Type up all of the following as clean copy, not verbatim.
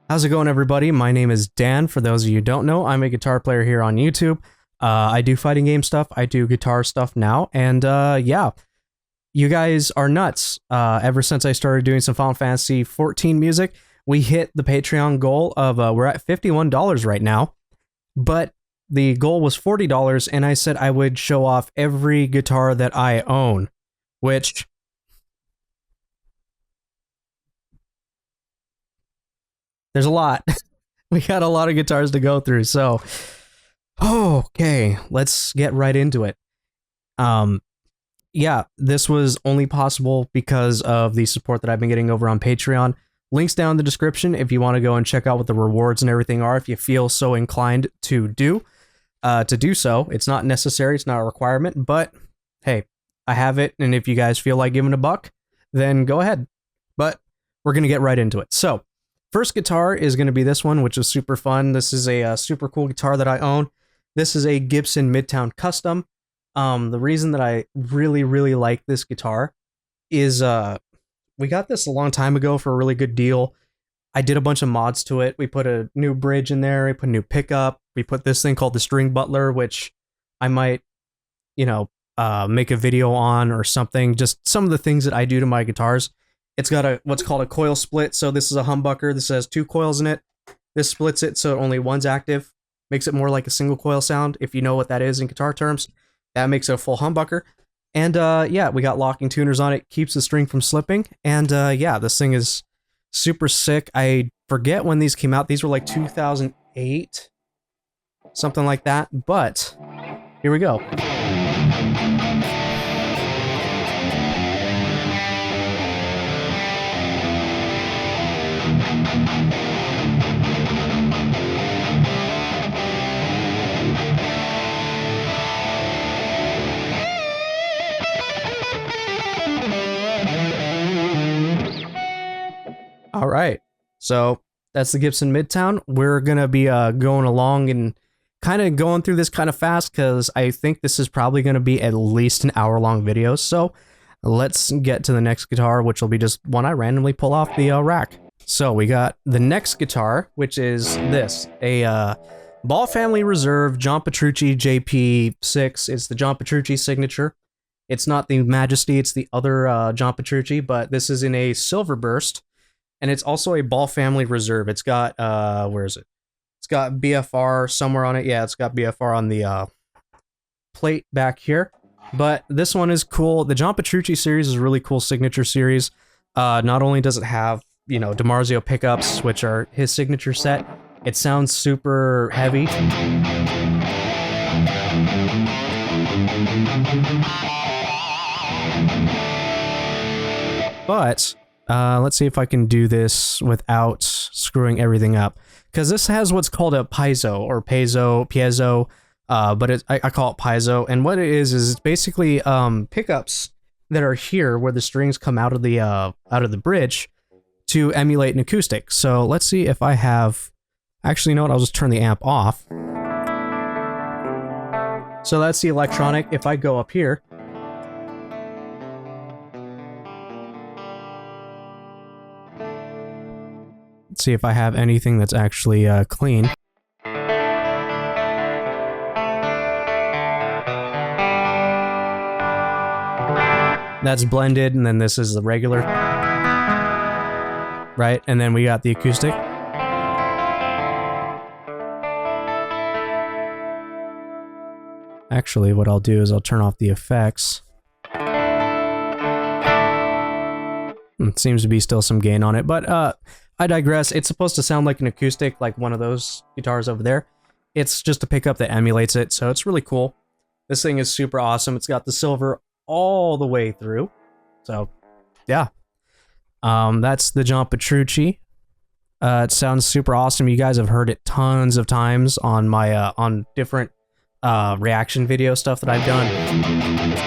How's it going, everybody? My name is Dan. For those of you who don't know, I'm a guitar player here on YouTube. I do fighting game stuff. I do guitar stuff now. And yeah, you guys are nuts. Ever since I started doing some Final Fantasy 14 music, we hit the Patreon goal of, we're at $51 right now. But the goal was $40, and I said I would show off every guitar that I own, which... there's a lot. We got a lot of guitars to go through, so okay, let's get right into it. Yeah, this was only possible because of the support that I've been getting over on Patreon. Links down in the description if you want to go and check out what the rewards and everything are, if you feel so inclined to do so. It's not necessary, it's not a requirement, but hey, I have it, and if you guys feel like giving a buck, then go ahead. But we're going to get right into it. So, first guitar is going to be this one, which is super fun. This is a super cool guitar that I own. This is a Gibson Midtown Custom. The reason that I really like this guitar is we got this a long time ago for a really good deal. I did a bunch of mods to it. We put a new bridge in there. We put a new pickup. We put this thing called the String Butler, which I might, make a video on or something. Just some of the things that I do to my guitars. It's got what's called a coil split. So this is a humbucker. This has two coils in it. This splits it so only one's active. Makes it more like a single coil sound, if you know what that is in guitar terms. That makes it a full humbucker. And yeah, we got locking tuners on it. Keeps the string from slipping. And yeah, this thing is super sick. I forget when these came out. These were like 2008. Something like that. But here we go. All right, so that's the Gibson Midtown. We're gonna be going along and kind of going through this kind of fast because I think this is probably gonna be at least an hour-long video. So let's get to the next guitar, which will be just one I randomly pull off the rack. So we got the next guitar, which is this, a Ball Family Reserve John Petrucci JP6. It's the John Petrucci signature. It's not the Majesty, it's the other John Petrucci, but this is in a silver burst. And it's also a Ball Family Reserve. It's got, where is it? It's got BFR somewhere on it. Yeah, it's got BFR on the plate back here. But this one is cool. The John Petrucci series is a really cool signature series. Not only does it have, DiMarzio pickups, which are his signature set, it sounds super heavy. But... let's see if I can do this without screwing everything up. Because this has what's called a piezo, but I call it piezo. And what it is it's basically pickups that are here where the strings come out of the bridge to emulate an acoustic. So let's see if I have... actually, you know what? I'll just turn the amp off. So that's the electronic. If I go up here... see if I have anything that's actually clean. That's blended, and then this is the regular. Right, and then we got the acoustic. Actually, what I'll do is I'll turn off the effects. It seems to be still some gain on it, but I digress. It's supposed to sound like an acoustic, like one of those guitars over there. It's just a pickup that emulates it, so it's really cool. This thing is super awesome. It's got the silver all the way through. So, yeah. That's the John Petrucci. It sounds super awesome. You guys have heard it tons of times on my on different reaction video stuff that I've done.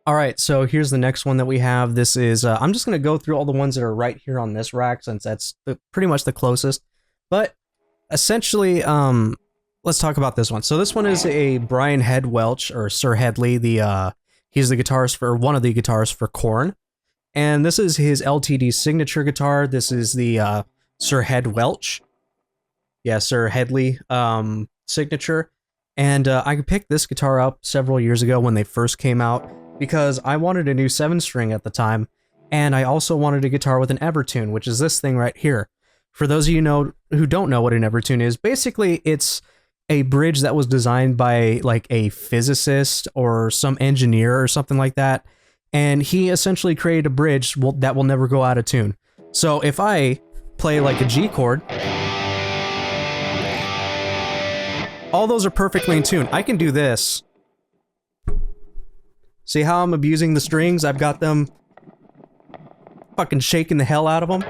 All right, so here's the next one that we have. This is, I'm just going to go through all the ones that are right here on this rack since that's pretty much the closest. But essentially, let's talk about this one. So this one is a Brian Head Welch, or Sir Headley. He's the guitarist for, one of the guitarists for Korn. And this is his LTD signature guitar. This is the Sir Head Welch. Yeah, Sir Headley signature. And I picked this guitar up several years ago when they first came out, because I wanted a new 7-string at the time, and I also wanted a guitar with an Evertune, which is this thing right here. For those of you who don't know what an Evertune is, basically it's a bridge that was designed by like a physicist or some engineer or something like that, and he essentially created a bridge that will never go out of tune. So if I play like a G chord, all those are perfectly in tune. I can do this. See how I'm abusing the strings? I've got them fucking shaking the hell out of them.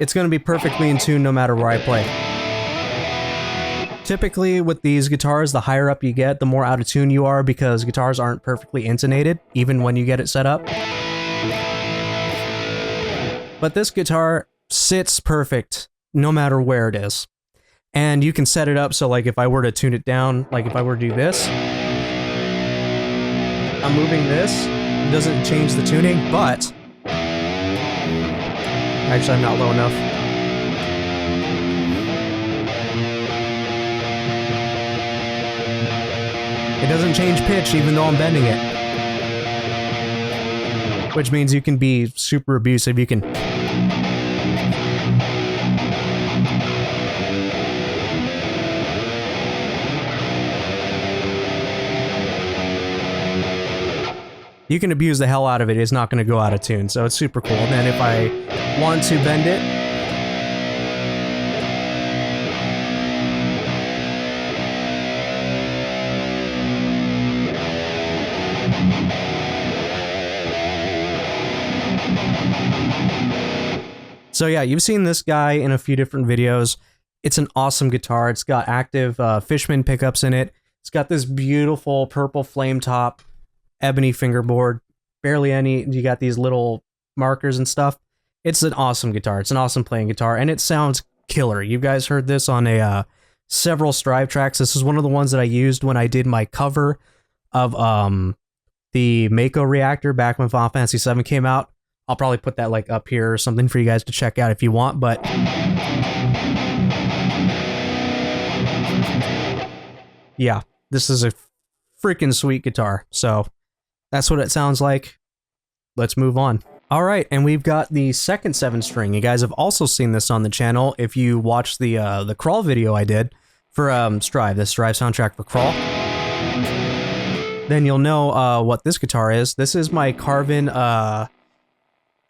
It's going to be perfectly in tune no matter where I play. Typically with these guitars, the higher up you get, the more out of tune you are, because guitars aren't perfectly intonated, even when you get it set up. But this guitar sits perfect no matter where it is. And you can set it up so like if I were to tune it down, like if I were to do this, I'm moving this, it doesn't change the tuning, but actually I'm not low enough. It doesn't change pitch even though I'm bending it. Which means you can be super abusive, you can abuse the hell out of it. It's not going to go out of tune, so it's super cool. And then if I want to bend it, so yeah, you've seen this guy in a few different videos. It's an awesome guitar. It's got active Fishman pickups in it. It's got this beautiful purple flame top, ebony fingerboard, barely any, you got these little markers and stuff. It's an awesome guitar. It's an awesome playing guitar, and it sounds killer. You guys heard this on a several Strive tracks. This is one of the ones that I used when I did my cover of the Mako reactor back when Final Fantasy VII came out. I'll probably put that like up here or something for you guys to check out if you want, but yeah, this is a freaking sweet guitar. So that's what it sounds like. Let's move on. All right, and we've got the second 7-string. You guys have also seen this on the channel if you watched the Crawl video I did for Strive, the Strive soundtrack for Crawl. Then you'll know what this guitar is. This is my Carvin,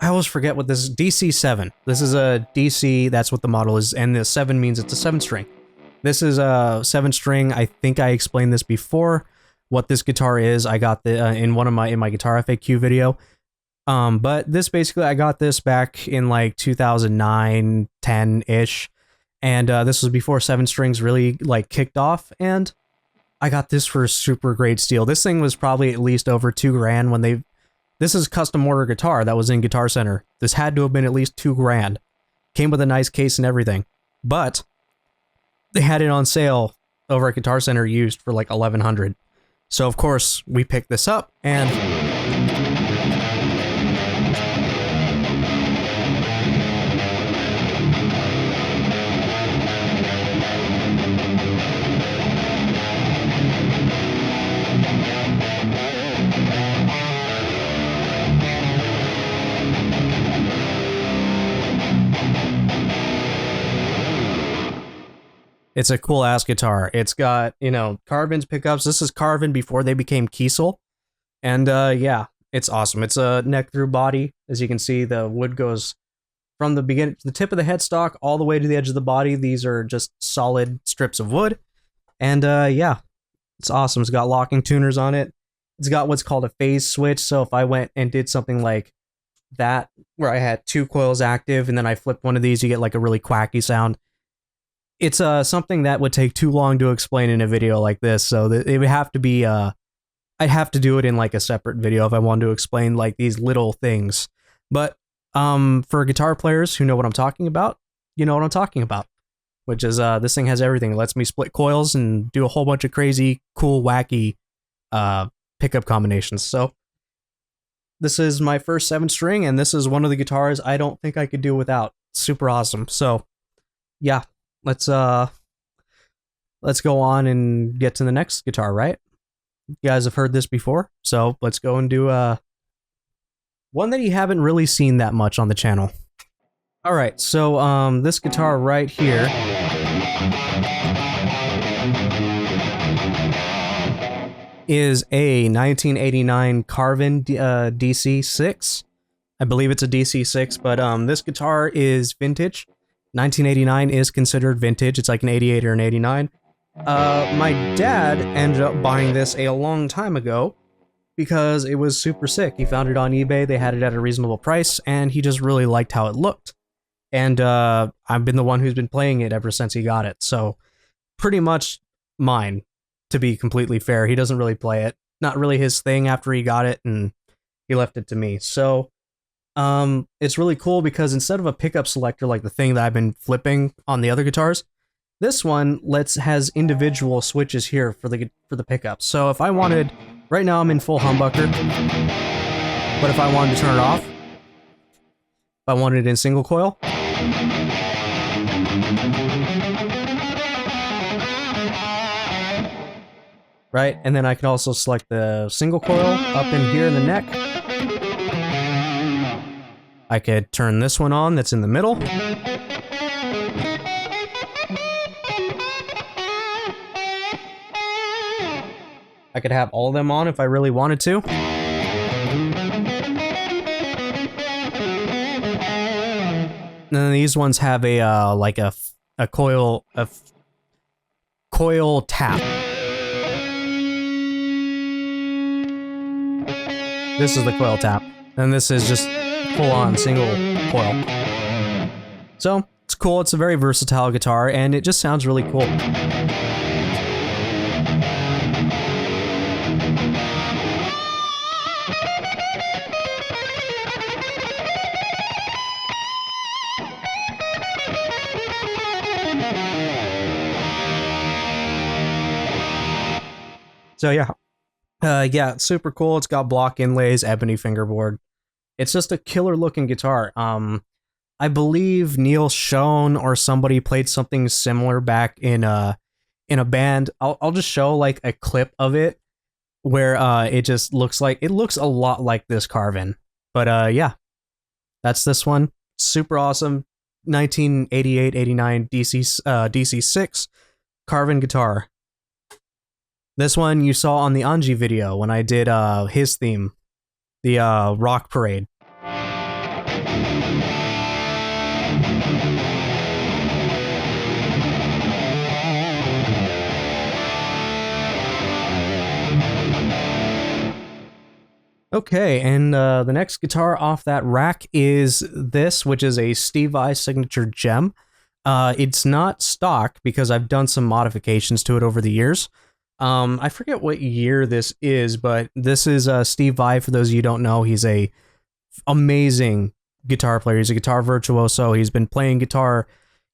I always forget what this is, DC7. This is a DC, that's what the model is, and the 7 means it's a 7-string. This is a 7-string. I think I explained this before, what this guitar is. I got the in my guitar FAQ video. But this basically, I got this back in like 2009, 10-ish, and this was before 7-strings really like kicked off, and I got this for a super great steal. This thing was probably at least over $2,000 when this is a custom order guitar that was in Guitar Center. This had to have been at least $2,000. Came with a nice case and everything, but they had it on sale over at Guitar Center used for like $1,100. So of course we picked this up, and it's a cool ass guitar. It's got, you know, Carvin's pickups. This is Carvin before they became Kiesel. And yeah, it's awesome. It's a neck through body. As you can see, the wood goes from the beginning, the tip of the headstock all the way to the edge of the body. These are just solid strips of wood. And yeah, it's awesome. It's got locking tuners on it. It's got what's called a phase switch. So if I went and did something like that where I had 2 coils active, and then I flipped one of these, you get like a really quacky sound. It's something that would take too long to explain in a video like this, so it would have to be I'd have to do it in like a separate video if I wanted to explain like these little things. But for guitar players who know what I'm talking about, you know what I'm talking about, which is this thing has everything. It lets me split coils and do a whole bunch of crazy, cool, wacky pickup combinations. So this is my first 7-string, and this is one of the guitars I don't think I could do without. Super awesome. So yeah, let's go on and get to the next guitar, right? You guys have heard this before, so let's go and do one that you haven't really seen that much on the channel. All right, so this guitar right here is a 1989 Carving DC6. I believe it's a DC6, but this guitar is vintage. 1989 is considered vintage. It's like an 88 or an 89. My dad ended up buying this a long time ago because it was super sick. He found it on eBay, they had it at a reasonable price, and he just really liked how it looked. And I've been the one who's been playing it ever since he got it, so pretty much mine, to be completely fair. He doesn't really play it. Not really his thing after he got it, and he left it to me. So it's really cool because instead of a pickup selector like the thing that I've been flipping on the other guitars, this one has individual switches here for the pickups. So if I wanted, right now I'm in full humbucker, but if I wanted to turn it off, if I wanted it in single coil, right, and then I can also select the single coil up in here in the neck. I could turn this one on that's in the middle. I could have all of them on if I really wanted to. And then these ones have a like a coil tap. This is the coil tap, and this is just full-on single coil. So it's cool. It's a very versatile guitar, and it just sounds really cool. So yeah, it's super cool. It's got block inlays, ebony fingerboard. It's just a killer looking guitar. I believe Neil Schon or somebody played something similar back in a band. I'll just show like a clip of it where it just looks a lot like this Carving. But yeah, that's this one. Super awesome. 1988-89 DC6 Carving guitar. This one you saw on the Anji video when I did his theme, the Rock Parade. Okay, and the next guitar off that rack is this, which is a Steve Vai Signature Gem. It's not stock because I've done some modifications to it over the years. I forget what year this is, but this is Steve Vai. For those of you who don't know, he's a amazing guitar player. He's a guitar virtuoso. He's been playing guitar.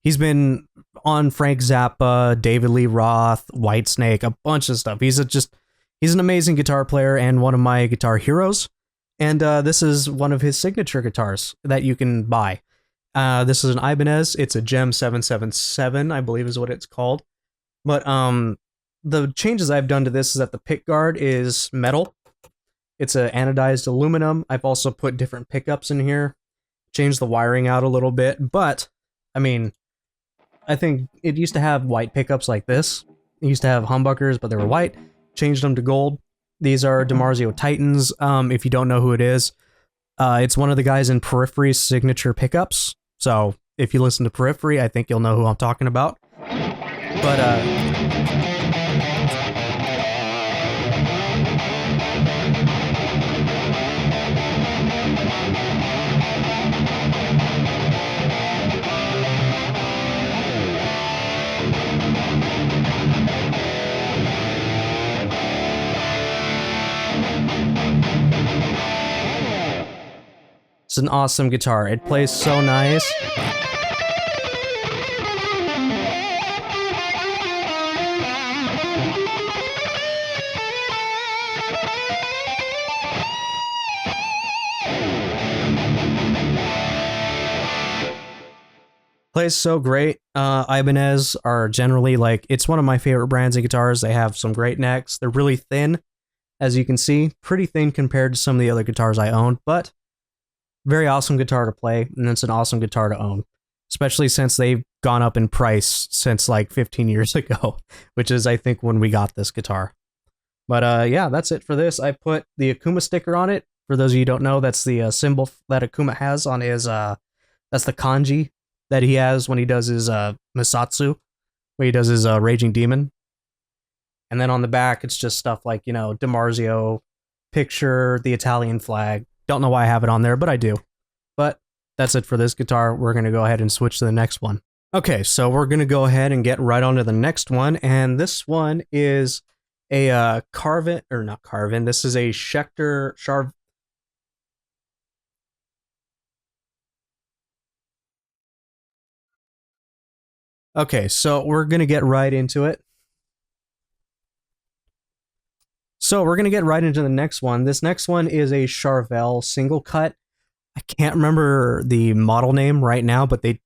He's been on Frank Zappa, David Lee Roth, Whitesnake, a bunch of stuff. He's an amazing guitar player and one of my guitar heroes. And this is one of his signature guitars that you can buy. This is an Ibanez. It's a Gem 777, I believe is what it's called. But the changes I've done to this is that the pick guard is metal. It's a anodized aluminum. I've also put different pickups in here, changed the wiring out a little bit. But I mean, I think it used to have white pickups like this. It used to have humbuckers, but they were white. Changed them to gold. These are DiMarzio Titans. If you don't know who it is, it's one of the guys in Periphery's signature pickups. So if you listen to Periphery, I think you'll know who I'm talking about. But an awesome guitar. It plays so nice. Plays so great. Ibanez are generally like, it's one of my favorite brands of guitars. They have some great necks. They're really thin, as you can see, pretty thin compared to some of the other guitars I own, but very awesome guitar to play, and it's an awesome guitar to own, especially since they've gone up in price since like 15 years ago, which is, I think, when we got this guitar. But yeah, that's it for this. I put the Akuma sticker on it. For those of you who don't know, that's the symbol that Akuma has on his, that's the kanji that he has when he does his Misatsu, where he does his Raging Demon. And then on the back, it's just stuff like, you know, DiMarzio, picture, the Italian flag. Don't know why I have it on there, but I do. But that's it for this guitar. We're going to go ahead and switch to the next one. Okay, so we're going to go ahead and get right on to the next one. And this one is a Carvin, or not Carvin, this is a Schecter Charvel. Okay, so we're going to get right into it. So we're going to get right into the next one. This next one is a Charvel Singlecut. I can't remember the model name right now, but they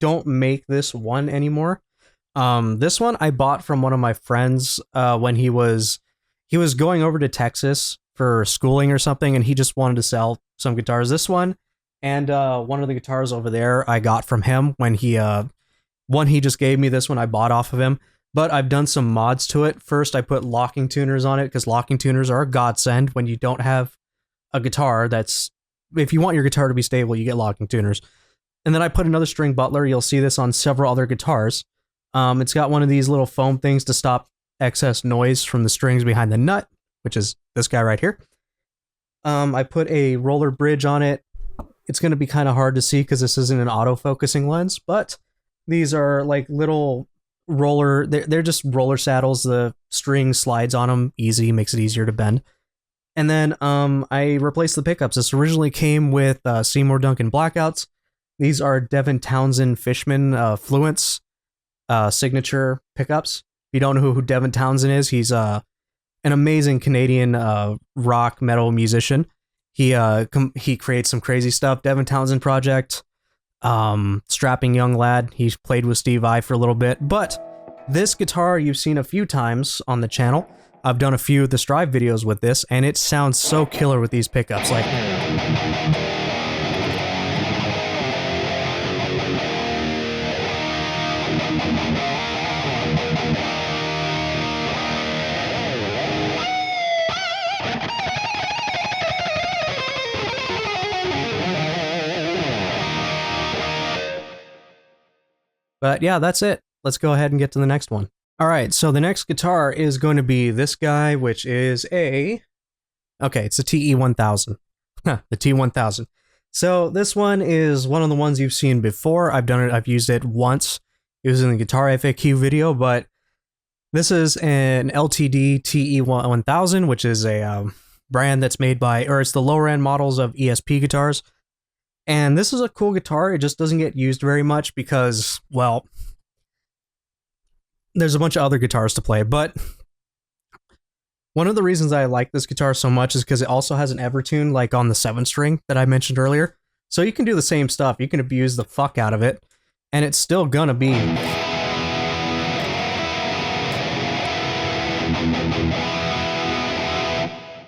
don't make this one anymore. This one I bought from one of my friends when he was going over to Texas for schooling or something, and he just wanted to sell some guitars. This one and one of the guitars over there I got from him when he just gave me. This one I bought off of him, but I've done some mods to it. First, I put locking tuners on it because locking tuners are a godsend when you don't have a guitar that's, if you want your guitar to be stable, you get locking tuners. And then I put another string butler. You'll see this on several other guitars. It's got one of these little foam things to stop excess noise from the strings behind the nut, which is this guy right here. I put a roller bridge on it. It's going to be kind of hard to see because this isn't an auto-focusing lens, but these are like little roller, they're just roller saddles. The string slides on them easy, makes it easier to bend. And then I replaced the pickups. This originally came with Seymour Duncan Blackouts. These are Devin Townsend Fishman Fluence signature pickups. If you don't know who Devin Townsend is, he's an amazing Canadian rock metal musician. He creates some crazy stuff. Devin Townsend Project. Strapping young lad. He's played with Steve Vai for a little bit, but this guitar you've seen a few times on the channel. I've done a few of the Strive videos with this, and it sounds so killer with these pickups. Like, but yeah, that's it. Let's go ahead and get to the next one. All right, so the next guitar is going to be this guy, which is it's a TE1000. The T1000. So this one is one of the ones you've seen before. I've used it once. It was in the Guitar FAQ video, but this is an LTD Te1000, which is a brand that's made by, or it's the lower end models of ESP guitars. And this is a cool guitar. It just doesn't get used very much because, well, there's a bunch of other guitars to play. But one of the reasons I like this guitar so much is because it also has an Evertune, like on the 7-string that I mentioned earlier. So you can do the same stuff. You can abuse the fuck out of it, and it's still gonna be...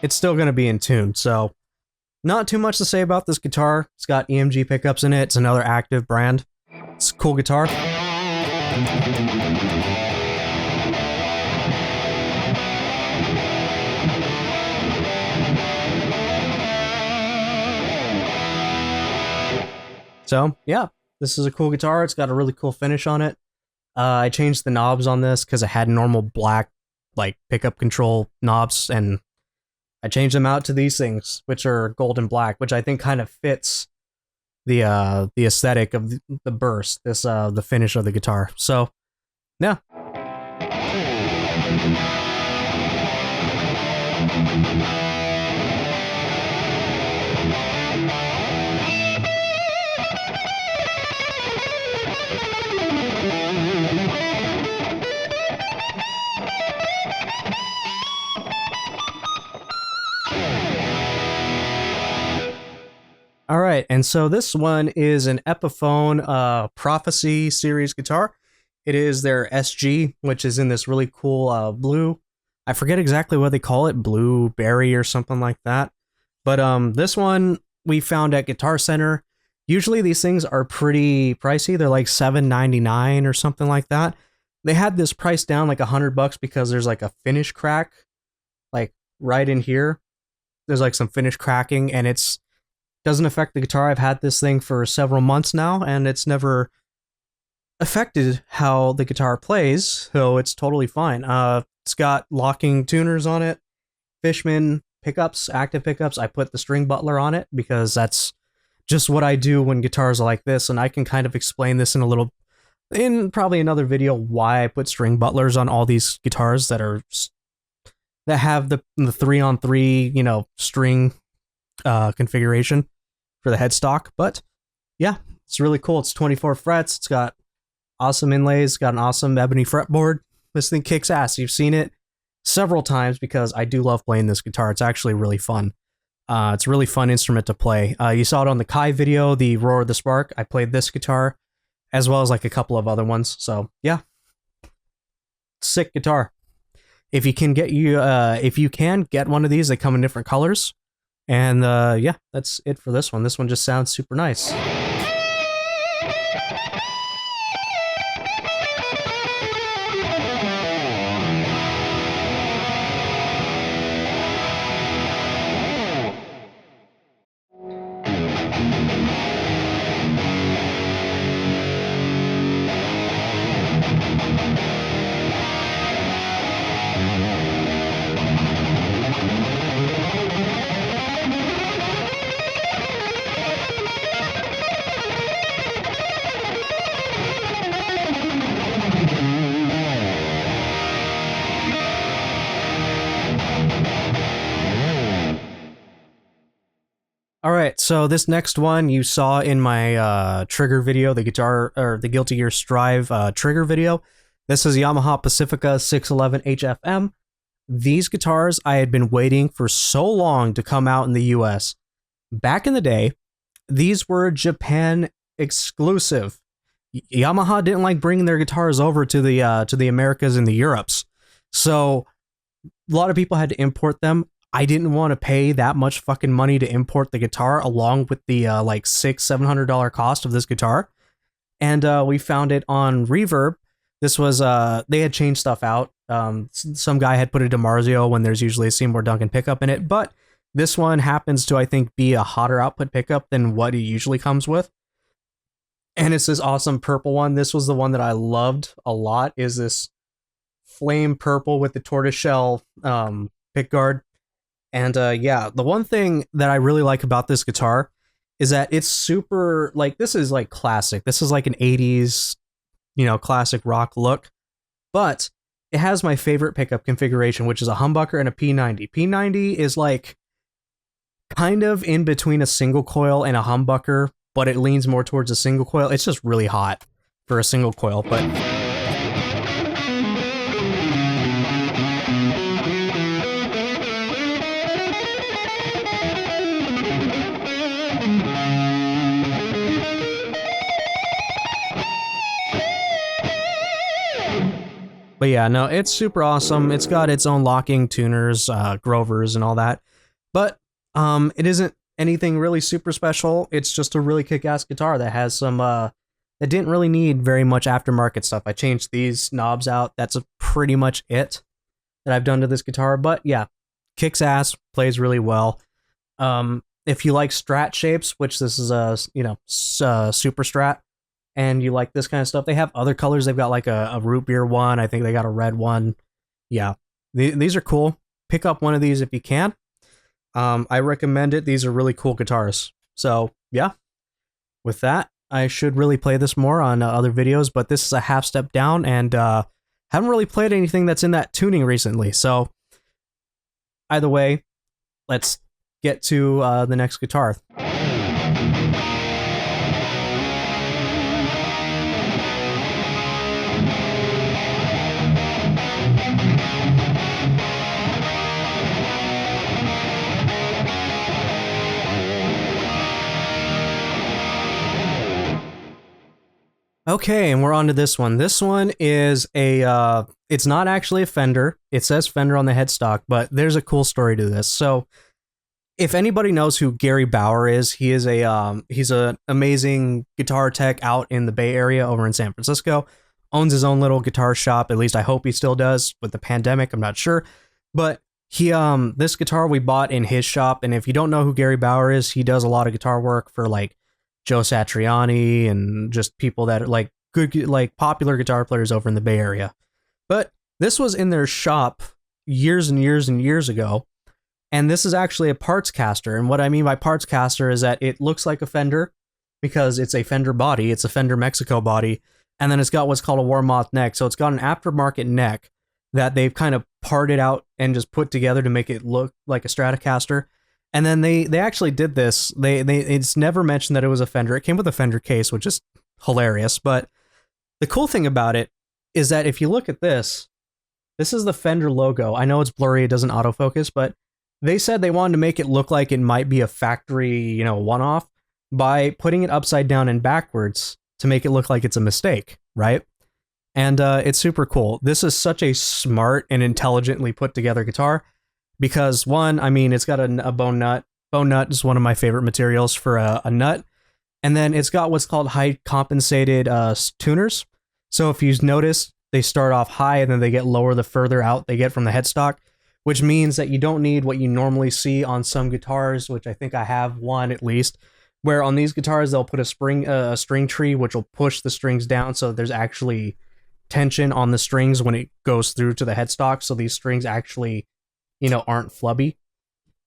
it's still gonna be in tune. So not too much to say about this guitar. It's got EMG pickups in it. It's another active brand. It's a cool guitar. So yeah, this is a cool guitar. It's got a really cool finish on it. I changed the knobs on this because it had normal black, like, pickup control knobs, and I changed them out to these things, which are gold and black, which I think kind of fits the aesthetic of the burst, the finish of the guitar. So yeah. All right, and so this one is an Epiphone Prophecy series guitar. It is their SG, which is in this really cool blue. I forget exactly what they call it, blueberry or something like that. But this one we found at Guitar Center. Usually these things are pretty pricey. They're like $7.99 or something like that. They had this price down like $100 because there's like a finish crack, like right in here. There's like some finish cracking, and it's doesn't affect the guitar. I've had this thing for several months now, and it's never affected how the guitar plays, so it's totally fine. It's got locking tuners on it, Fishman pickups, active pickups. I put the string butler on it because that's just what I do when guitars are like this, and I can kind of explain this in probably another video why I put string butlers on all these guitars that have the 3-on-3, you know, string configuration for the headstock. But yeah, it's really cool. It's 24 frets. It's got awesome inlays. It's got an awesome ebony fretboard. This thing kicks ass. You've seen it several times because I do love playing this guitar. It's actually really fun. It's a really fun instrument to play. You saw it on the Kai video, the Roar of the Spark. I played this guitar as well as like a couple of other ones. So yeah, sick guitar. If you can get one of these, they come in different colors. And yeah, that's it for this one. This one just sounds super nice. All right, so this next one you saw in my trigger video, the Guilty Gear Strive trigger video. This is Yamaha Pacifica 611 HFM. These guitars I had been waiting for so long to come out in the US. Back in the day, these were Japan exclusive. Yamaha didn't like bringing their guitars over to the Americas and the Europes, so a lot of people had to import them. I didn't want to pay that much fucking money to import the guitar along with the like $600-700 cost of this guitar. And we found it on Reverb. This was they had changed stuff out. Some guy had put a DiMarzio when there's usually a Seymour Duncan pickup in it, but this one happens to, I think, be a hotter output pickup than what it usually comes with. And it's this awesome purple one. This was the one that I loved a lot, is this flame purple with the tortoiseshell pickguard. And yeah, the one thing that I really like about this guitar is that it's super, like, this is like classic. This is like an 80s, you know, classic rock look. But it has my favorite pickup configuration, which is a humbucker and a P90. P90 is like kind of in between a single coil and a humbucker, but it leans more towards a single coil. It's just really hot for a single coil, but yeah, no, it's super awesome. It's got its own locking tuners, Grovers and all that. But it isn't anything really super special. It's just a really kick-ass guitar that has some that didn't really need very much aftermarket stuff. I changed these knobs out. That's pretty much it that I've done to this guitar. But yeah, kicks ass, plays really well. If you like Strat shapes, which this is a super Strat, and you like this kind of stuff, they have other colors. They've got like a root beer one. I think they got a red one. Yeah, these are cool. Pick up one of these if you can. I recommend it. These are really cool guitars. So yeah, with that, I should really play this more on other videos, but this is a half step down, and haven't really played anything that's in that tuning recently. So either way, let's get to the next guitar. Okay, and we're on to this one. This one is a, it's not actually a Fender. It says Fender on the headstock, but there's a cool story to this. So, if anybody knows who Gary Bauer is, he's an amazing guitar tech out in the Bay Area over in San Francisco. Owns his own little guitar shop. At least I hope he still does. With the pandemic, I'm not sure. But he, this guitar we bought in his shop. And if you don't know who Gary Bauer is, he does a lot of guitar work for like Joe Satriani and just people that are like good, like popular guitar players over in the Bay Area. But this was in their shop years and years and years ago. And this is actually a Partscaster. And what I mean by Partscaster is that it looks like a Fender because it's a Fender body. It's a Fender Mexico body. And then it's got what's called a Warmoth neck. So it's got an aftermarket neck that they've kind of parted out and just put together to make it look like a Stratocaster. And then they actually did this. It's never mentioned that it was a Fender. It came with a Fender case, which is hilarious. But the cool thing about it is that if you look at this is the Fender logo. I know it's blurry. It doesn't autofocus, but they said they wanted to make it look like it might be a factory, one-off by putting it upside down and backwards to make it look like it's a mistake, right? And it's super cool. This is such a smart and intelligently put together guitar because one, I mean, it's got a bone nut. Bone nut is one of my favorite materials for a nut. And then it's got what's called high compensated tuners. So if you notice, they start off high and then they get lower the further out they get from the headstock, which means that you don't need what you normally see on some guitars, which I think I have one at least, where on these guitars they'll put a string tree, which will push the strings down so there's actually tension on the strings when it goes through to the headstock, so these strings actually, aren't flubby.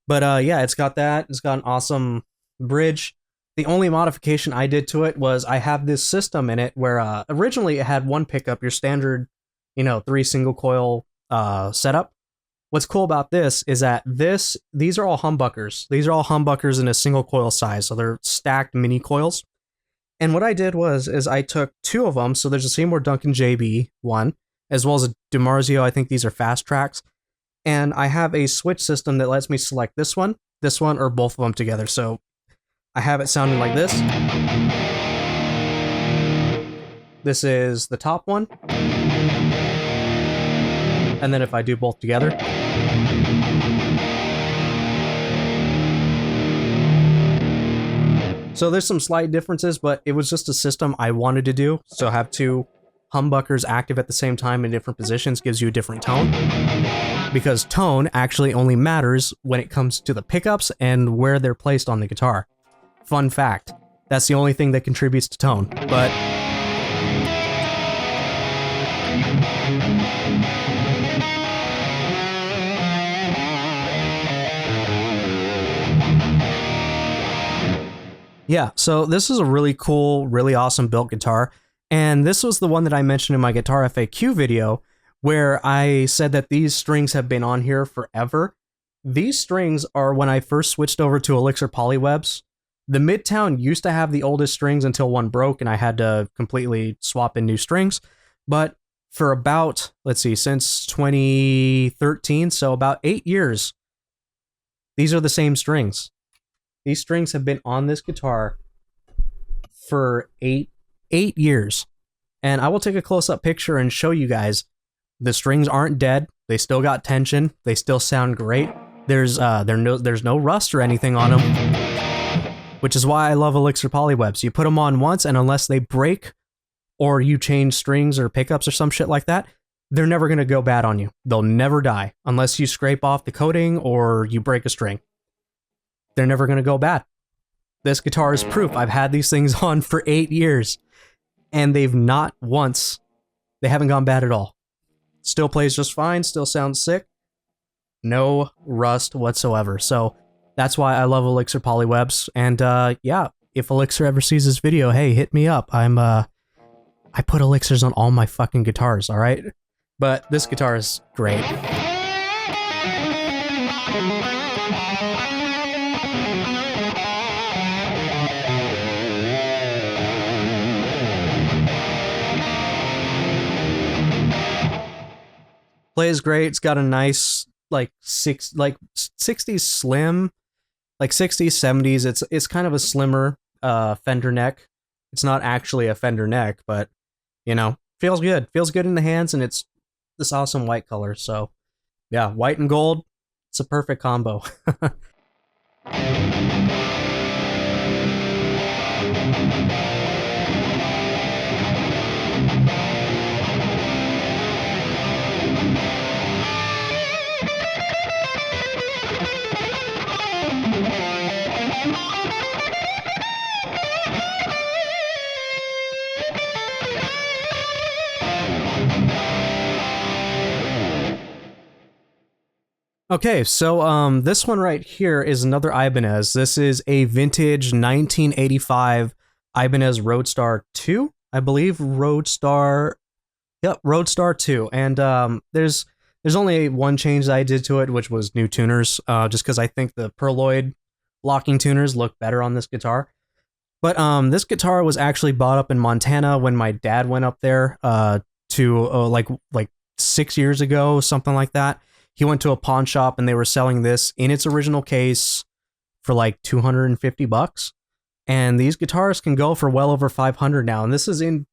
But yeah, it's got that. It's got an awesome bridge. The only modification I did to it was I have this system in it where originally it had one pickup, your standard, 3 single coil setup. What's cool about this is that these are all humbuckers. These are all humbuckers in a single coil size, so they're stacked mini coils. And what I did is I took 2 of them, so there's a Seymour Duncan JB one, as well as a DiMarzio. I think these are fast tracks. And I have a switch system that lets me select this one, or both of them together. So I have it sounding like this. This is the top one. And then if I do both together. So there's some slight differences, but it was just a system I wanted to do. So have 2 humbuckers active at the same time in different positions gives you a different tone. Because tone actually only matters when it comes to the pickups and where they're placed on the guitar. Fun fact. That's the only thing that contributes to tone. But yeah, so this is a really cool, really awesome built guitar. And this was the one that I mentioned in my guitar FAQ video, where I said that these strings have been on here forever. These strings are when I first switched over to Elixir Polywebs. The Midtown used to have the oldest strings until one broke and I had to completely swap in new strings. But for about, since 2013, so about 8 years, these are the same strings. These strings have been on this guitar for eight years. And I will take a close-up picture and show you guys the strings aren't dead. They still got tension. They still sound great. There's no rust or anything on them, which is why I love Elixir Polywebs. You put them on once, and unless they break or you change strings or pickups or some shit like that, they're never going to go bad on you. They'll never die unless you scrape off the coating or you break a string. They're never going to go bad. This guitar is proof. I've had these things on for 8 years, and they haven't gone bad at all. Still plays just fine, still sounds sick. No rust whatsoever. So that's why I love Elixir Polywebs. And yeah, if Elixir ever sees this video, hey, hit me up. I put Elixirs on all my fucking guitars, all right? But this guitar is great. Plays great. It's got a nice 60s slim, 60s 70s. It's kind of a slimmer Fender neck. It's not actually a Fender neck, but you know, feels good in the hands, and it's this awesome white color. So yeah, white and gold, it's a perfect combo. Okay, so this one right here is another Ibanez. This is a vintage 1985 Ibanez Roadstar 2, I believe. Roadstar, yep, Roadstar 2. And there's only one change that I did to it, which was new tuners, just because I think the Perloid locking tuners look better on this guitar. But this guitar was actually bought up in Montana when my dad went up there to like 6 years ago, something like that. He went to a pawn shop and they were selling this in its original case for like $250. And these guitars can go for well over 500 now. And this is in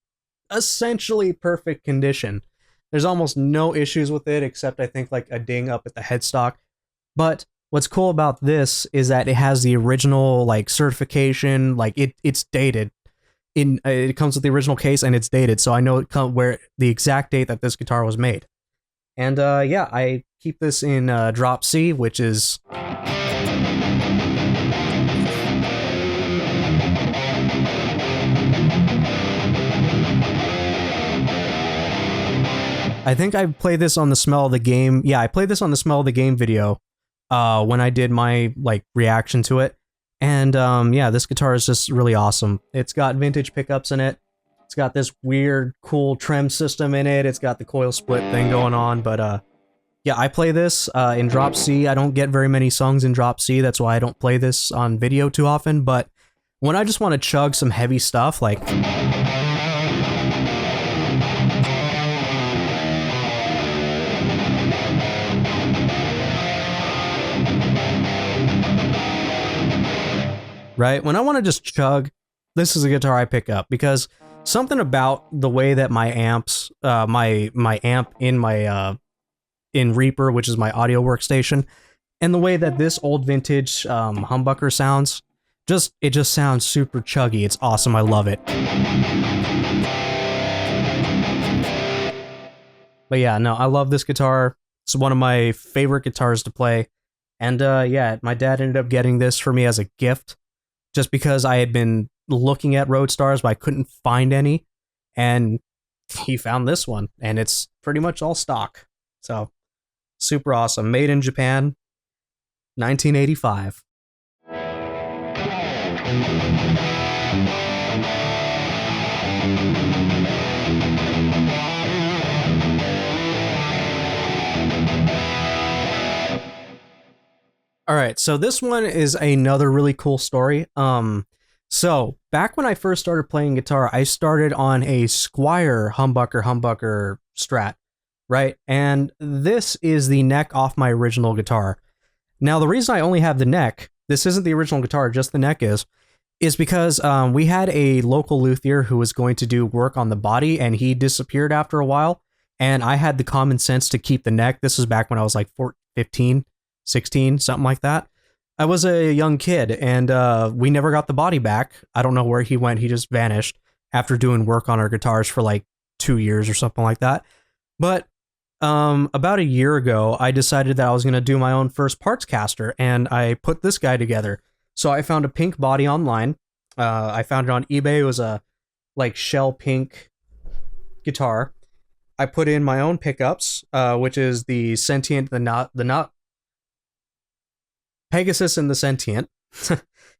essentially perfect condition. There's almost no issues with it, except I think like a ding up at the headstock. But what's cool about this is that it has the original like certification, like it's dated. It comes with the original case and it's dated, so I know where the exact date that this guitar was made. And yeah, I keep this in drop C, which is I think I played this on the Smell of the Game. Yeah, I played this on the Smell of the Game video when I did my like reaction to it. And yeah, this guitar is just really awesome. It's got vintage pickups in it. It's got this weird, cool trem system in it. It's got the coil split thing going on. But yeah, I play this in drop C. I don't get very many songs in drop C. That's why I don't play this on video too often. But when I just want to chug some heavy stuff, like right? When I want to just chug, this is a guitar I pick up, because something about the way that my amps, my amp in my in Reaper, which is my audio workstation, and the way that this old vintage humbucker sounds, it just sounds super chuggy. It's awesome. I love it. But yeah, no, I love this guitar. It's one of my favorite guitars to play. And yeah, my dad ended up getting this for me as a gift, just because I had been looking at Roadstars, but I couldn't find any. And he found this one, and it's pretty much all stock. So, super awesome. Made in Japan, 1985. All right, so this one is another really cool story. So back when I first started playing guitar, I started on a Squier humbucker Strat, right? And this is the neck off my original guitar. Now, the reason I only have the neck, this isn't the original guitar, just the neck is because we had a local luthier who was going to do work on the body, and he disappeared after a while, and I had the common sense to keep the neck. This was back when I was like 15, 16, something like that. I was a young kid, and we never got the body back. I don't know where he went. He just vanished after doing work on our guitars for like 2 years or something like that. But about a year ago, I decided that I was going to do my own first Partscaster, and I put this guy together. So I found a pink body online. I found it on eBay. It was a like shell pink guitar. I put in my own pickups, which is the Sentient, the not Pegasus and the Sentient.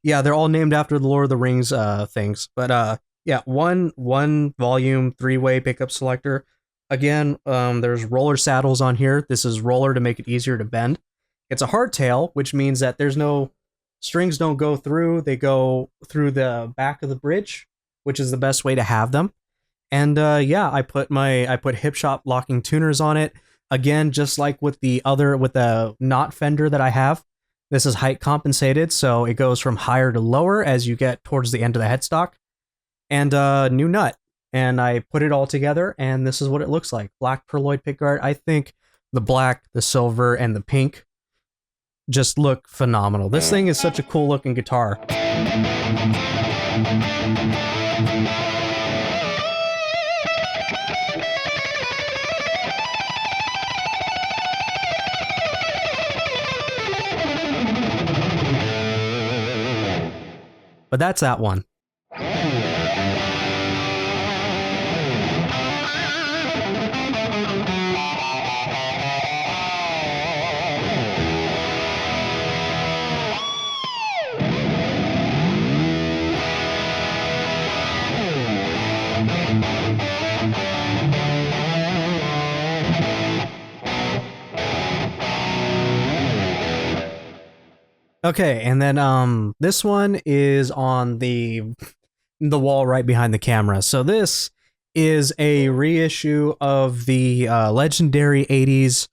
Yeah, they're all named after the Lord of the Rings things. But yeah, one volume 3-way pickup selector. Again, there's roller saddles on here. This is roller to make it easier to bend. It's a hardtail, which means that there's no strings don't go through. They go through the back of the bridge, which is the best way to have them. And yeah, I put hip shop locking tuners on it. Again, just like with the not Fender that I have, this is height compensated, so it goes from higher to lower as you get towards the end of the headstock. And new nut. and I put it all together, and this is what it looks like. Black perloid pickguard. I think the black, the silver, and the pink just look phenomenal. This thing is such a cool looking guitar. But that's that one. Okay, and then this one is on the wall right behind the camera. So this is a reissue of the legendary 80s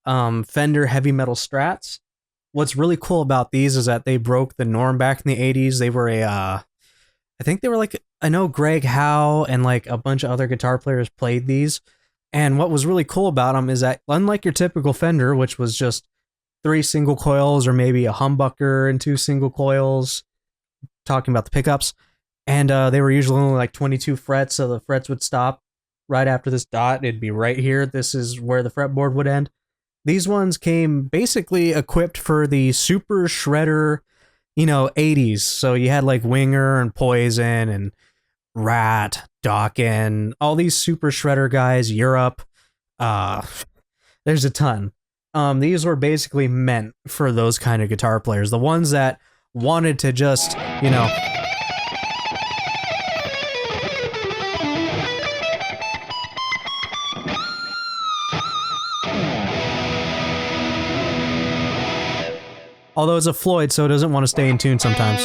Fender heavy metal Strats. What's really cool about these is that they broke the norm back in the 80s. They were I think they were like, I know Greg Howe and like a bunch of other guitar players played these. And what was really cool about them is that unlike your typical Fender, which was just 3 single coils or maybe a humbucker and 2 single coils, talking about the pickups, and they were usually only like 22 frets, so the frets would stop right after this dot. It'd be right here. This is where the fretboard would end. These ones came basically equipped for the super shredder, 80s. So you had like Winger and Poison and Rat, Dokken, all these super shredder guys, Europe. There's a ton. These were basically meant for those kind of guitar players. The ones that wanted to just, although it's a Floyd, so it doesn't want to stay in tune sometimes.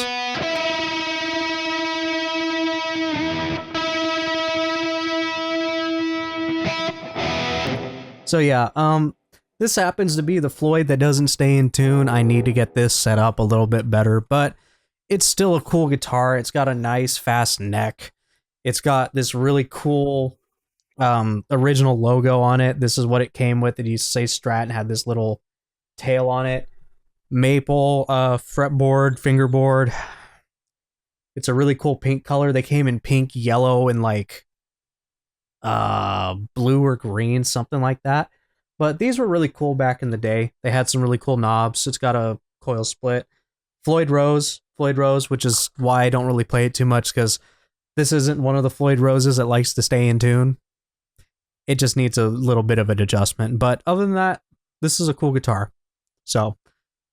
So yeah, this happens to be the Floyd that doesn't stay in tune. I need to get this set up a little bit better, but it's still a cool guitar. It's got a nice fast neck. It's got this really cool original logo on it. This is what it came with. It used to say Strat and had this little tail on it. Maple fretboard, fingerboard. It's a really cool pink color. They came in pink, yellow, and like blue or green, something like that. But these were really cool back in the day. They had some really cool knobs. It's got a coil split. Floyd Rose, which is why I don't really play it too much, because this isn't one of the Floyd Roses that likes to stay in tune. It just needs a little bit of an adjustment. But other than that, this is a cool guitar. So,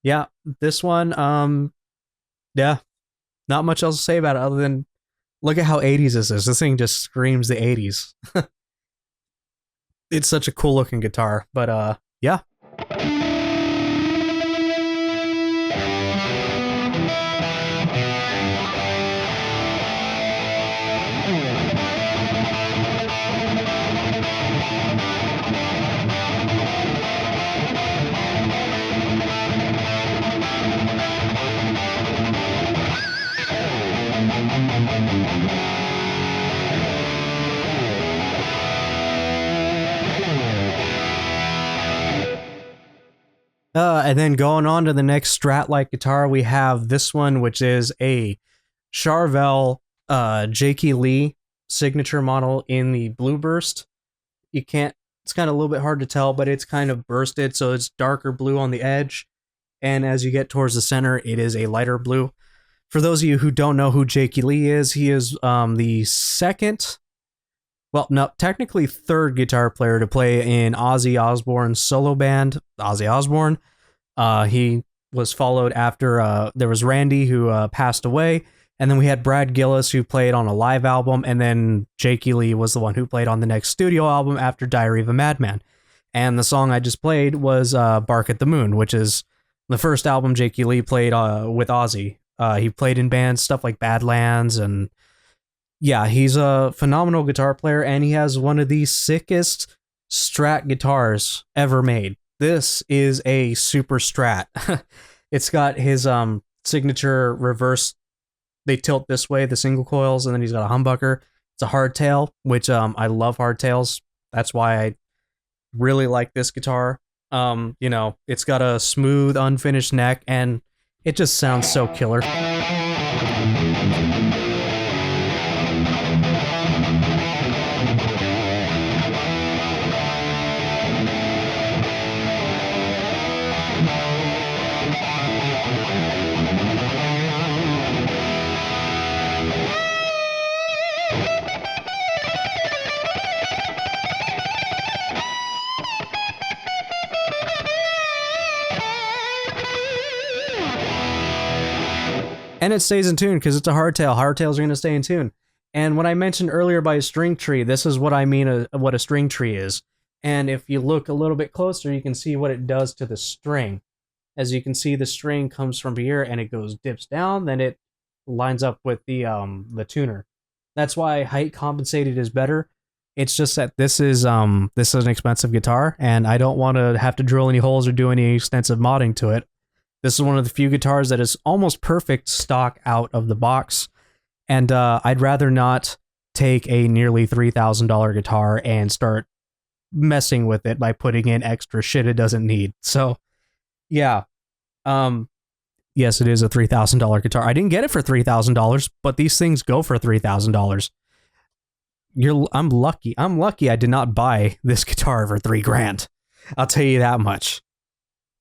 yeah, this one, yeah, not much else to say about it other than look at how 80s this is. This thing just screams the 80s. It's such a cool looking guitar, but yeah. And then going on to the next Strat-like guitar, we have this one, which is a Charvel Jakey Lee signature model in the Blue Burst. It's kind of a little bit hard to tell, but it's kind of bursted, so it's darker blue on the edge. And as you get towards the center, it is a lighter blue. For those of you who don't know who Jakey Lee is, he is the second, well, no, technically third guitar player to play in Ozzy Osbourne's solo band, Ozzy Osbourne. He was followed after there was Randy, who passed away, and then we had Brad Gillis, who played on a live album, and then Jakey Lee was the one who played on the next studio album after Diary of a Madman. And the song I just played was Bark at the Moon, which is the first album Jakey Lee played with Ozzy. He played in bands, stuff like Badlands, and yeah, he's a phenomenal guitar player, and he has one of the sickest Strat guitars ever made. This is a super Strat. It's got his signature reverse. They tilt this way, the single coils, and then he's got a humbucker. It's It's a hardtail, which I love hardtails. That's why I really like this guitar. You know, it's got a smooth, unfinished neck, and it just sounds so killer. And it stays in tune because it's a hardtail. Hardtails are going to stay in tune. And when I mentioned earlier by a string tree, this is what I mean what a string tree is. And if you look a little bit closer, you can see what it does to the string. As you can see, the string comes from here and it dips down, then it lines up with the tuner. That's why height compensated is better. It's just that this is an expensive guitar, and I don't want to have to drill any holes or do any extensive modding to it. This is one of the few guitars that is almost perfect stock out of the box, and I'd rather not take a nearly $3,000 guitar and start messing with it by putting in extra shit it doesn't need. So, yeah. Yes, it is a $3,000 guitar. I didn't get it for $3,000, but these things go for $3,000. I'm lucky. I'm lucky I did not buy this guitar for $3,000. I'll tell you that much.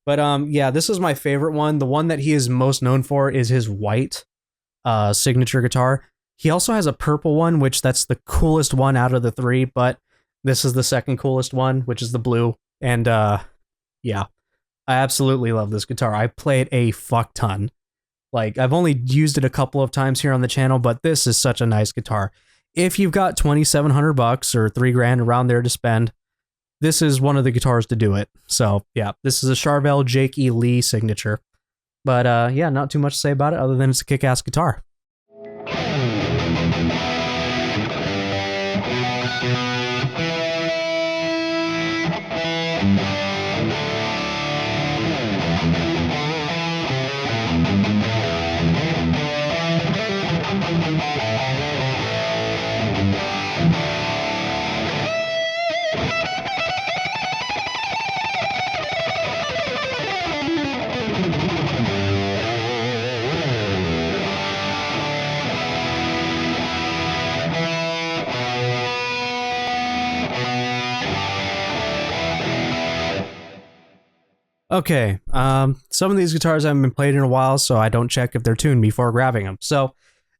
But yeah, this is my favorite one. The one that he is most known for is his white signature guitar. He also has a purple one, which that's the coolest one out of the three, but this is the second coolest one, which is the blue. And yeah, I absolutely love this guitar. I play it a fuck ton. Like, I've only used it a couple of times here on the channel, but this is such a nice guitar. If you've got $2,700 or $3,000 around there to spend, this is one of the guitars to do it. So yeah, this is a Charvel Jake E. Lee signature. But yeah, not too much to say about it other than it's a kick-ass guitar. Okay, some of these guitars haven't been played in a while, so I don't check if they're tuned before grabbing them. So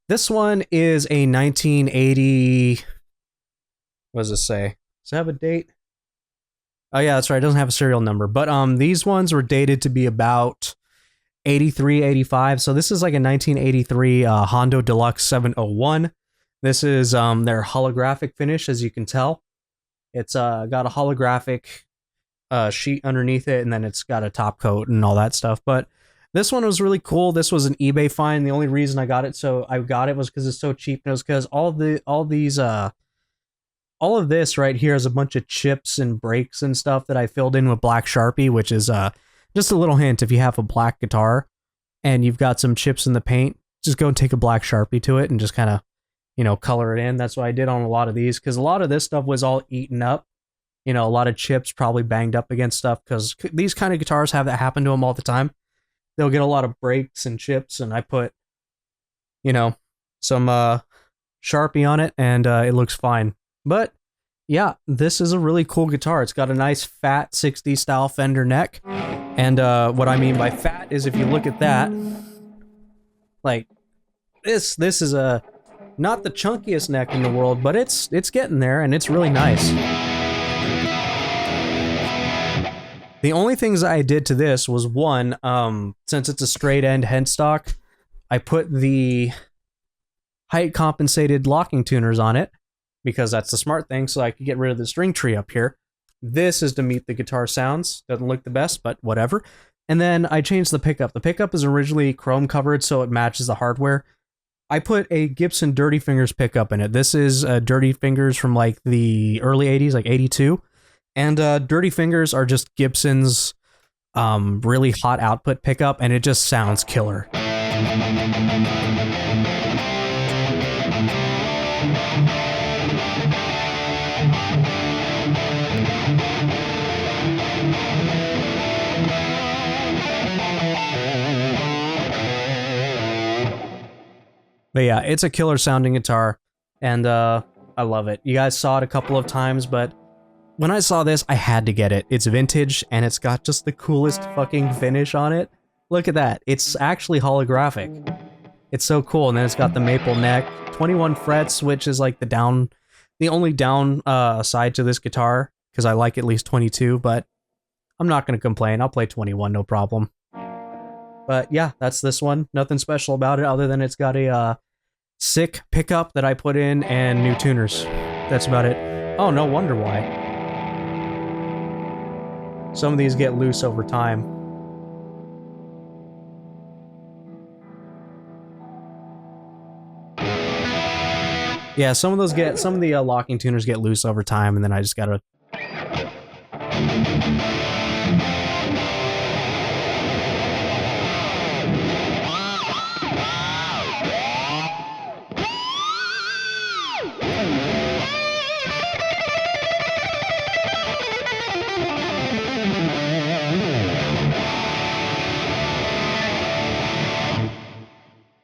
this one is a 1980... What does it say? Does it have a date? Oh yeah, that's right, it doesn't have a serial number. But these ones were dated to be about 83, 85. So this is like a 1983 Hondo Deluxe 701. This is their holographic finish, as you can tell. It's got a holographic sheet underneath it, and then it's got a top coat and all that stuff. But this one was really cool. This was an eBay find. The only reason I got it was because it's so cheap, and it was because all of this right here is a bunch of chips and breaks and stuff that I filled in with black Sharpie, which is just a little hint. If you have a black guitar and you've got some chips in the paint, just go and take a black Sharpie to it and just kind of, you know, color it in. That's what I did on a lot of these, because a lot of this stuff was all eaten up. You know, a lot of chips probably banged up against stuff, because these kind of guitars have that happen to them all the time. They'll get a lot of breaks and chips, and I put, you know, some Sharpie on it, and it looks fine. But yeah, this is a really cool guitar. It's got a nice fat 60s style Fender neck. And what I mean by fat is, if you look at that, like this is not the chunkiest neck in the world, but it's getting there, and it's really nice. The only things I did to this was, one, since it's a straight end headstock, I put the height compensated locking tuners on it, because that's the smart thing, so I could get rid of the string tree up here. This is to meet the guitar sounds. Doesn't look the best, but whatever. And then I changed the pickup. The pickup is originally chrome covered, so it matches the hardware. I put a Gibson Dirty Fingers pickup in it. This is Dirty Fingers from like the early 80s, like 82. And Dirty Fingers are just Gibson's really hot output pickup, and it just sounds killer. But yeah, it's a killer sounding guitar, and I love it. You guys saw it a couple of times, but when I saw this, I had to get it. It's vintage, and it's got just the coolest fucking finish on it. Look at that. It's actually holographic. It's so cool, and then it's got the maple neck, 21 frets, which is like the only down side to this guitar, because I like at least 22, but I'm not going to complain. I'll play 21, no problem. But yeah, that's this one. Nothing special about it other than it's got a sick pickup that I put in and new tuners. That's about it. Oh, no wonder why. Some of these get loose over time. Yeah, some of the locking tuners get loose over time, and then I just gotta...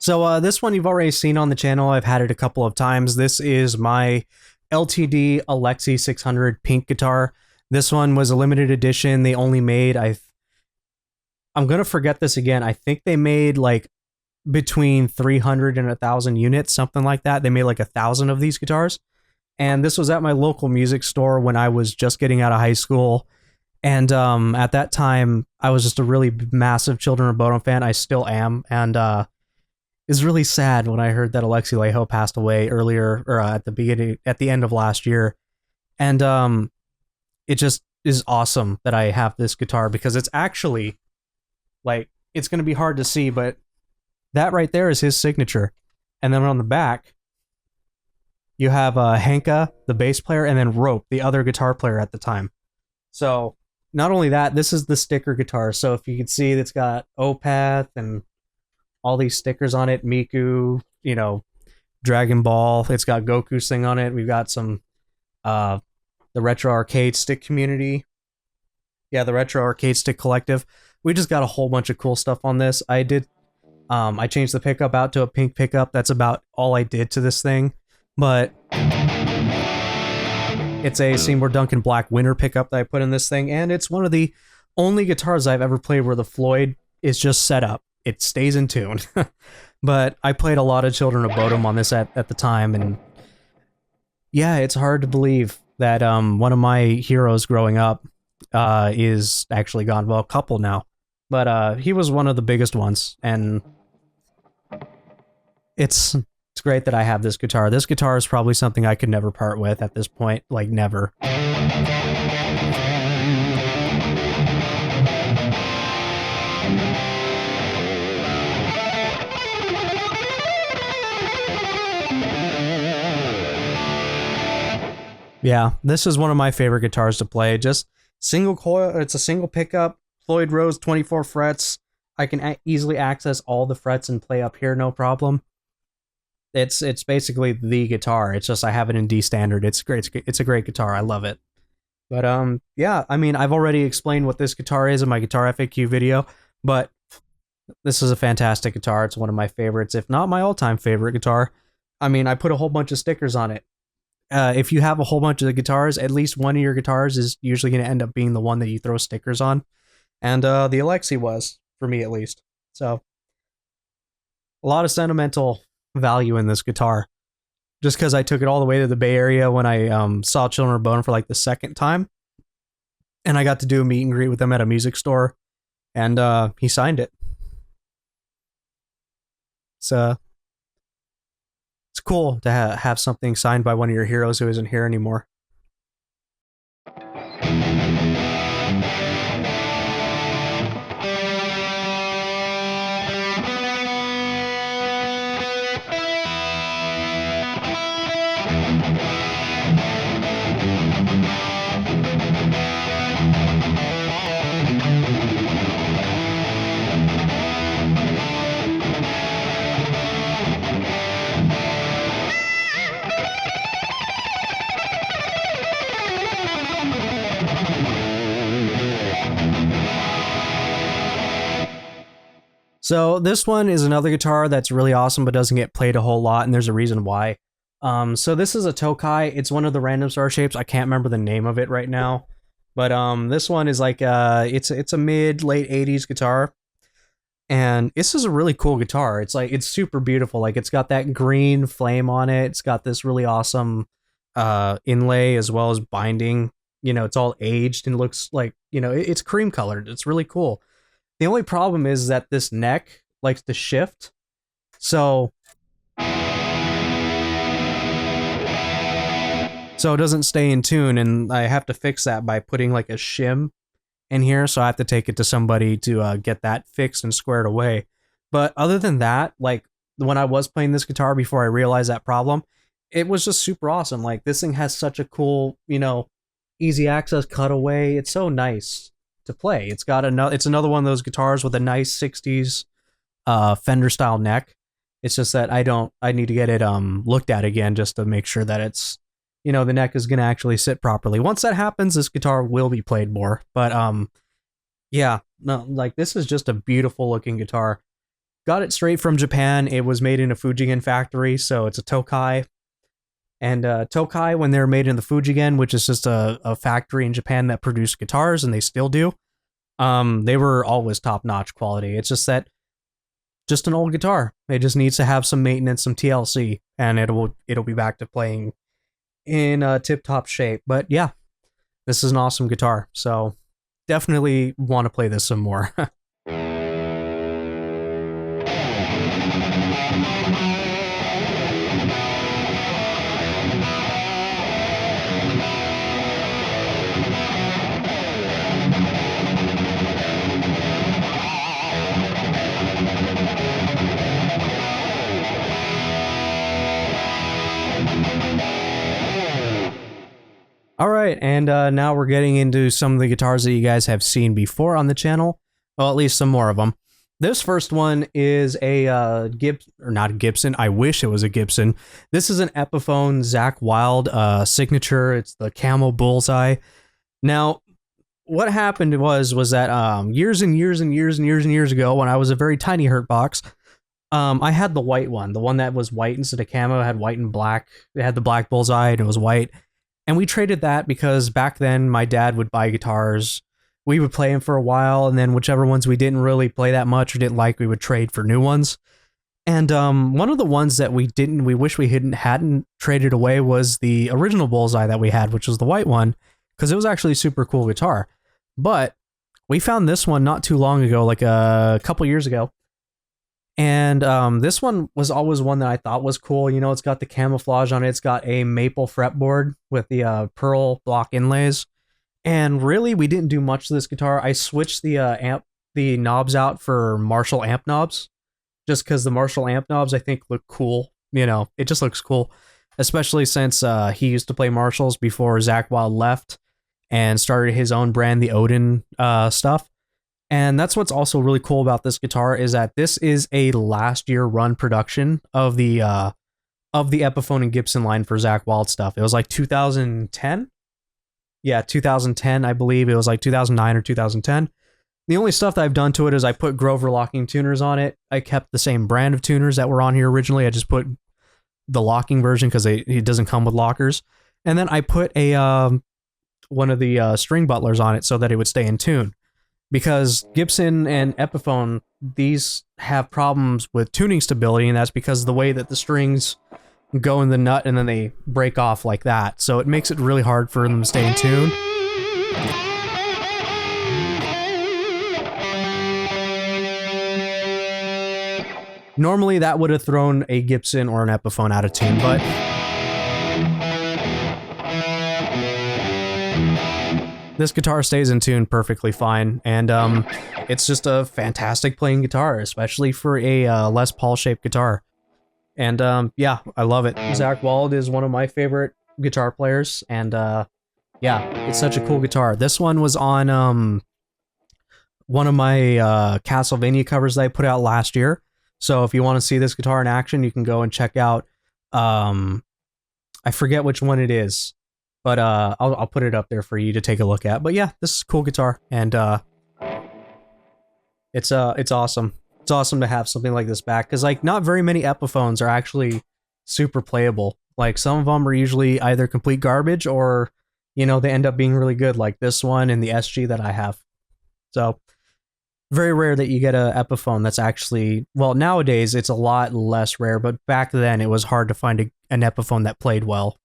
So this one you've already seen on the channel. I've had it a couple of times. This is my LTD Alexi 600 pink guitar. This one was a limited edition. They only made, I'm going to forget this again. I think they made like between 300 and 1,000 units, something like that. They made like 1,000 of these guitars. And this was at my local music store when I was just getting out of high school. And at that time, I was just a really massive Children of Bodom fan. I still am. And it's really sad when I heard that Alexi Laiho passed away earlier, or at the end of last year. And it just is awesome that I have this guitar, because it's actually, like, it's going to be hard to see, but that right there is his signature. And then on the back, you have Henka, the bass player, and then Rope, the other guitar player at the time. So not only that, this is the sticker guitar. So if you can see, it's got Opath and all these stickers on it, Miku, you know, Dragon Ball. It's got Goku's thing on it. We've got some, the Retro Arcade Stick community. Yeah, the Retro Arcade Stick Collective. We just got a whole bunch of cool stuff on this. I changed the pickup out to a pink pickup. That's about all I did to this thing. But it's a Seymour Duncan Black Winter pickup that I put in this thing, and it's one of the only guitars I've ever played where the Floyd is just set up. It stays in tune. But I played a lot of Children of Bodom on this at the time, and yeah, it's hard to believe that one of my heroes growing up is actually gone. Well, a couple now, but he was one of the biggest ones, and it's great that I have this guitar. This guitar is probably something I could never part with at this point, like never. Yeah, this is one of my favorite guitars to play. Just single coil, it's a single pickup, Floyd Rose, 24 frets. I can easily access all the frets and play up here, no problem. It's basically the guitar. It's just I have it in D standard. It's great. It's a great guitar. I love it. But yeah, I mean, I've already explained what this guitar is in my guitar FAQ video, but this is a fantastic guitar. It's one of my favorites, if not my all-time favorite guitar. I mean, I put a whole bunch of stickers on it. If you have a whole bunch of the guitars, at least one of your guitars is usually going to end up being the one that you throw stickers on. And the Alexi was, for me at least. So, a lot of sentimental value in this guitar. Just because I took it all the way to the Bay Area when I saw Children of Bodom for like the second time. And I got to do a meet and greet with him at a music store. And he signed it. So, it's cool to have something signed by one of your heroes who isn't here anymore. So this one is another guitar that's really awesome, but doesn't get played a whole lot, and there's a reason why. So this is a Tokai. It's one of the random star shapes. I can't remember the name of it right now, but this one is like it's a mid late 80s guitar, and this is a really cool guitar. It's super beautiful. Like it's got that green flame on it. It's got this really awesome inlay as well as binding. You know, it's all aged and looks like, you know, it's cream colored. It's really cool. The only problem is that this neck likes to shift. So it doesn't stay in tune, and I have to fix that by putting like a shim in here. So I have to take it to somebody to get that fixed and squared away. But other than that, like when I was playing this guitar before I realized that problem, it was just super awesome. Like this thing has such a cool, you know, easy access cutaway. It's so nice to play. It's another one of those guitars with a nice 60s Fender style neck. It's just that I need to get it looked at again just to make sure that it's, you know, the neck is going to actually sit properly. Once that happens, this guitar will be played more. But yeah, no, like this is just a beautiful looking guitar. Got it straight from Japan. It was made in a Fujigen factory, so it's a Tokai. And Tokai, when they were made in the Fujigen, which is just a factory in Japan that produced guitars, and they still do, they were always top-notch quality. It's just that, just an old guitar. It just needs to have some maintenance, some TLC, and it'll be back to playing in tip-top shape. But yeah, this is an awesome guitar, so definitely want to play this some more. All right, and now we're getting into some of the guitars that you guys have seen before on the channel. Well, at least some more of them. This first one is a Gibson. I wish it was a Gibson. This is an Epiphone Zac Wild signature. It's the camo bullseye. Now, what happened was that years and years ago, when I was a very tiny Hurtbox, I had the white one, the one that was white instead of camo. It had white and black. It had the black bullseye and it was white. And we traded that because back then my dad would buy guitars. We would play them for a while, and then whichever ones we didn't really play that much or didn't like, we would trade for new ones. And one of the ones that we wish we hadn't traded away was the original bullseye that we had, which was the white one, because it was actually a super cool guitar. But we found this one not too long ago, like a couple years ago. And this one was always one that I thought was cool. You know, it's got the camouflage on it. It's got a maple fretboard with the pearl block inlays. And really, we didn't do much to this guitar. I switched the knobs out for Marshall amp knobs, just because the Marshall amp knobs I think look cool. You know, it just looks cool, especially since he used to play Marshalls before Zac Wild left and started his own brand, the Odin stuff. And that's what's also really cool about this guitar is that this is a last year run production of the Epiphone and Gibson line for Zac Wild stuff. It was like 2010. Yeah, 2010, I believe. It was like 2009 or 2010. The only stuff that I've done to it is I put Grover locking tuners on it. I kept the same brand of tuners that were on here originally. I just put the locking version because it doesn't come with lockers. And then I put a one of the string butlers on it so that it would stay in tune. Because Gibson and Epiphone, these have problems with tuning stability, and that's because of the way that the strings go in the nut and then they break off like that. So it makes it really hard for them to stay in tune. Normally that would have thrown a Gibson or an Epiphone out of tune, but this guitar stays in tune perfectly fine, and it's just a fantastic playing guitar, especially for a Les Paul shaped guitar. And yeah, I love it. Zac Wild is one of my favorite guitar players, and yeah, it's such a cool guitar. This one was on one of my Castlevania covers that I put out last year. So if you want to see this guitar in action, you can go and check out, I forget which one it is, but I'll put it up there for you to take a look at. But yeah, this is a cool guitar, and it's awesome. it's awesome to have something like this back, because like not very many Epiphones are actually super playable. Like some of them are usually either complete garbage or, you know, they end up being really good, like this one and the SG that I have. So very rare that you get a Epiphone that's actually, well, nowadays it's a lot less rare, but back then it was hard to find an Epiphone that played well,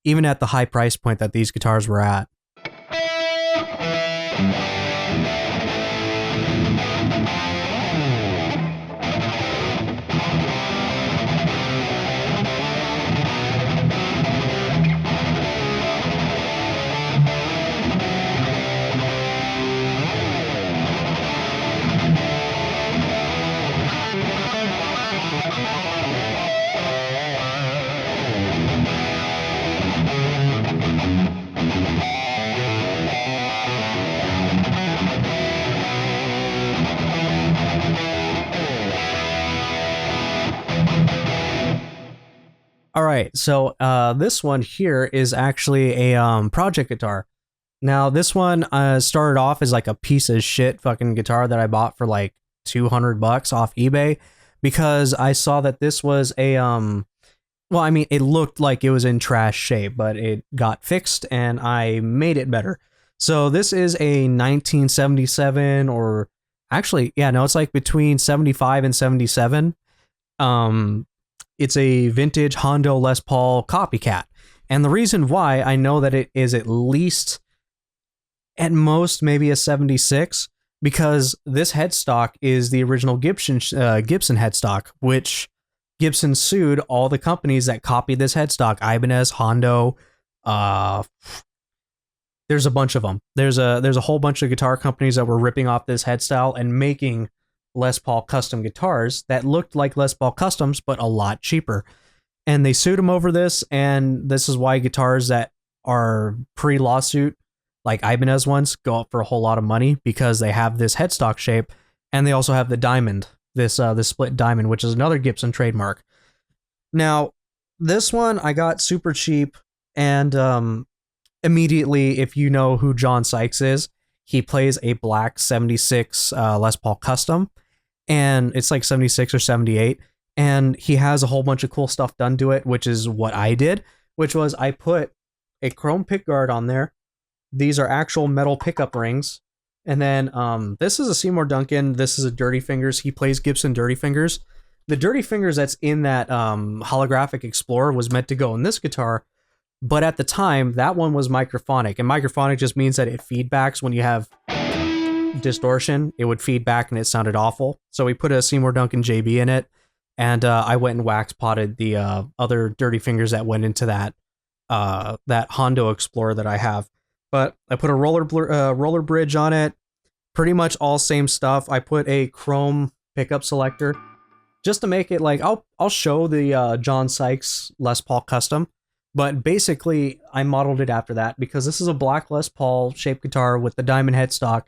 even at the high price point that these guitars were at. All right, so this one here is actually a project guitar. Now, this one started off as like a piece of shit fucking guitar that I bought for like $200 off eBay, because I saw that this was a well, I mean, it looked like it was in trash shape, but it got fixed and I made it better. So this is a 1977, or actually, yeah, no, it's like between 75 and 77. It's a vintage Hondo Les Paul copycat. And the reason why I know that it is at least, at most, maybe a 76, because this headstock is the original Gibson headstock, which Gibson sued all the companies that copied this headstock. Ibanez, Hondo, there's a bunch of them. There's a whole bunch of guitar companies that were ripping off this head style and making Les Paul custom guitars that looked like Les Paul customs, but a lot cheaper. And they sued him over this, and this is why guitars that are pre-lawsuit, like Ibanez ones, go up for a whole lot of money, because they have this headstock shape, and they also have the diamond, this split diamond, which is another Gibson trademark. Now, this one I got super cheap, and immediately, if you know who John Sykes is, he plays a black 76 Les Paul custom, and it's like 76 or 78, and he has a whole bunch of cool stuff done to it, which is what I did, which was I put a chrome pickguard on there. These are actual metal pickup rings, and then this is a Seymour Duncan, this is a Dirty Fingers. He plays Gibson Dirty Fingers. The Dirty Fingers that's in that holographic Explorer was meant to go in this guitar, but at the time, that one was microphonic, and microphonic just means that it feedbacks when you have distortion. It would feedback and it sounded awful. So we put a Seymour Duncan JB in it, and I went and wax potted the other Dirty Fingers that went into that Hondo Explorer that I have. But I put a roller bridge on it, pretty much all same stuff. I put a chrome pickup selector just to make it like, I'll show the John Sykes Les Paul custom. But basically, I modeled it after that, because this is a black Les Paul shaped guitar with the diamond headstock,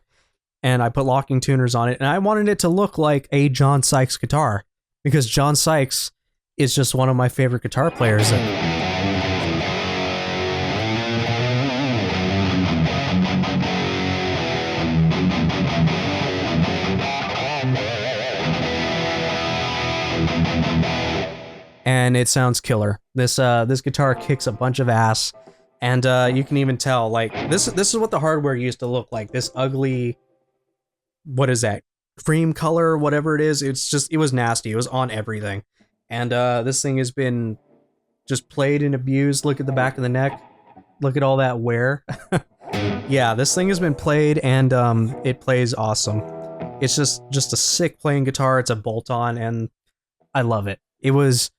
and I put locking tuners on it, and I wanted it to look like a John Sykes guitar, because John Sykes is just one of my favorite guitar players. And it sounds killer. This guitar kicks a bunch of ass, and you can even tell, like, this is what the hardware used to look like. This ugly, what is that, cream color, whatever it is. It was nasty. It was on everything, and this thing has been just played and abused. Look at the back of the neck. Look at all that wear. Yeah, this thing has been played, and it plays awesome. It's just a sick playing guitar. It's a bolt-on, and I love it. It was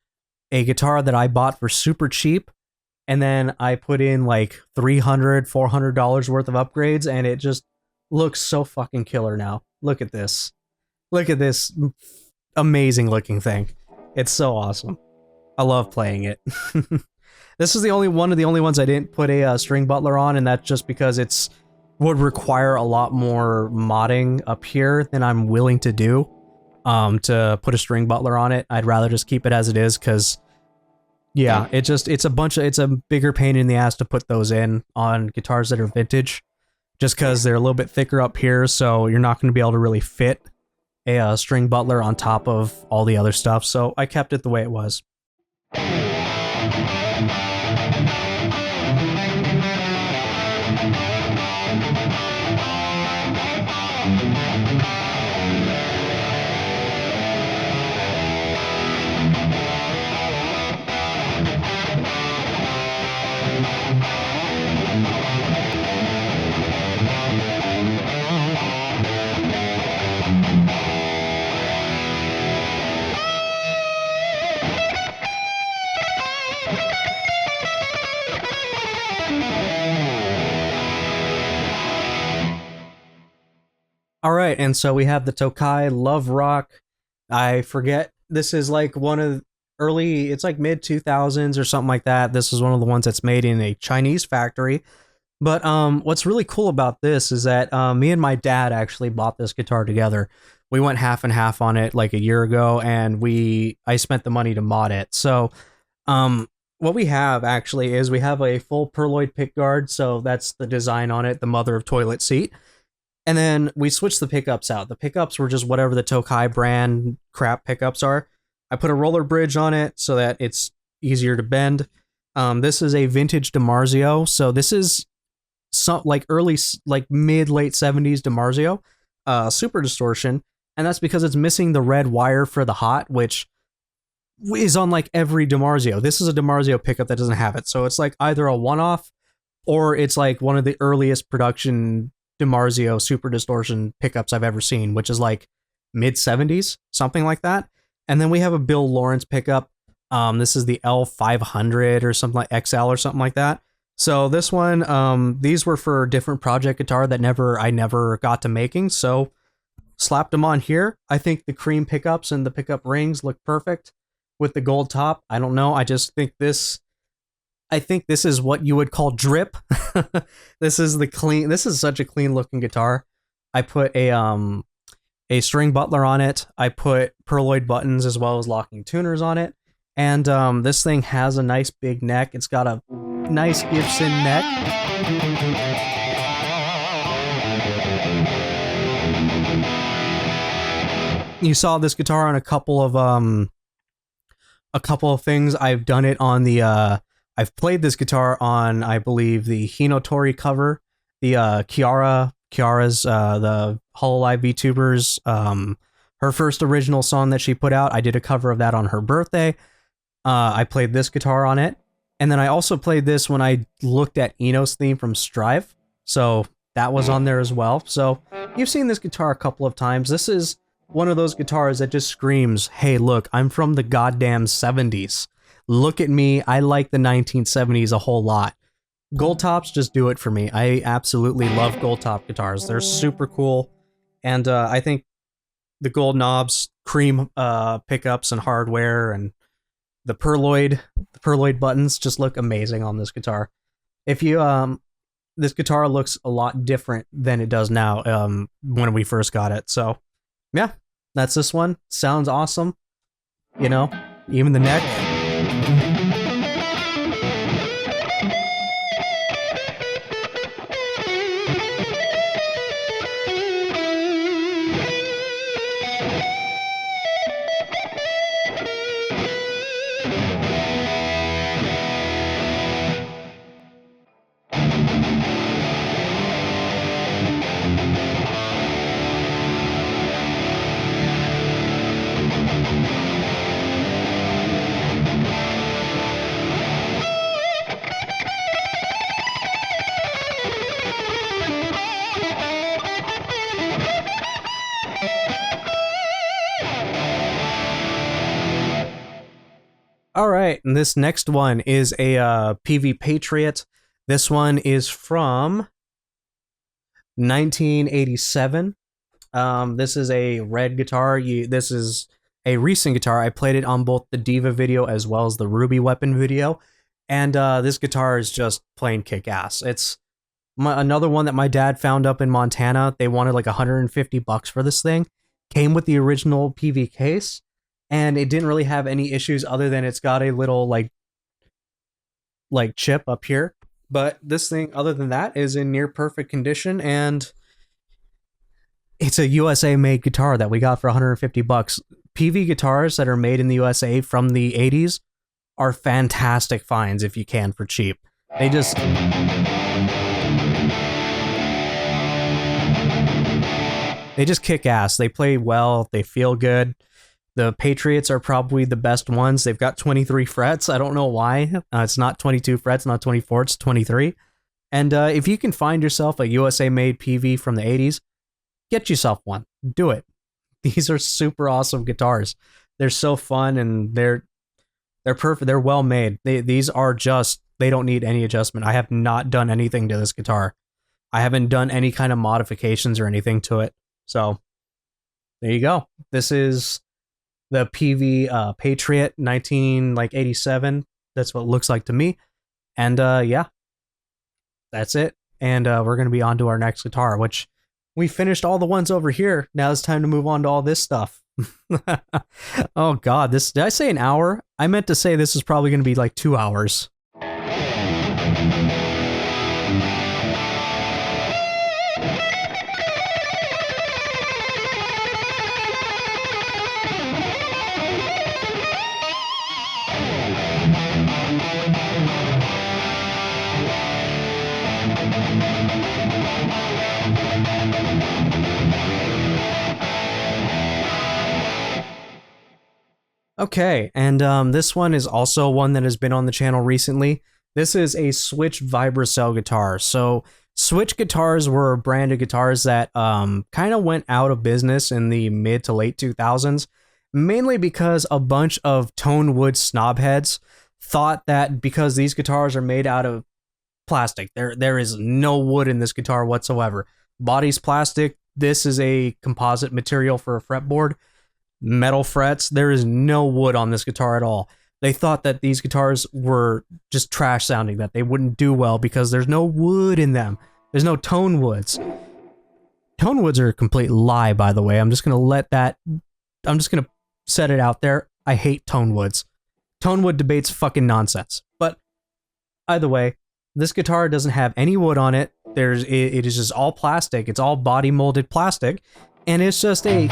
a guitar that I bought for super cheap, and then I put in like $300-$400 worth of upgrades, and it just looks so fucking killer now. Look at this. Look at this amazing looking thing. It's so awesome. I love playing it. This is one of the only ones I didn't put a string butler on, and that's just because it's would require a lot more modding up here than I'm willing to do. To put a string butler on it. I'd rather just keep it as it is, because yeah, it's a bigger pain in the ass to put those in on guitars that are vintage, just because they're a little bit thicker up here, so you're not going to be able to really fit a string butler on top of all the other stuff, so I kept it the way it was. All right, and so we have the Tokai Love Rock. I forget, this is like one of early, it's like mid 2000s or something like that. This is one of the ones that's made in a Chinese factory. But what's really cool about this is that me and my dad actually bought this guitar together. We went half and half on it like a year ago, and I spent the money to mod it. So what we have actually is we have a full Perloid pickguard, so that's the design on it, the mother of toilet seat. And then we switched the pickups out. The pickups were just whatever the Tokai brand crap pickups are. I put a roller bridge on it so that it's easier to bend. This is a vintage DiMarzio, so this is some like mid late 70s DiMarzio, super distortion, and that's because it's missing the red wire for the hot, which is on like every DiMarzio. This is a DiMarzio pickup that doesn't have it, so it's like either a one-off or it's like one of the earliest production DiMarzio super distortion pickups I've ever seen, which is like mid 70s, something like that. And then we have a Bill Lawrence pickup. This is the L500 or something like XL or something like that. So this one, these were for a different project guitar that I never got to making. So slapped them on here. I think the cream pickups and the pickup rings look perfect with the gold top. I don't know. I just think this is what you would call drip. This is such a clean looking guitar. I put a string butler on it. I put Perloid buttons as well as locking tuners on it. And this thing has a nice big neck. It's got a nice Gibson neck. You saw this guitar on a couple of things. I've done it on the I've played this guitar on, I believe, the Hinotori cover, the Kiara's the Hololive VTubers, her first original song that she put out. I did a cover of that on her birthday. I played this guitar on it, and then I also played this when I looked at Eno's theme from Strive, so that was on there as well. So you've seen this guitar a couple of times. This is one of those guitars that just screams, hey, look, I'm from the goddamn 70s. Look at me, I like the 1970s a whole lot. Gold tops just do it for me. I absolutely love gold top guitars. They're super cool. And I think the gold knobs, cream pickups and hardware, and the Perloid buttons just look amazing on this guitar. If you this guitar looks a lot different than it does now when we first got it. So yeah, that's this one. Sounds awesome. You know, even the neck. All right, and this next one is a PV Patriot. This one is from 1987. This is a red guitar. This is a recent guitar. I played it on both the Diva video as well as the Ruby Weapon video, and this guitar is just plain kick-ass. It's another one that my dad found up in Montana. They wanted like $150 for this thing. Came with the original PV case. And it didn't really have any issues other than it's got a little like chip up here. But this thing, other than that, is in near perfect condition. And It's a USA made guitar that we got for 150 bucks. PV guitars that are made in the USA from the 80s are fantastic finds if you can for cheap. They just kick ass. They play well, they feel good. The Patriots are probably the best ones. They've got 23 frets. I don't know why. It's not 22 frets, not 24, it's 23. And if you can find yourself a USA made PV from the 80s, get yourself one. Do it. These are super awesome guitars. They're so fun and they're perfect. They're well made. These are just, they don't need any adjustment. I have not done anything to this guitar. I haven't done any kind of modifications or anything to it. So there you go. This is the PV Patriot 1987. That's what it looks like to me. And yeah, that's it. And we're going to be on to our next guitar, which we finished all the ones over here. Now it's time to move on to all this stuff. Oh God, did I say an hour? I meant to say this is probably going to be like 2 hours. Okay, and this one is also one that has been on the channel recently. This is a Switch Vibracell guitar. So Switch guitars were a brand of guitars that kind of went out of business in the mid to late 2000s, mainly because a bunch of tone wood snobheads thought that because these guitars are made out of plastic, there is no wood in this guitar whatsoever. Body's plastic. This is a composite material for a fretboard. Metal frets. There is no wood on this guitar at all. They thought that these guitars were just trash sounding, that they wouldn't do well because there's no wood in them. There's no tone woods. Tone woods are a complete lie, by the way. I'm just going to set it out there. I hate tone woods. Tone wood debate's fucking nonsense. But either way, this guitar doesn't have any wood on it. It is just all plastic. It's all body molded plastic. And it's just a...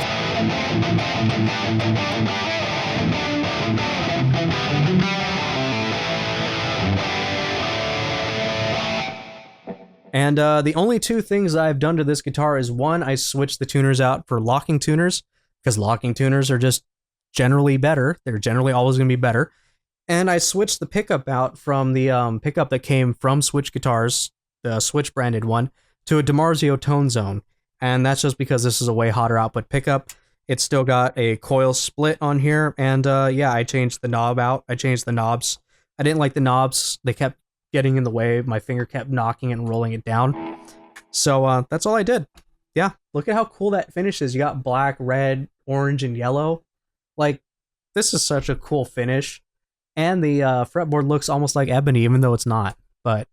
And the only two things I've done to this guitar is, one, I switched the tuners out for locking tuners, because locking tuners are just generally better. They're generally always going to be better. And I switched the pickup out from the pickup that came from Switch Guitars, the Switch branded one, to a DiMarzio Tone Zone. And that's just because this is a way hotter output pickup. It's still got a coil split on here. And yeah, I changed the knob out. I changed the knobs. I didn't like the knobs. They kept getting in the way. My finger kept knocking and rolling it down. So that's all I did. Yeah, look at how cool that finishes. You got black, red, orange, and yellow. Like, this is such a cool finish. And the fretboard looks almost like ebony, even though it's not. But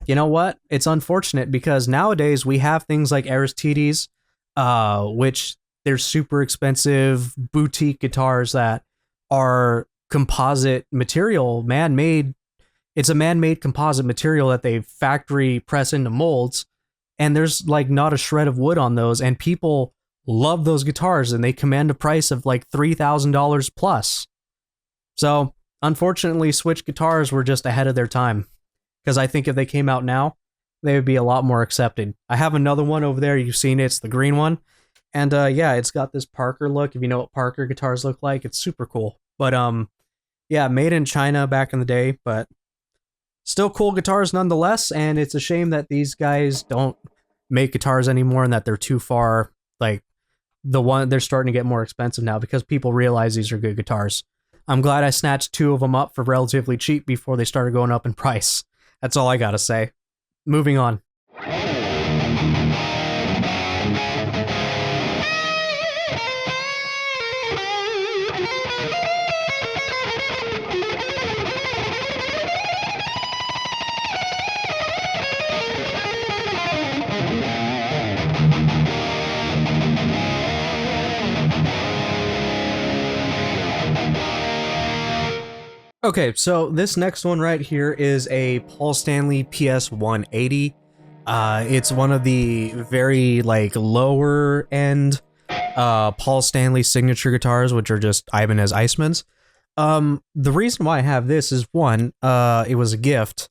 you know what? It's unfortunate because nowadays we have things like Aristides, which they're super expensive boutique guitars that are composite material, man-made. It's a man-made composite material that they factory press into molds, and there's like not a shred of wood on those, and people love those guitars, and they command a price of like $3,000 plus. So, unfortunately, Switch guitars were just ahead of their time. Because I think if they came out now, they would be a lot more accepted. I have another one over there. You've seen it. It's the green one. And yeah, it's got this Parker look. If you know what Parker guitars look like, it's super cool. But yeah, made in China back in the day, but still cool guitars nonetheless. And it's a shame that these guys don't make guitars anymore and that they're too far. Like, they're starting to get more expensive now because people realize these are good guitars. I'm glad I snatched two of them up for relatively cheap before they started going up in price. That's all I gotta say. Moving on. Okay, so this next one right here is a Paul Stanley PS180. It's one of the very like lower end Paul Stanley signature guitars, which are just Ibanez Icemans. The reason why I have this is one, it was a gift.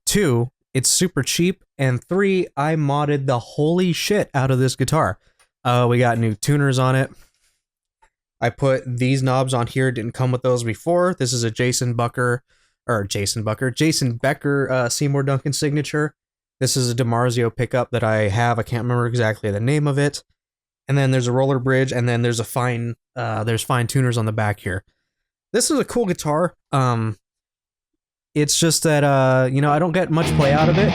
Two, it's super cheap, and three, I modded the holy shit out of this guitar. We got new tuners on it. I put these knobs on here, didn't come with those before. This is a Jason Becker Seymour Duncan signature. This is a DiMarzio pickup that I have. I can't remember exactly the name of it. And then there's a roller bridge, and then there's there's fine tuners on the back here. This is a cool guitar. It's just that, you know, I don't get much play out of it.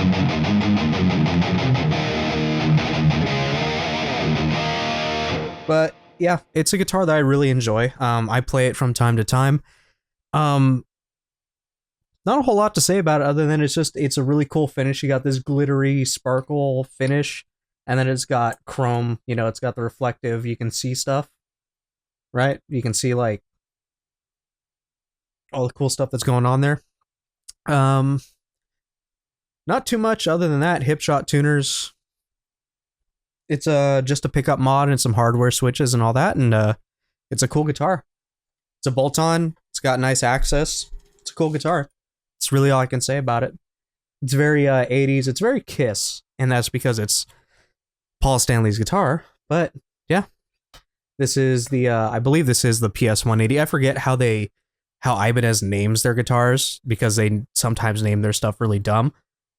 But yeah, it's a guitar that I really enjoy. I play it from time to time. Not a whole lot to say about it other than it's a really cool finish. You got this glittery sparkle finish, and then it's got chrome, you know, it's got the reflective, you can see stuff, right? You can see like all the cool stuff that's going on there. Not too much other than that. Hip shot tuners. It's just a pickup mod and some hardware switches and all that, and it's a cool guitar. It's a bolt-on. It's got nice access. It's a cool guitar. It's really all I can say about it. It's very 80s. It's very Kiss, and that's because it's Paul Stanley's guitar. But yeah, this is the I believe this is the PS180. I forget how Ibanez names their guitars because they sometimes name their stuff really dumb.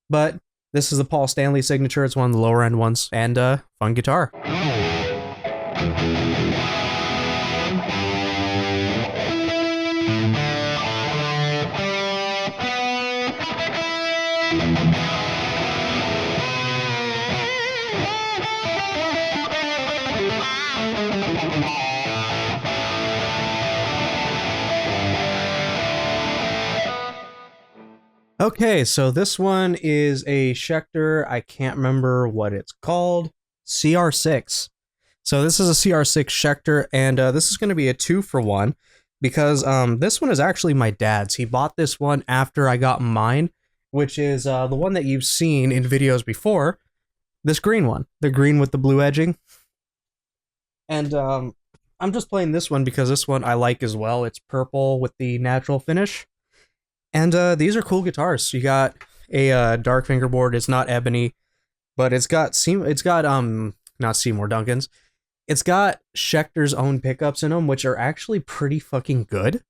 But this is the Paul Stanley signature. It's one of the lower end ones, and fun guitar. Okay, so this one is a Schecter. I can't remember what it's called. CR6. So this is a CR6 Schecter, and this is going to be a 2-for-1 because this one is actually my dad's. He bought this one after I got mine, which is the one that you've seen in videos before. This green one, the green with the blue edging. And I'm just playing this one because this one I like as well. It's purple with the natural finish. And these are cool guitars. You got a dark fingerboard. It's not ebony, but it's got not Seymour Duncan's. It's got Schecter's own pickups in them, which are actually pretty fucking good,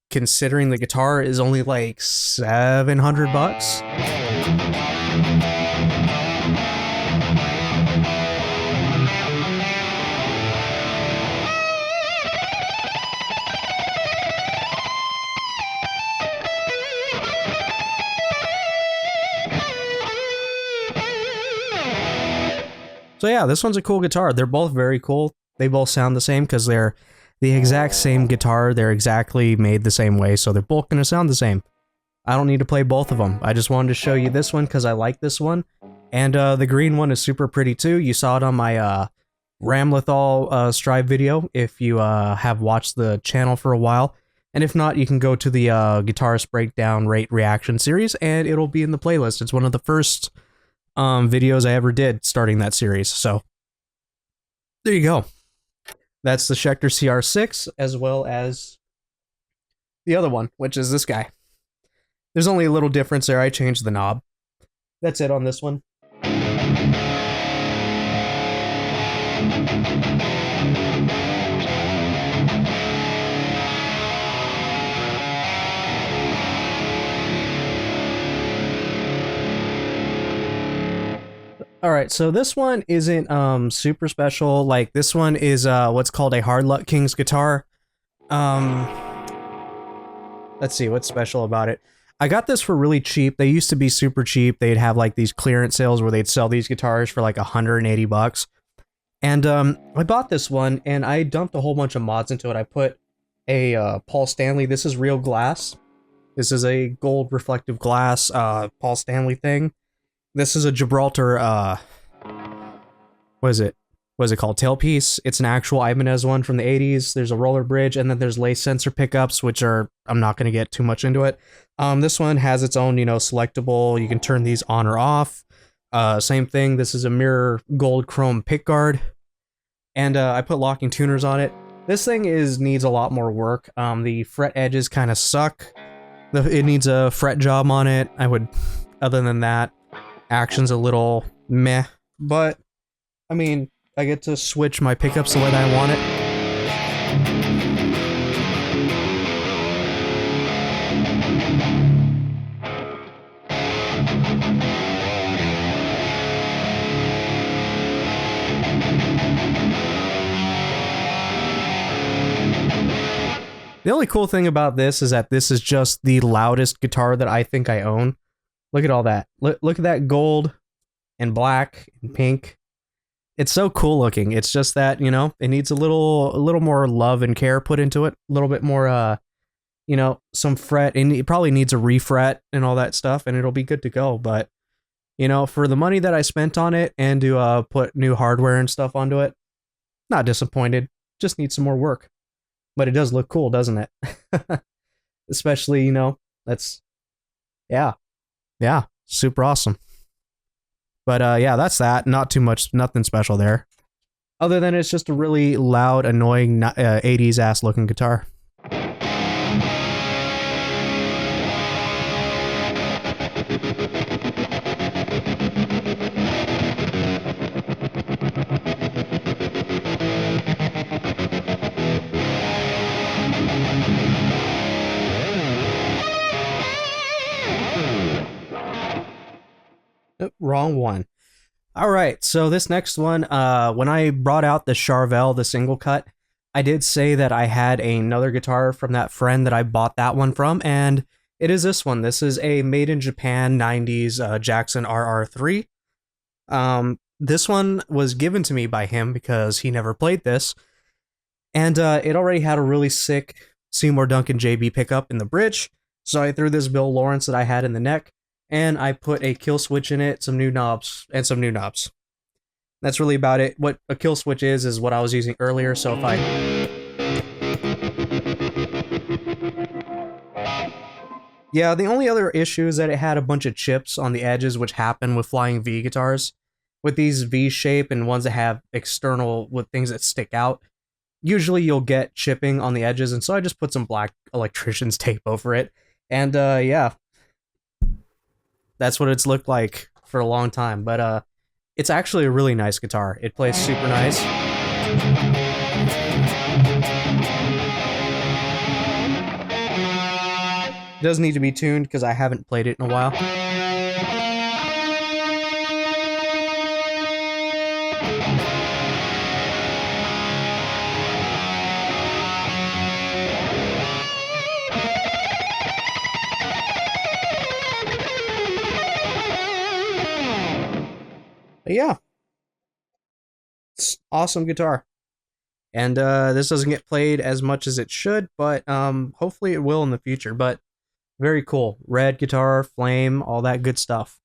considering the guitar is only like $700. So yeah, this one's a cool guitar. They're both very cool. They both sound the same because they're the exact same guitar. They're exactly made the same way, so they're both going to sound the same. I don't need to play both of them. I just wanted to show you this one because I like this one. And the green one is super pretty too. You saw it on my Ramlethal Strive video if you have watched the channel for a while. And if not, you can go to the Guitarist Breakdown Rate Reaction series and it'll be in the playlist. It's one of the first videos I ever did starting that series. So there you go. That's the Schecter CR6 as well as the other one, which is this guy. There's only a little difference there. I changed the knob. That's it on this one. Alright, so this one isn't super special. Like, this one is what's called a Hard Luck Kings guitar. Let's see, what's special about it. I got this for really cheap. They used to be super cheap. They'd have like these clearance sales where they'd sell these guitars for like $180. And I bought this one and I dumped a whole bunch of mods into it. I put a Paul Stanley. This is real glass. This is a gold reflective glass Paul Stanley thing. This is a Gibraltar, what is it called? Tailpiece. It's an actual Ibanez one from the 80s. There's a roller bridge, and then there's lace sensor pickups, which are, I'm not going to get too much into it. This one has its own, you know, selectable. You can turn these on or off. Same thing, this is a mirror gold chrome pickguard, and I put locking tuners on it. This thing needs a lot more work. The fret edges kind of suck. It needs a fret job on it. Other than that, action's a little meh, but I mean, I get to switch my pickups the way that I want it. The only cool thing about this is that this is just the loudest guitar that I think I own. Look at all that. Look at that gold and black and pink. It's so cool looking. It's just that, you know, it needs a little more love and care put into it. A little bit more, you know, some fret. And it probably needs a refret and all that stuff, and it'll be good to go. But, you know, for the money that I spent on it and to put new hardware and stuff onto it, not disappointed. Just needs some more work. But it does look cool, doesn't it? Especially, you know, yeah, super awesome. But yeah, that's that. Not too much, nothing special there. Other than it's just a really loud, annoying 80s ass looking guitar. Wrong one. All right, so this next one, when I brought out the Charvel, the Singlecut, I did say that I had another guitar from that friend that I bought that one from, and it is this one. This is a made in Japan 90s Jackson RR3. This one was given to me by him because he never played this, and it already had a really sick Seymour Duncan JB pickup in the bridge, so I threw this Bill Lawrence that I had in the neck, and I put a kill switch in it, some new knobs, and some new knobs. That's really about it. What a kill switch is what I was using earlier, so if I... Yeah, the only other issue is that it had a bunch of chips on the edges, which happen with flying V guitars. With these V-shape and ones that have external, with things that stick out, usually you'll get chipping on the edges, and so I just put some black electrician's tape over it. And yeah, that's what it's looked like for a long time, but it's actually a really nice guitar. It plays super nice. It does need to be tuned because I haven't played it in a while. But yeah, it's awesome guitar. And this doesn't get played as much as it should, but hopefully it will in the future. But very cool. Red guitar, flame, all that good stuff.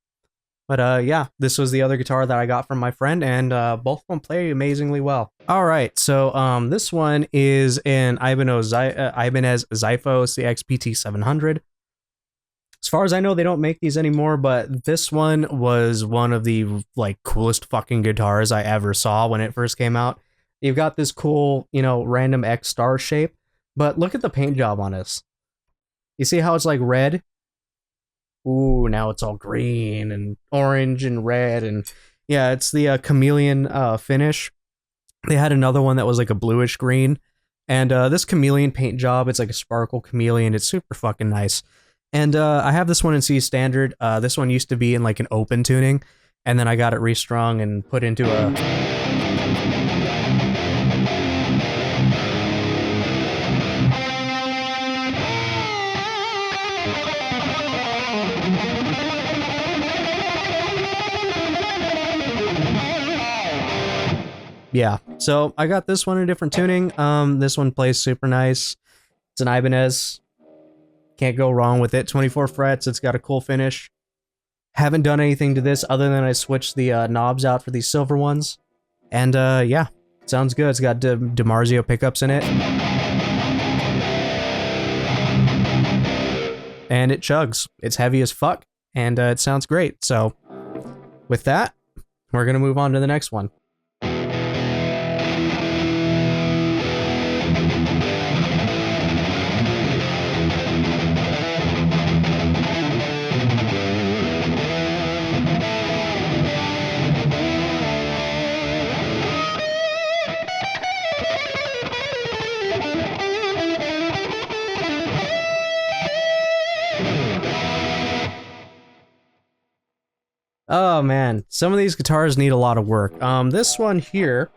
But yeah, this was the other guitar that I got from my friend, and both of them play amazingly well. All right, so this one is an Ibanez Zypho CX PT700. As far as I know, they don't make these anymore, but this one was one of the like coolest fucking guitars I ever saw when it first came out. You've got this cool, you know, random X star shape, but look at the paint job on this. You see how it's like red? Ooh, now it's all green and orange and red, and yeah, it's the chameleon finish. They had another one that was like a bluish green, and this chameleon paint job, it's like a sparkle chameleon. It's super fucking nice. And I have this one in C standard. This one used to be in like an open tuning, and then I got it restrung and put into a... Yeah, so I got this one in a different tuning. This one plays super nice. It's an Ibanez. Can't go wrong with it. 24 frets. It's got a cool finish. Haven't done anything to this other than I switched the knobs out for these silver ones. And yeah, sounds good. It's got DiMarzio pickups in it. And it chugs. It's heavy as fuck, and it sounds great. So with that, we're going to move on to the next one. Oh man, some of these guitars need a lot of work. This one here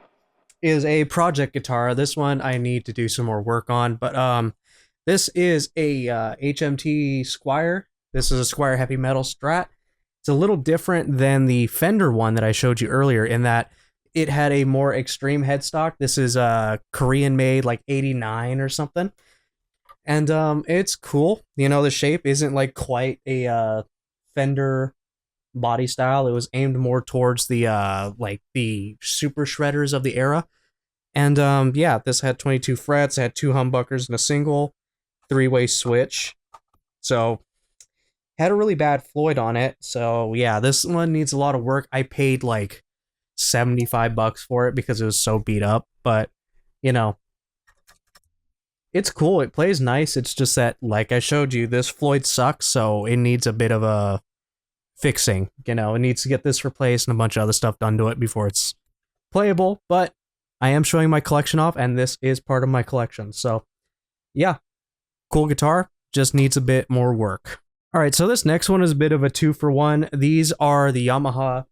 is a project guitar. This one I need to do some more work on, but this is a HMT Squier. This is a Squier heavy metal Strat. It's a little different than the Fender one that I showed you earlier in that it had a more extreme headstock. This is Korean made, like 89 or something. And it's cool. You know, the shape isn't like quite a Fender body style. It was aimed more towards the like the super shredders of the era. And yeah, this had 22 frets, it had 2 humbuckers and a single 3-way switch. So had a really bad Floyd on it. So yeah, this one needs a lot of work. I paid like $75 for it because it was so beat up, but you know, it's cool. It plays nice. It's just that, like I showed you, this Floyd sucks, so it needs a bit of a fixing. You know, it needs to get this replaced and a bunch of other stuff done to it before it's playable, but I am showing my collection off, and this is part of my collection. So yeah, cool guitar, just needs a bit more work. All right, so this next one is a bit of a 2-for-1. These are the Yamaha,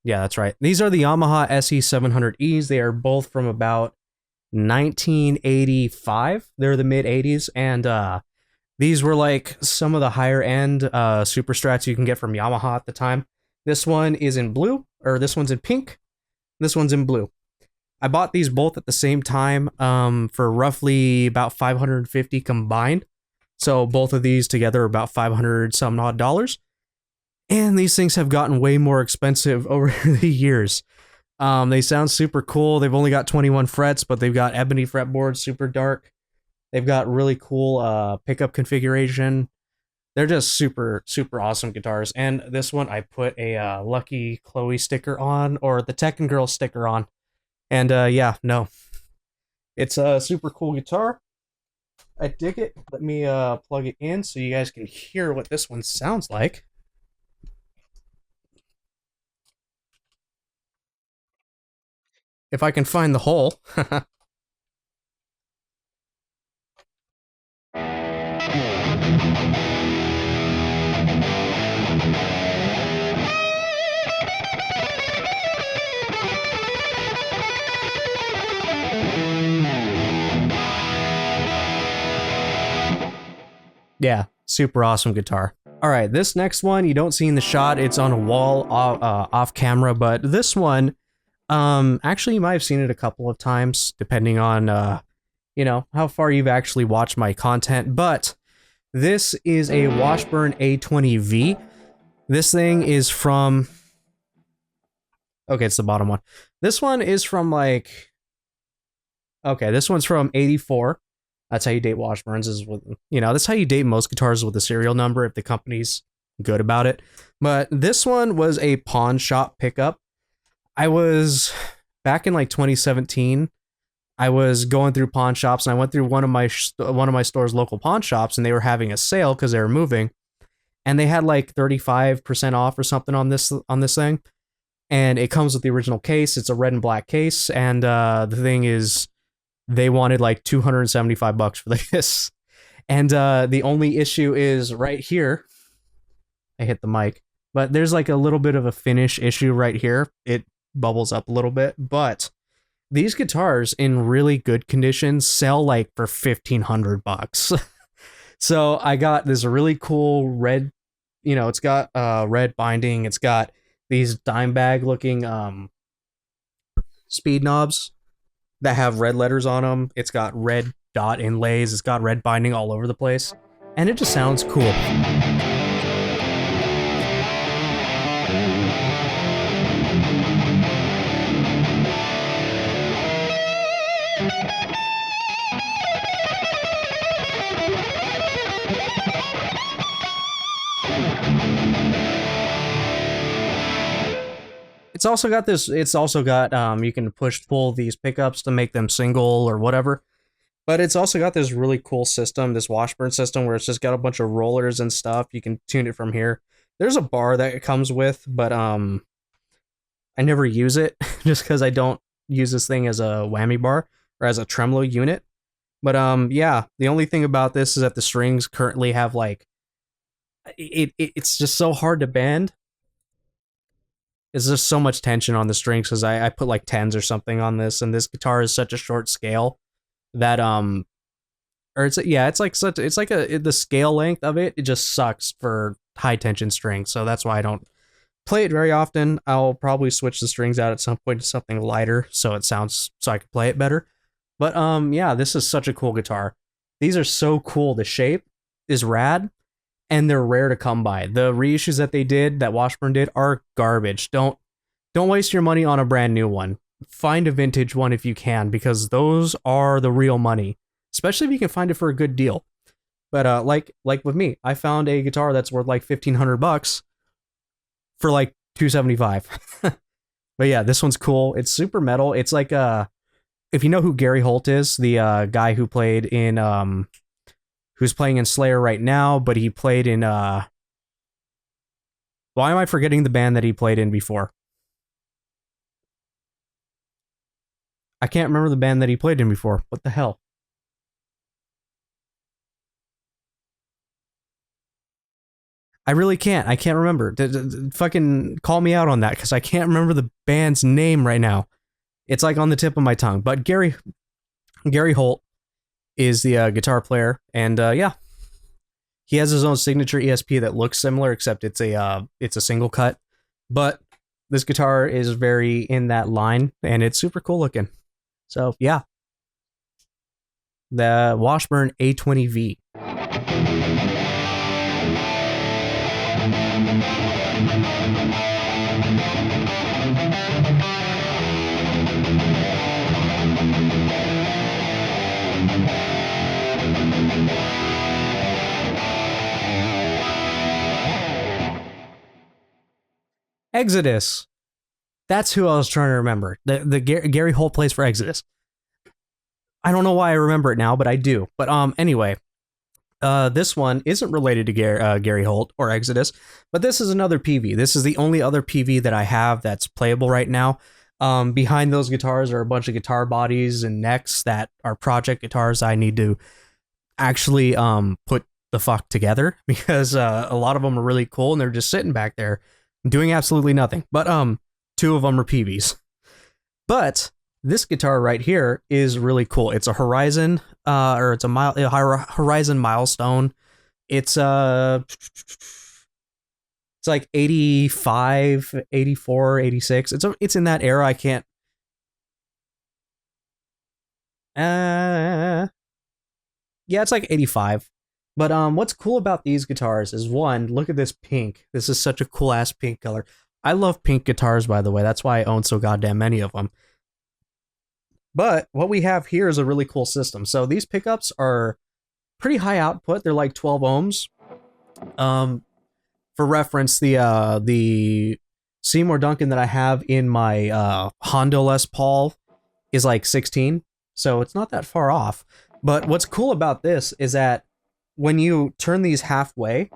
yeah, that's right. These are the Yamaha SE700Es. They are both from about 1985. They're the mid-80s, and these were like some of the higher end super strats you can get from Yamaha at the time. This one is in blue, or this one's in pink. This one's in blue. I bought these both at the same time for roughly about $550 combined. So both of these together are about $500 some odd dollars. And these things have gotten way more expensive over the years. They sound super cool. They've only got 21 frets, but they've got ebony fretboards, super dark. They've got really cool pickup configuration. They're just super, super awesome guitars. And this one, I put a Lucky Chloe sticker on, or the Tekken Girl sticker on. And yeah, no. It's a super cool guitar. I dig it. Let me plug it in so you guys can hear what this one sounds like. If I can find the hole. Yeah, super awesome guitar. All right, this next one you don't see in the shot. It's on a wall off camera, but this one, actually you might have seen it a couple of times, depending on, you know, how far you've actually watched my content. But this is a Washburn A20V. This thing is from, okay, it's the bottom one. This one is from like, okay, this one's from 84. That's how you date Washburns, is with, you know, that's how you date most guitars, with the serial number if the company's good about it. But this one was a pawn shop pickup. I was back in like 2017. I was going through pawn shops, and I went through one of my store's local pawn shops, and they were having a sale because they were moving, and they had like 35% off or something on this thing. And it comes with the original case. It's a red and black case, and the thing is, they wanted like $275 for this. And the only issue is right here. I hit the mic, but there's like a little bit of a finish issue right here. It bubbles up a little bit, but these guitars in really good condition sell like for $1,500. So I got this really cool red, you know, it's got red binding. It's got these dime bag looking speed knobs that have red letters on them. It's got red dot inlays. It's got red binding all over the place. And it just sounds cool. It's also got this. It's also got you can push pull these pickups to make them single or whatever. But it's also got this really cool system, this Washburn system, where it's just got a bunch of rollers and stuff. You can tune it from here. There's a bar that it comes with, but I never use it just because I don't use this thing as a whammy bar or as a tremolo unit. But yeah, the only thing about this is that the strings currently have like it's just so hard to bend. There's just so much tension on the strings because I put like 10s or something on this, and this guitar is such a short scale that or it's like the scale length of it just sucks for high tension strings. So that's why I don't play it very often. I'll probably switch the strings out at some point to something lighter so it sounds so I can play it better. But yeah, this is such a cool guitar. These are so cool. The shape is rad and they're rare to come by. The reissues that they did, that Washburn did, are garbage. Don't waste your money on a brand new one. Find a vintage one if you can, because those are the real money, especially if you can find it for a good deal. But like with me, I found a guitar that's worth like $1,500 for like $275. But yeah, this one's cool. It's super metal. It's like if you know who Gary Holt is, the guy who played in who's playing in Slayer right now, but he played in why am I forgetting the band that he played in before? I can't remember the band that he played in before. What the hell? I really can't. I can't remember. Fucking call me out on that, because I can't remember the band's name right now. It's like on the tip of my tongue. But Gary Holt is the guitar player, and yeah, he has his own signature ESP that looks similar, except it's a single cut. But this guitar is very in that line, and it's super cool looking. So yeah, the Washburn A20V. Exodus. That's who I was trying to remember. The Gary Holt plays for Exodus. I don't know why I remember it now, but I do. But anyway, this one isn't related to Gary Holt or Exodus, but this is another PV. This is the only other PV that I have that's playable right now. Behind those guitars are a bunch of guitar bodies and necks that are project guitars I need to actually put the fuck together, because a lot of them are really cool and they're just sitting back there doing absolutely nothing. But two of them are PVs. But this guitar right here is really cool. It's a Horizon, or it's a Horizon Milestone. It's like 85, 84, 86. It's in that era. I can't. Yeah, it's like 85. But what's cool about these guitars is, one, look at this pink. This is such a cool ass pink color. I love pink guitars, by the way. That's why I own so goddamn many of them. But what we have here is a really cool system. So these pickups are pretty high output. They're like 12 ohms. For reference, the Seymour Duncan that I have in my Hondo Les Paul is like 16. So it's not that far off. But what's cool about this is that when you turn these halfway,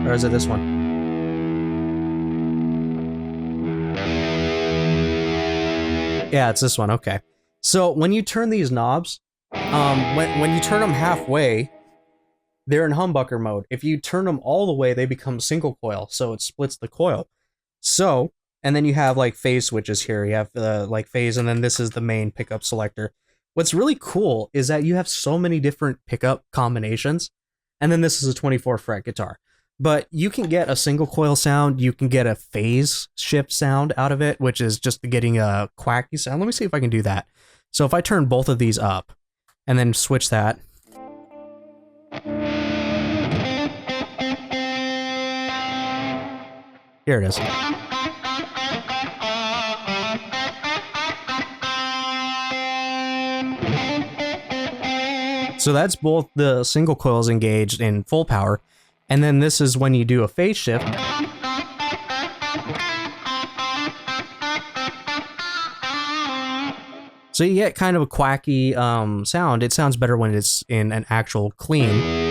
or is it this one? Yeah, it's this one. Okay. So when you turn these knobs, when you turn them halfway, they're in humbucker mode. If you turn them all the way, they become single coil, so it splits the coil. So, and then you have like phase switches here. You have like phase, and then this is the main pickup selector. What's really cool is that you have so many different pickup combinations, and then this is a 24 fret guitar. But you can get a single coil sound, you can get a phase shift sound out of it, which is just getting a quacky sound. Let me see if I can do that. So if I turn both of these up and then switch that. Here it is. So that's both the single coils engaged in full power, And then this is when you do a phase shift. So you get kind of a quacky sound. It sounds better when it's in an actual clean.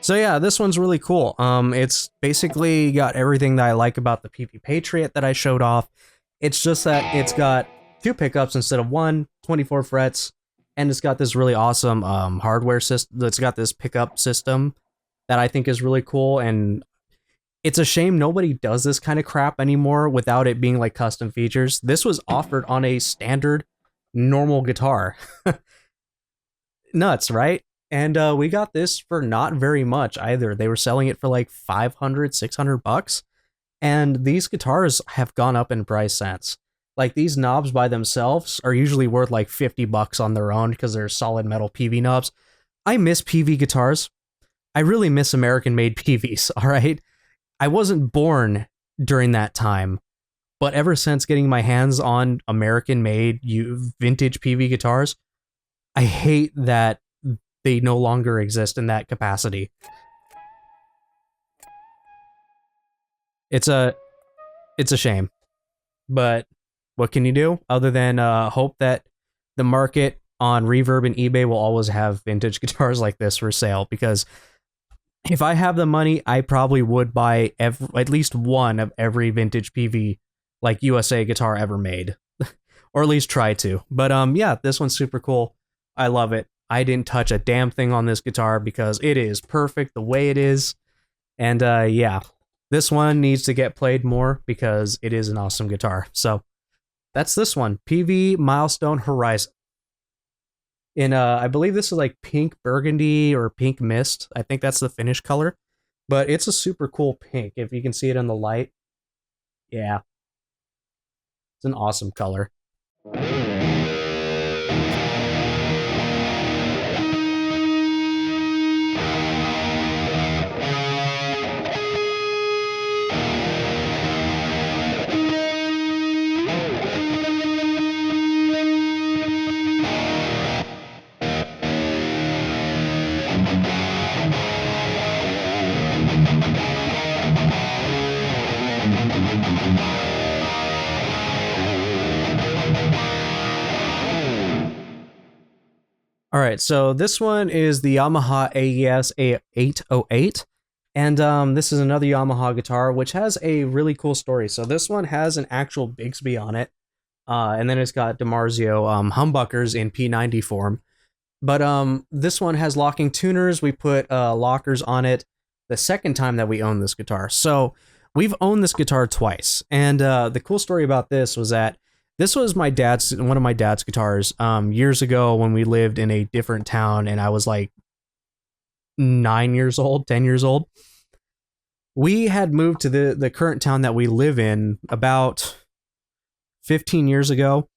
So yeah, this one's really cool. It's basically got everything that I like about the PV Patriot that I showed off. It's just that it's got 2 pickups instead of 1, 24 frets, and it's got this really awesome hardware system. It's got this pickup system that I think is really cool, and it's a shame nobody does this kind of crap anymore without it being like custom features. This was offered on a standard normal guitar. Nuts, right? And we got this for not very much either. They were selling it for like 500, 600 bucks. And these guitars have gone up in price since. Like, these knobs by themselves are usually worth like 50 bucks on their own because they're solid metal PV knobs. I miss PV guitars. I really miss American-made PVs, all right? I wasn't born during that time, but ever since getting my hands on American-made vintage PV guitars, I hate that they no longer exist in that capacity. It's a shame, but what can you do other than hope that the market on Reverb and eBay will always have vintage guitars like this for sale? Because if I have the money, I probably would buy at least one of every vintage PV like USA guitar ever made, or at least try to. But yeah, this one's super cool. I love it. I didn't touch a damn thing on this guitar because it is perfect the way it is. And yeah, this one needs to get played more because it is an awesome guitar. So that's this one, PV Milestone Horizon. In I believe this is like pink burgundy or pink mist. I think that's the finished color, but it's a super cool pink if you can see it in the light. Yeah, it's an awesome color. All right, so this one is the Yamaha AES 808, and this is another Yamaha guitar, which has a really cool story. So this one has an actual Bigsby on it, and then it's got DiMarzio humbuckers in P90 form. But this one has locking tuners. We put lockers on it the second time that we owned this guitar. So we've owned this guitar twice, and the cool story about this was that this was one of my dad's guitars years ago when we lived in a different town, and I was like 9 years old, 10 years old. We had moved to the current town that we live in about 15 years ago,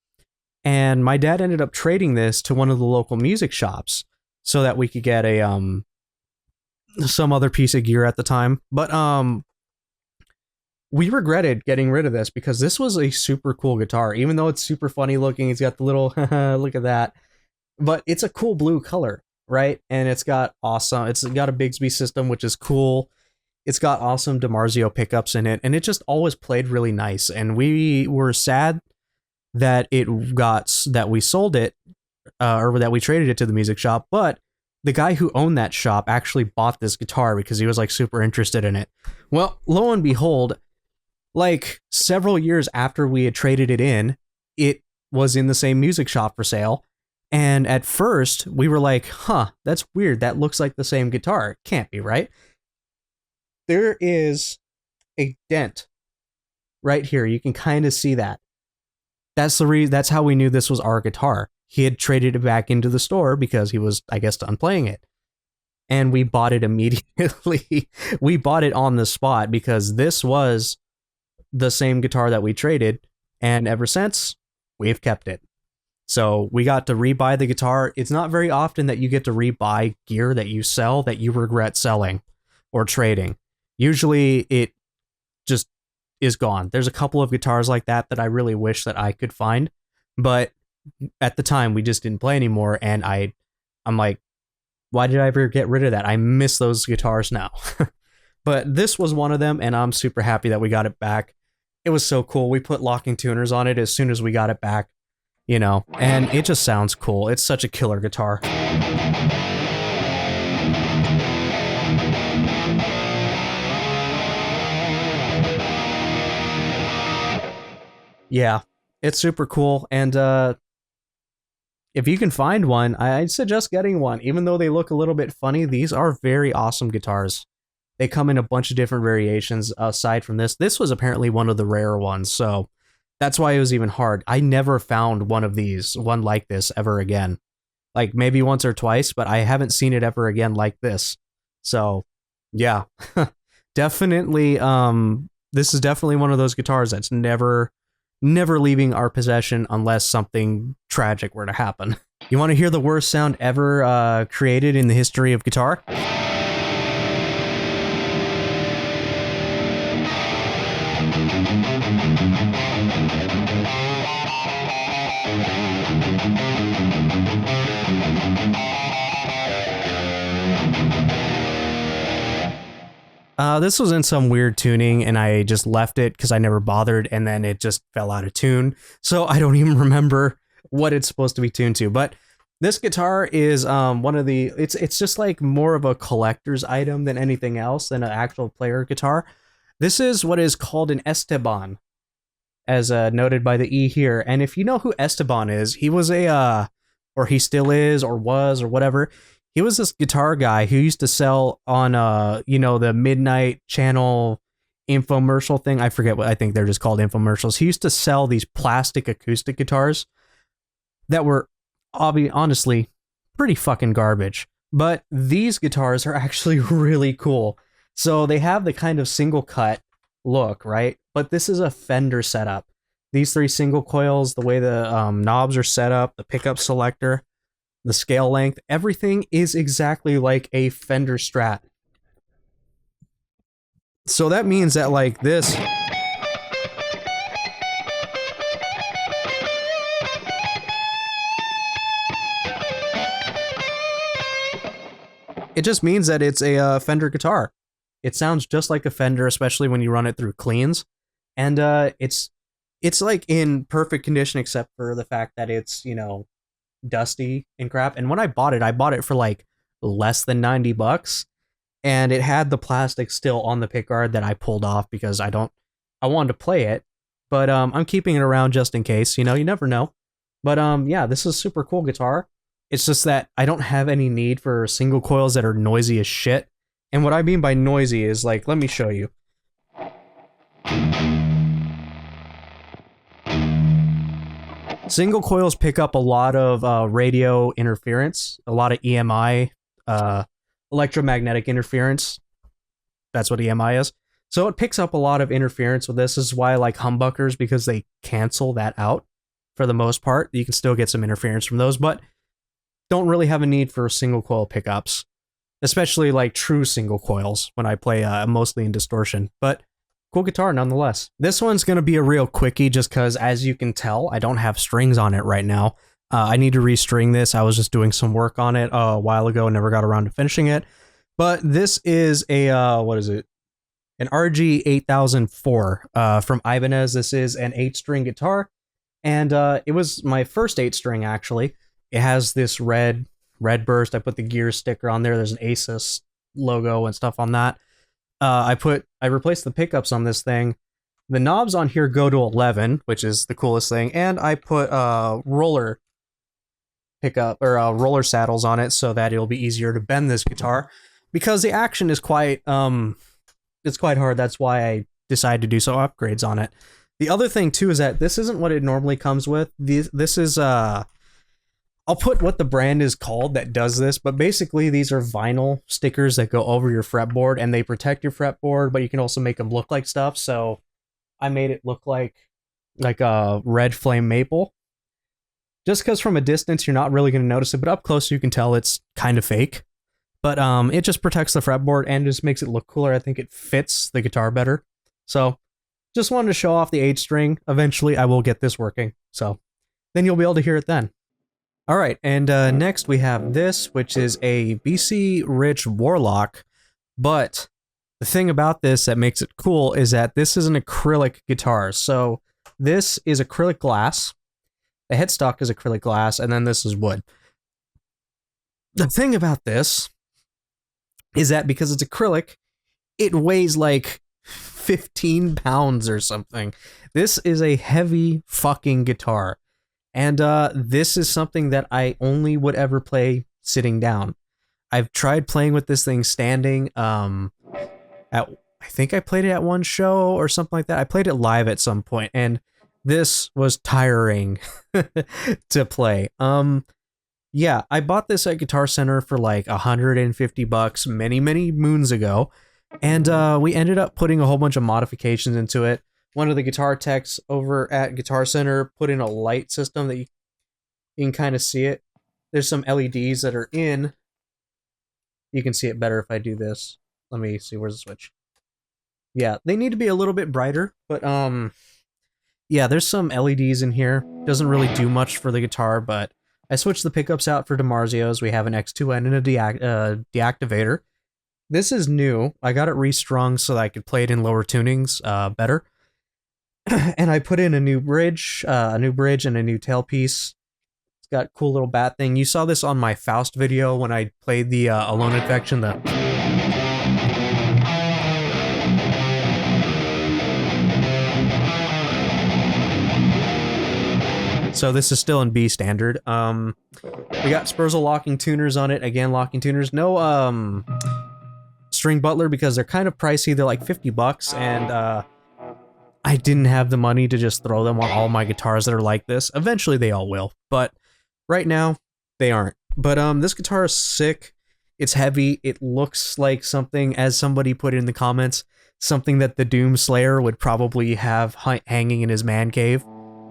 and my dad ended up trading this to one of the local music shops so that we could get a some other piece of gear at the time. But we regretted getting rid of this because this was a super cool guitar. Even though it's super funny looking, it's got the little look at that, but it's a cool blue color, right? And it's got a Bigsby system, which is cool. It's got awesome DiMarzio pickups in it, and it just always played really nice. And we were sad that we sold it, or that we traded it to the music shop. But the guy who owned that shop actually bought this guitar because he was like super interested in it. Well, lo and behold, like several years after we had traded it was in the same music shop for sale. And at first we were like, huh, that's weird. That looks like the same guitar. It can't be, right? There is a dent right here. You can kind of see that. That's the reason. That's how we knew this was our guitar. He had traded it back into the store because he was, I guess, done playing it. And we bought it immediately. We bought it on the spot because this was the same guitar that we traded, and ever since we've kept it. So we got to rebuy the guitar. It's not very often that you get to rebuy gear that you sell that you regret selling. or trading. Usually it just is gone. There's a couple of guitars like that I really wish that I could find, but at the time we just didn't play anymore, and I'm like, why did I ever get rid of that? I miss those guitars now. But this was one of them, and I'm super happy that we got it back. It was so cool. We put locking tuners on it as soon as we got it back, you know, and it just sounds cool. It's such a killer guitar. Yeah, it's super cool, and if you can find one, I'd suggest getting one. Even though they look a little bit funny, these are very awesome guitars. They come in a bunch of different variations aside from this. This was apparently one of the rare ones, so that's why it was even hard. I never found one of these, one like this, ever again. Like, maybe once or twice, but I haven't seen it ever again like this. So, yeah. Definitely, this is definitely one of those guitars that's never leaving our possession unless something tragic were to happen. You want to hear the worst sound ever created in the history of guitar? This was in some weird tuning, and I just left it because I never bothered, and then it just fell out of tune. So I don't even remember what it's supposed to be tuned to. But this guitar is one of the. It's just like more of a collector's item than anything else, than an actual player guitar. This is what is called an Esteban, as noted by the E here. And if you know who Esteban is, he was or he still is, or was, or whatever. He was this guitar guy who used to sell on, you know, the Midnight Channel infomercial thing. I forget what, I think they're just called infomercials. He used to sell these plastic acoustic guitars that were honestly pretty fucking garbage. But these guitars are actually really cool. So they have the kind of single cut look, right? But this is a Fender setup. These three single coils, the way the knobs are set up, the pickup selector, the scale length, everything is exactly like a Fender Strat. So that means that, like, this... It just means that it's a Fender guitar. It sounds just like a Fender, especially when you run it through cleans. And it's like in perfect condition, except for the fact that it's, you know, dusty and crap. And when I bought it for like less than $90, and it had the plastic still on the pickguard that I pulled off because I wanted to play it, but I'm keeping it around just in case, you know, you never know. But yeah, this is a super cool guitar. It's just that I don't have any need for single coils that are noisy as shit. And what I mean by noisy is, like, let me show you. Single coils pick up a lot of radio interference, a lot of EMI, electromagnetic interference. That's what EMI is. So it picks up a lot of interference with this. This is why I like humbuckers, because they cancel that out for the most part. You can still get some interference from those, but don't really have a need for single coil pickups, especially like true single coils when I play mostly in distortion. But cool guitar nonetheless. This one's going to be a real quickie just because, as you can tell, I don't have strings on it right now. I need to restring this. I was just doing some work on it a while ago and never got around to finishing it. But this is a, what is it? An RG8004 from Ibanez. This is an 8-string guitar. And it was my first 8-string, actually. It has this red burst. I put the gear sticker on there. There's an Asus logo and stuff on that. I replaced the pickups on this thing. The knobs on here go to 11, which is the coolest thing. And I put roller pickup or roller saddles on it so that it'll be easier to bend this guitar, because the action is quite it's quite hard. That's why I decided to do some upgrades on it. The other thing too is that this isn't what it normally comes with. This is I'll put what the brand is called that does this, but basically these are vinyl stickers that go over your fretboard, and they protect your fretboard, but you can also make them look like stuff. So I made it look like a red flame maple, just because from a distance you're not really going to notice it, but up close you can tell it's kind of fake. but it just protects the fretboard and just makes it look cooler. I think it fits the guitar better. So just wanted to show off the 8-string. Eventually I will get this working, so then you'll be able to hear it then. All right, and next we have this, which is a BC Rich Warlock, but the thing about this that makes it cool is that this is an acrylic guitar. So this is acrylic glass, the headstock is acrylic glass, and then this is wood. The thing about this is that because it's acrylic, it weighs like 15 pounds or something. This is a heavy fucking guitar. And this is something that I only would ever play sitting down. I've tried playing with this thing standing. I think I played it at one show or something like that. I played it live at some point, and this was tiring to play. Yeah, I bought this at Guitar Center for like $150 many moons ago, and we ended up putting a whole bunch of modifications into it. One of the guitar techs over at Guitar Center put in a light system that you can kind of see it. There's some LEDs that are in. You can see it better if I do this. Let me see, where's the switch? Yeah, they need to be a little bit brighter, but yeah, there's some LEDs in here. Doesn't really do much for the guitar, but I switched the pickups out for DiMarzios. We have an X2N and a deactivator. This is new. I got it restrung so that I could play it in lower tunings better. And I put in a new bridge and a new tailpiece. It's got a cool little bat thing. You saw this on my Faust video when I played the Alone Infection. So this is still in B standard. We got Spurzl locking tuners on it. Again, locking tuners. No string butler because they're kind of pricey. They're like $50, and I didn't have the money to just throw them on all my guitars that are like this. Eventually they all will, but right now they aren't. But this guitar is sick. It's heavy. It looks like something, as somebody put in the comments, something that the Doom Slayer would probably have hanging in his man cave.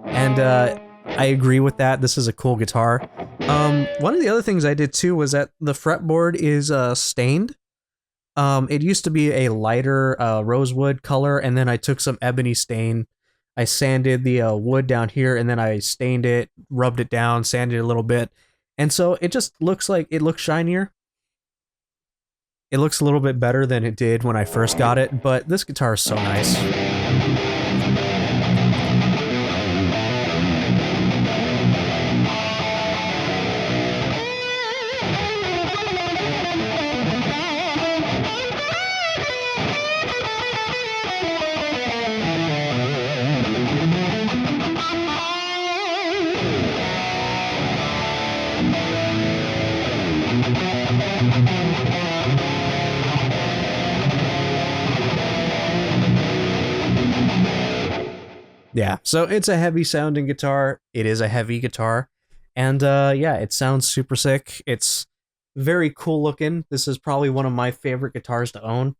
And I agree with that. This is a cool guitar. One of the other things I did too was that the fretboard is stained. It used to be a lighter rosewood color, and then I took some ebony stain. I sanded the wood down here, and then I stained it, rubbed it down, sanded it a little bit, and so it just looks like it looks shinier. It looks a little bit better than it did when I first got it, but this guitar is so nice. Yeah, so it's a heavy sounding guitar. It is a heavy guitar. And yeah, it sounds super sick. It's very cool looking. This is probably one of my favorite guitars to own.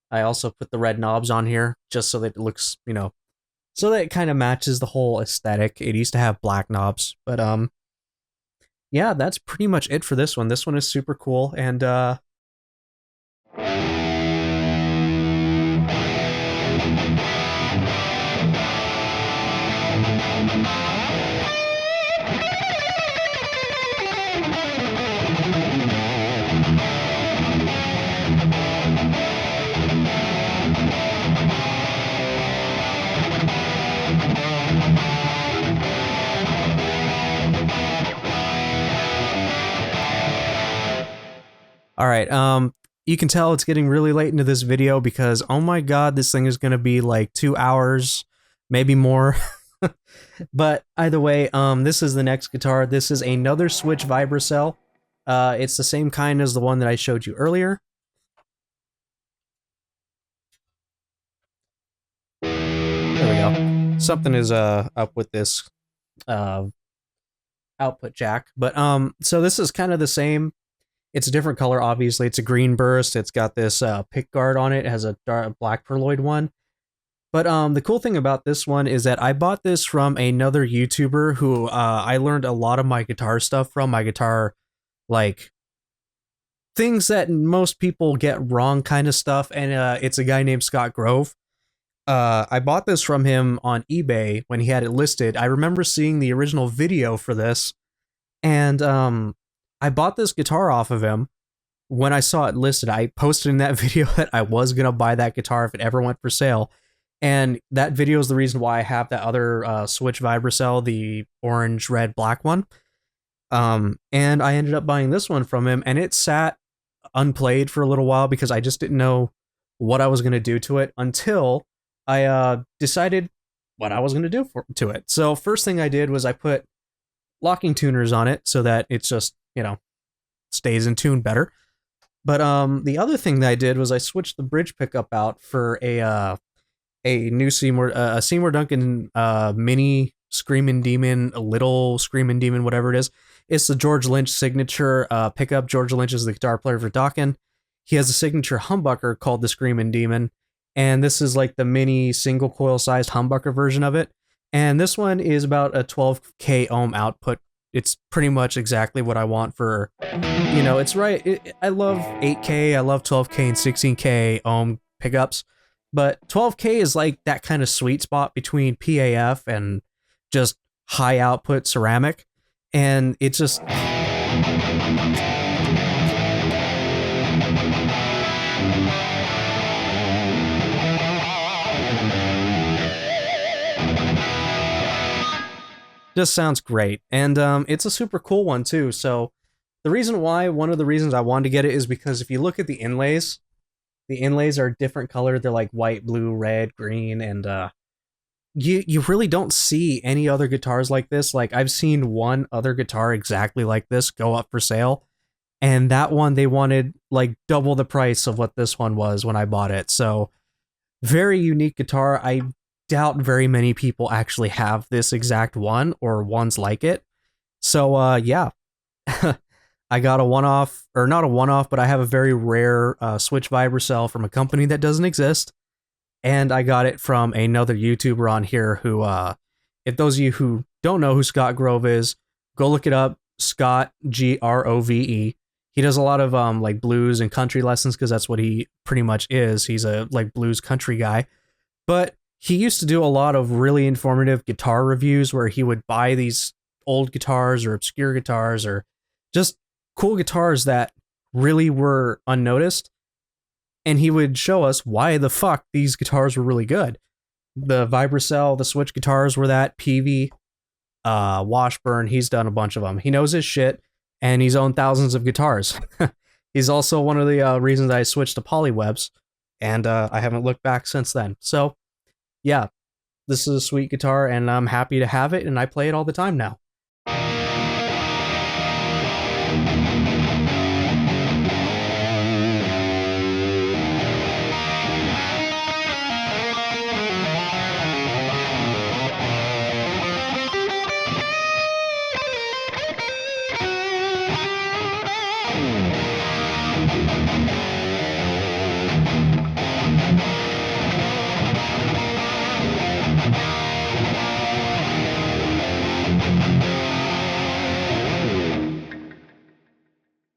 I also put the red knobs on here just so that it looks, you know, so that it kind of matches the whole aesthetic. It used to have black knobs, but yeah, that's pretty much it for this one. This one is super cool, and all right, you can tell it's getting really late into this video because, oh my god, this thing is going to be like 2 hours, maybe more. But either way, this is the next guitar. This is another Switch Vibracell. It's the same kind as the one that I showed you earlier. There we go. Something is up with this output jack. But so this is kind of the same. It's a different color, obviously. It's a green burst. It's got this pick guard on it. It has a black perloid one. But the cool thing about this one is that I bought this from another YouTuber who I learned a lot of my guitar stuff from, my guitar, like, things that most people get wrong kind of stuff, and it's a guy named Scott Grove. I bought this from him on eBay when he had it listed. I remember seeing the original video for this, and I bought this guitar off of him when I saw it listed. I posted in that video that I was going to buy that guitar if it ever went for sale, and that video is the reason why I have that other Switch Vibracell, the orange, red, black one. And I ended up buying this one from him, and it sat unplayed for a little while because I just didn't know what I was going to do to it until I decided what I was going to do to it. So first thing I did was I put locking tuners on it so that it's just, you know, stays in tune better. But the other thing that I did was I switched the bridge pickup out for a new Seymour Duncan mini Screamin' Demon, a little Screamin' Demon, whatever it is. It's the George Lynch signature pickup. George Lynch is the guitar player for Dokken. He has a signature humbucker called the Screamin' Demon, and this is like the mini single coil sized humbucker version of it. And this one is about a 12k ohm output. It's pretty much exactly what I want for, you know, it's right. I love 8k, I love 12k and 16k ohm pickups, but 12k is like that kind of sweet spot between PAF and just high output ceramic. And it just sounds great. And it's a super cool one too. So one of the reasons I wanted to get it is because if you look at the inlays are different color. They're like white, blue, red, green, and you really don't see any other guitars like this. Like, I've seen one other guitar exactly like this go up for sale, and that one they wanted like double the price of what this one was when I bought it. So very unique guitar. I doubt very many people actually have this exact one or ones like it. So yeah. I got a one-off, or not a one-off, but I have a very rare Switch Vibracell from a company that doesn't exist. And I got it from another YouTuber on here who, if those of you who don't know who Scott Grove is, go look it up. Scott, Grove. He does a lot of like blues and country lessons because that's what he pretty much is. He's a like blues country guy. But he used to do a lot of really informative guitar reviews where he would buy these old guitars or obscure guitars or just cool guitars that really were unnoticed. And he would show us why the fuck these guitars were really good. The Vibracell, the Switch guitars were that. Peavey, Washburn, he's done a bunch of them. He knows his shit, and he's owned thousands of guitars. He's also one of the reasons I switched to Polywebs, and I haven't looked back since then. So, yeah, this is a sweet guitar, and I'm happy to have it, and I play it all the time now.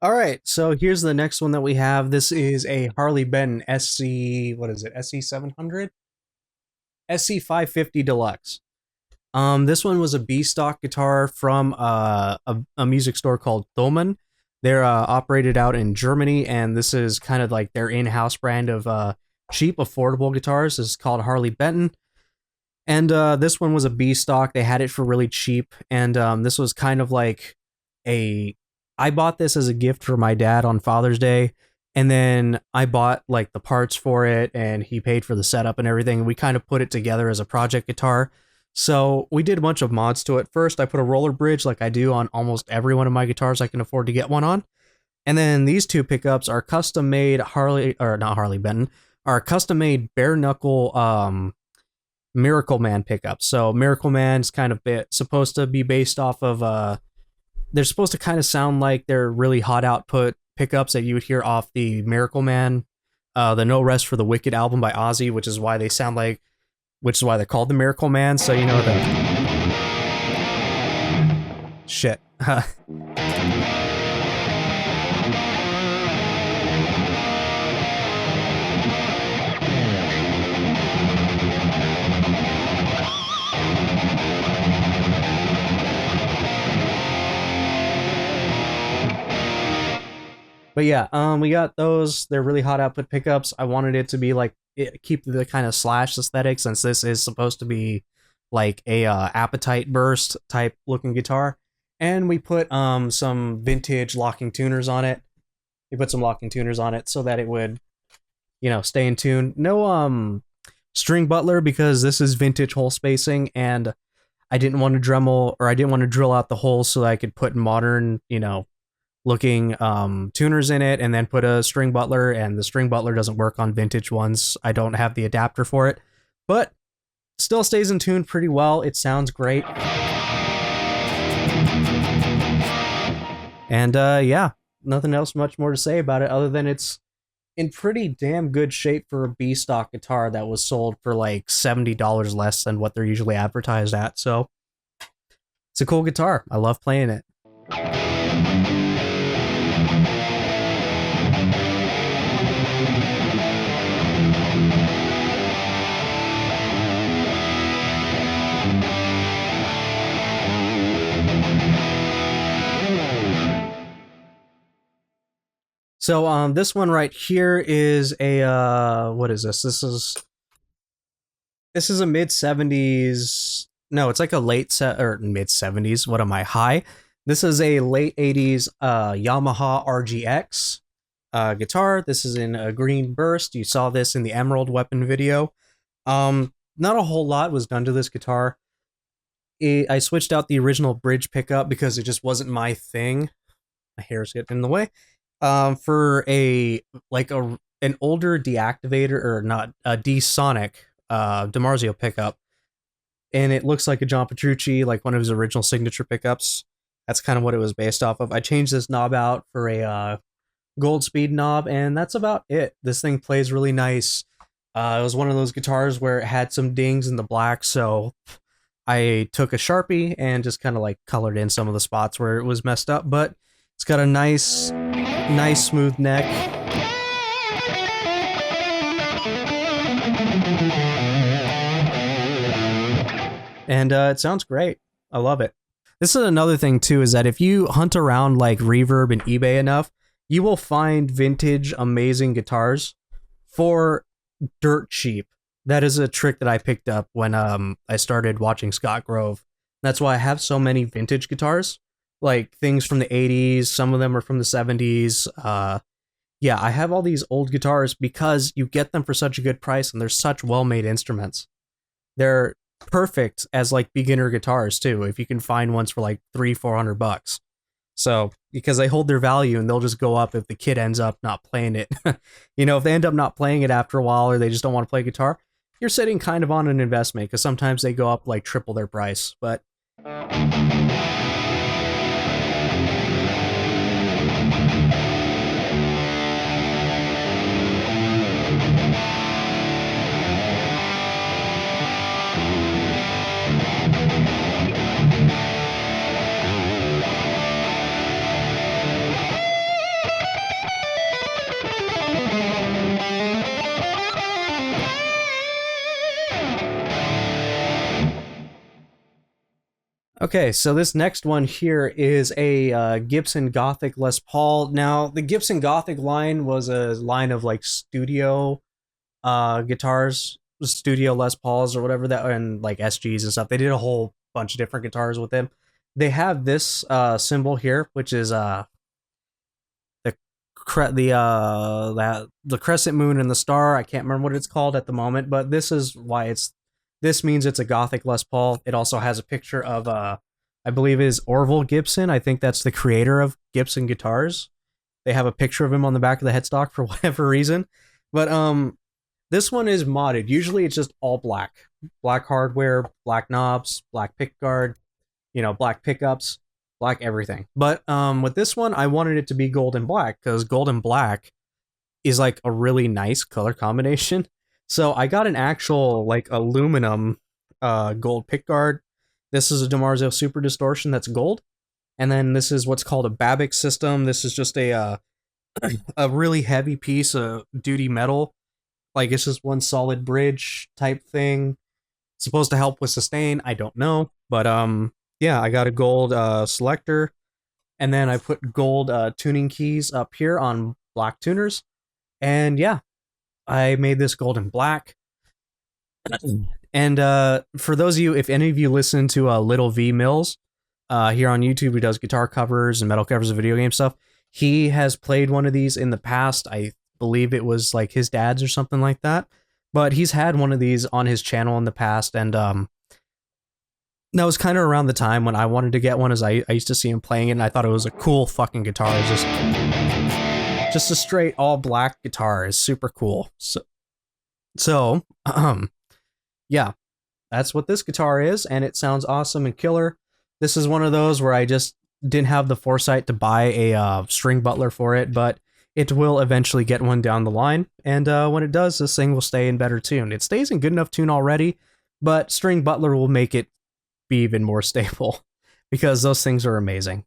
All right, so here's the next one that we have. This is a Harley Benton SC, what is it, SC700? SC550 Deluxe. This one was a B-stock guitar from a music store called Thomann. They're operated out in Germany, and this is kind of like their in-house brand of cheap, affordable guitars. This is called Harley Benton. And this one was a B-stock. They had it for really cheap, and this was kind of like I bought this as a gift for my dad on Father's Day, and then I bought like the parts for it, and he paid for the setup and everything. We kind of put it together as a project guitar. So we did a bunch of mods to it. First, I put a roller bridge like I do on almost every one of my guitars I can afford to get one on. And then these two pickups are custom made are custom made bare knuckle Miracle Man pickups. So Miracle Man's kind of supposed to be based off of they're supposed to kind of sound like they're really hot output pickups that you would hear off the Miracle Man, the No Rest for the Wicked album by Ozzy, which is why they're called the Miracle Man. So you know the shit. But yeah, we got those. They're really hot output pickups. I wanted it to be like keep the kind of slash aesthetic, since this is supposed to be like a appetite burst type looking guitar. And we put some vintage locking tuners on it. We put some locking tuners on it so that it would, stay in tune. No string butler, because this is vintage hole spacing, and I didn't want to Dremel, or I didn't want to drill out the holes so that I could put modern, looking tuners in it and then put a string butler, and the string butler doesn't work on vintage ones. I don't have the adapter for it, but still stays in tune pretty well. It sounds great. And yeah, nothing else much more to say about it other than it's in pretty damn good shape for a B stock guitar that was sold for like $70 less than what they're usually advertised at. So it's a cool guitar. I love playing it. So this one right here is a what is this? This is a mid 70s. No, it's like a late or mid 70s. What am I, high? This is a late 80s Yamaha RGX guitar. This is in a green burst. You saw this in the Emerald Weapon video. Not a whole lot was done to this guitar. I switched out the original bridge pickup because it just wasn't my thing. My hair's getting in the way. For an older deactivator, or not, a D-Sonic DiMarzio pickup, and it looks like a John Petrucci, like one of his original signature pickups. That's kind of what it was based off of. I changed this knob out for a gold speed knob, and that's about it. This thing plays really nice. It was one of those guitars where it had some dings in the black, so I took a Sharpie and just kind of like colored in some of the spots where it was messed up, but it's got a nice smooth neck. And it sounds great. I love it. This is another thing too, is that if you hunt around like Reverb and eBay enough, you will find vintage amazing guitars for dirt cheap. That is a trick that I picked up when I started watching Scott Grove. That's why I have so many vintage guitars. Like things from the 80s, some of them are from the 70s. Yeah, I have all these old guitars because you get them for such a good price, and they're such well-made instruments. They're perfect as like beginner guitars too, if you can find ones for like $300-400. So, because they hold their value and they'll just go up if the kid ends up not playing it. If they end up not playing it after a while, or they just don't want to play guitar, you're sitting kind of on an investment, because sometimes they go up like triple their price. But okay, so this next one here is a Gibson Gothic Les Paul. Now, the Gibson Gothic line was a line of like studio guitars, studio Les Pauls or whatever that, and like SGs and stuff. They did a whole bunch of different guitars with them. They have this symbol here, which is the crescent moon and the star. I can't remember what it's called at the moment, but this is why this means it's a Gothic Les Paul. It also has a picture of I believe it is Orville Gibson. I think that's the creator of Gibson guitars. They have a picture of him on the back of the headstock for whatever reason. But this one is modded. Usually it's just all black. Black hardware, black knobs, black pickguard, black pickups, black everything. But with this one, I wanted it to be gold and black, because gold and black is like a really nice color combination. So I got an actual like aluminum gold pickguard. This is a DiMarzio Super Distortion that's gold. And then this is what's called a Babic system. This is just a really heavy piece of duty metal. Like it's just one solid bridge type thing. It's supposed to help with sustain. I don't know. But yeah, I got a gold selector. and then I put gold tuning keys up here on black tuners. And yeah, I made this gold and black. And for those of you, if any of you listen to Little V Mills here on YouTube, who does guitar covers and metal covers of video game stuff, he has played one of these in the past. I believe it was like his dad's or something like that. But he's had one of these on his channel in the past, and that was kind of around the time when I wanted to get one, as I used to see him playing it, and I thought it was a cool fucking guitar. It's just a straight all black guitar is super cool. So yeah, that's what this guitar is, and it sounds awesome and killer. This is one of those where I just didn't have the foresight to buy a string butler for it, but it will eventually get one down the line, and when it does, this thing will stay in better tune. It stays in good enough tune already, but string butler will make it be even more stable, because those things are amazing.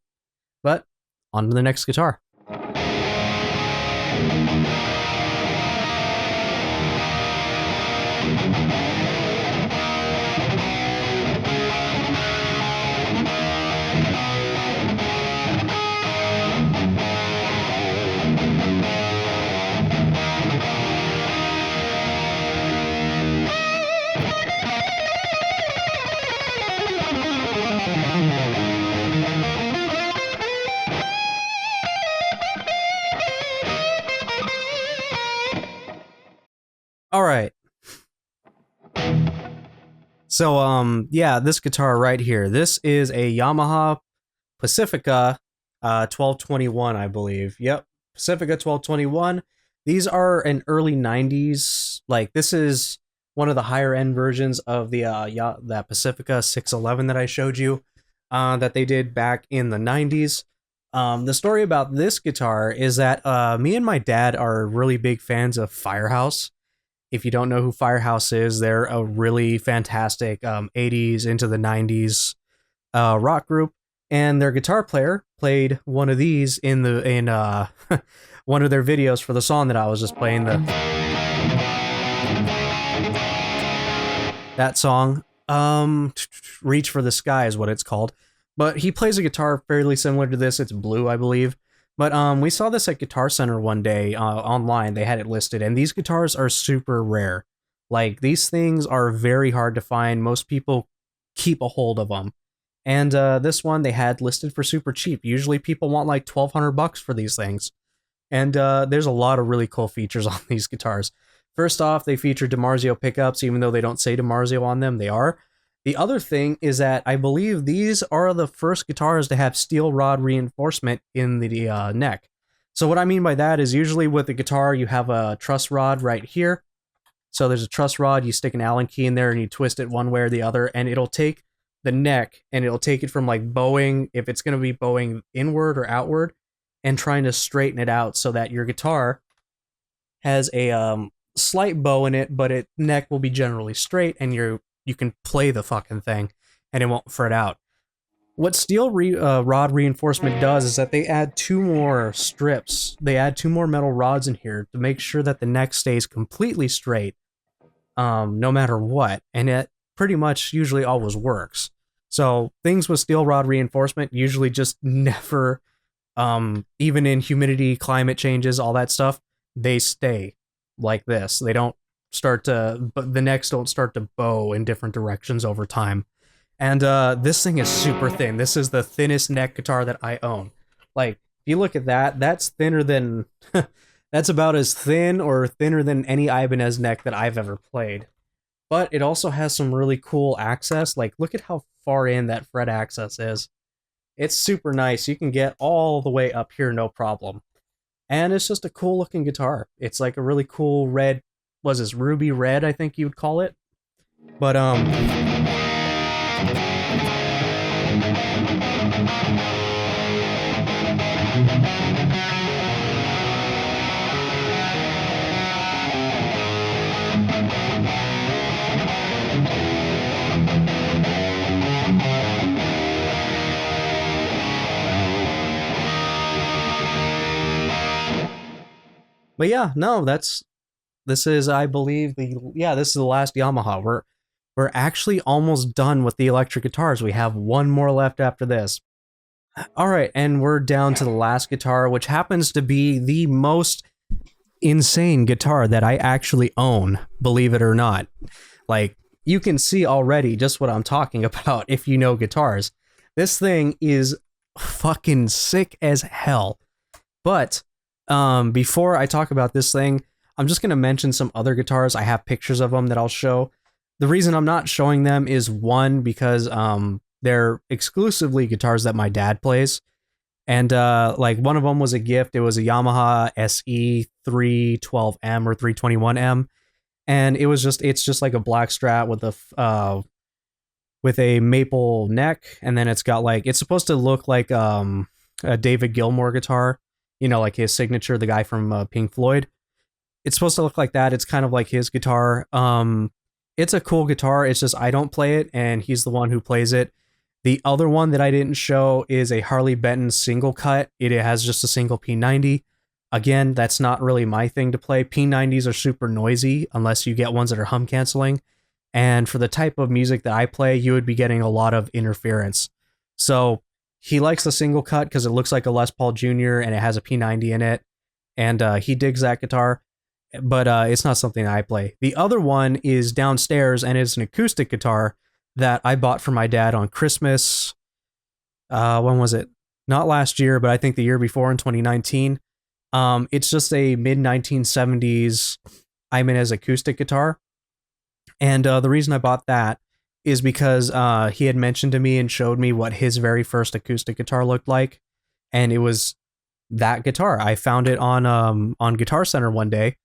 But on to the next guitar. All right. So, yeah, this guitar right here. This is a Yamaha Pacifica 1221, I believe. Yep, Pacifica 1221. These are an early 90s. Like, this is one of the higher end versions of the that Pacifica 611 that I showed you that they did back in the 90s. The story about this guitar is that me and my dad are really big fans of Firehouse. If you don't know who Firehouse is, they're a really fantastic 80s into the 90s rock group, and their guitar player played one of these in one of their videos for the song that I was just playing. That song, Reach for the Sky is what it's called. But he plays a guitar fairly similar to this. It's blue, I believe. But we saw this at Guitar Center one day online. They had it listed, and these guitars are super rare. Like, these things are very hard to find. Most people keep a hold of them. And this one they had listed for super cheap. Usually people want like $1,200 for these things. And there's a lot of really cool features on these guitars. First off, they feature DiMarzio pickups, even though they don't say DiMarzio on them, they are. The other thing is that I believe these are the first guitars to have steel rod reinforcement in the neck. So what I mean by that is usually with the guitar, you have a truss rod right here. So there's a truss rod, you stick an Allen key in there and you twist it one way or the other, and it'll take the neck and it'll take it from like bowing, if it's going to be bowing inward or outward, and trying to straighten it out so that your guitar has a slight bow in it, but its neck will be generally straight, and you can play the fucking thing and it won't fret out. What steel rod reinforcement does is that they add 2 more strips. They add 2 more metal rods in here to make sure that the neck stays completely straight, no matter what. And it pretty much usually always works. So things with steel rod reinforcement usually just never, even in humidity, climate changes, all that stuff, they stay like this. They don't but the necks don't start to bow in different directions over time. And this thing is super thin. This is the thinnest neck guitar that I own. Like, if you look at that, that's thinner than that's about as thin or thinner than any Ibanez neck that I've ever played. But it also has some really cool access. Like, look at how far in that fret access is. It's super nice. You can get all the way up here, no problem. And it's just a cool looking guitar. It's like a really cool red, was this ruby red, I think you would call it. But yeah, no, this is, I believe, this is the last Yamaha. We're actually almost done with the electric guitars. We have one more left after this. All right, and we're down to the last guitar, which happens to be the most insane guitar that I actually own, believe it or not. Like, you can see already just what I'm talking about if you know guitars. This thing is fucking sick as hell. But before I talk about this thing, I'm just going to mention some other guitars. I have pictures of them that I'll show. The reason I'm not showing them is, one, because they're exclusively guitars that my dad plays. And like, one of them was a gift. It was a Yamaha SE 312M or 321M. And it's just like a black Strat with a maple neck. And then it's got like, it's supposed to look like a David Gilmour guitar, you know, like his signature, the guy from Pink Floyd. It's supposed to look like that. It's kind of like his guitar. It's a cool guitar. It's just I don't play it, and he's the one who plays it. The other one that I didn't show is a Harley Benton Singlecut. It has just a single P90. Again, that's not really my thing to play. P90s are super noisy unless you get ones that are hum canceling. And for the type of music that I play, you would be getting a lot of interference. So he likes the Singlecut because it looks like a Les Paul Jr. and it has a P90 in it. And he digs that guitar. But it's not something I play. The other one is downstairs, and it's an acoustic guitar that I bought for my dad on Christmas. When was it? Not last year, but I think the year before, in 2019. It's just a mid-1970s Ibanez acoustic guitar. And the reason I bought that is because he had mentioned to me and showed me what his very first acoustic guitar looked like. And it was that guitar. I found it on Guitar Center one day.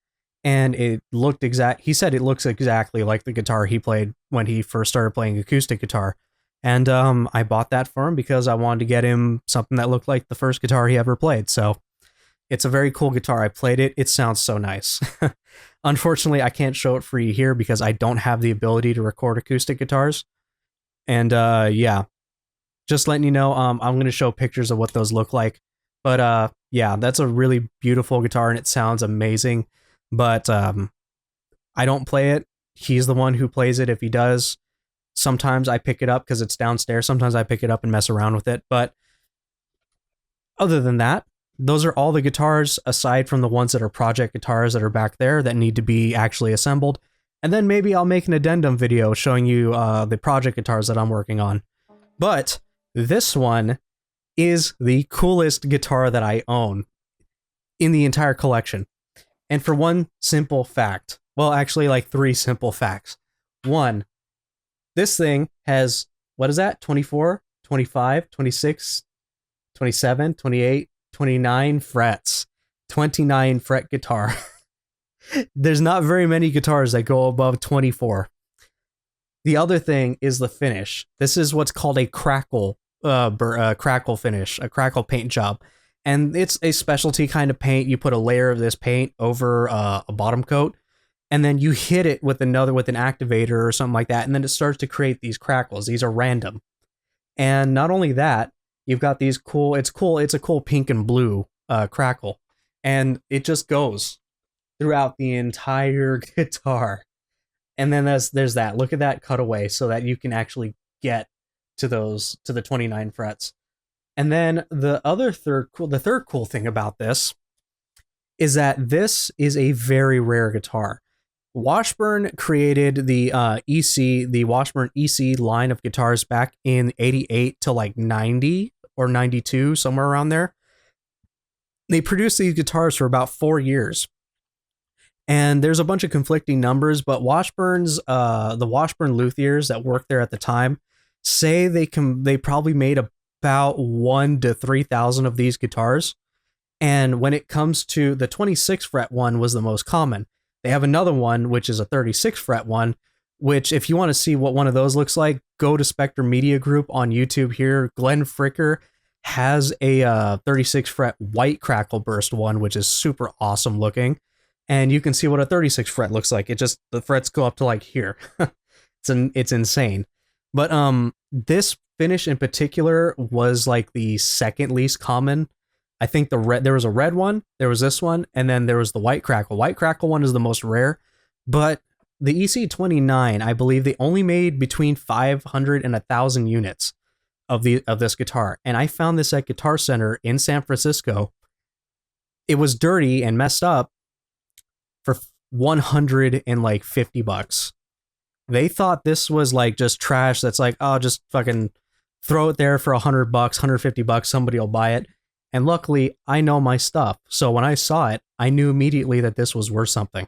And it looked he said it looks exactly like the guitar he played when he first started playing acoustic guitar. And I bought that for him because I wanted to get him something that looked like the first guitar he ever played. So it's a very cool guitar. I played it. It sounds so nice. Unfortunately, I can't show it for you here because I don't have the ability to record acoustic guitars. And yeah, just letting you know, I'm going to show pictures of what those look like. But yeah, that's a really beautiful guitar and it sounds amazing. But I don't play it. He's the one who plays it if he does. Sometimes I pick it up because it's downstairs. Sometimes I pick it up and mess around with it. But other than that, those are all the guitars aside from the ones that are project guitars that are back there that need to be actually assembled. And then maybe I'll make an addendum video showing you the project guitars that I'm working on. But this one is the coolest guitar that I own in the entire collection. And for one simple fact, well, actually like three simple facts. One, this thing has, what is that? 24, 25, 26, 27, 28, 29 frets. 29 fret guitar. There's not very many guitars that go above 24. The other thing is the finish. This is what's called a crackle finish, a crackle paint job. And it's a specialty kind of paint. You put a layer of this paint over a bottom coat, and then you hit it with an activator or something like that, and then it starts to create these crackles. These are random. And not only that, you've got these it's a cool pink and blue crackle. And it just goes throughout the entire guitar. And then there's that. Look at that cutaway so that you can actually get to the 29 frets. And then the third cool thing about this is that this is a very rare guitar. Washburn created the Washburn EC line of guitars back in 88 to like 90 or 92, somewhere around there. They produced these guitars for about 4 years. And there's a bunch of conflicting numbers, but the Washburn luthiers that worked there at the time say they probably made about 1,000 to 3,000 of these guitars. And when it comes to the 26 fret one was the most common. They have another one, which is a 36 fret one, which if you want to see what one of those looks like, go to Spectre Media Group on YouTube here. Glenn Fricker has a 36 fret white crackle burst one, which is super awesome looking. And you can see what a 36 fret looks like. The frets go up to like here. It's insane. But this finish in particular was like the second least common. I think there was a red one, there was this one, and then there was the white crackle. White crackle one is the most rare, but the EC29, I believe they only made between 500 and 1,000 units of this guitar, and I found this at Guitar Center in San Francisco. It was dirty and messed up for $150. They thought this was like just trash. That's like, oh, just fucking throw it there for $100, $150. Somebody will buy it. And luckily, I know my stuff. So when I saw it, I knew immediately that this was worth something.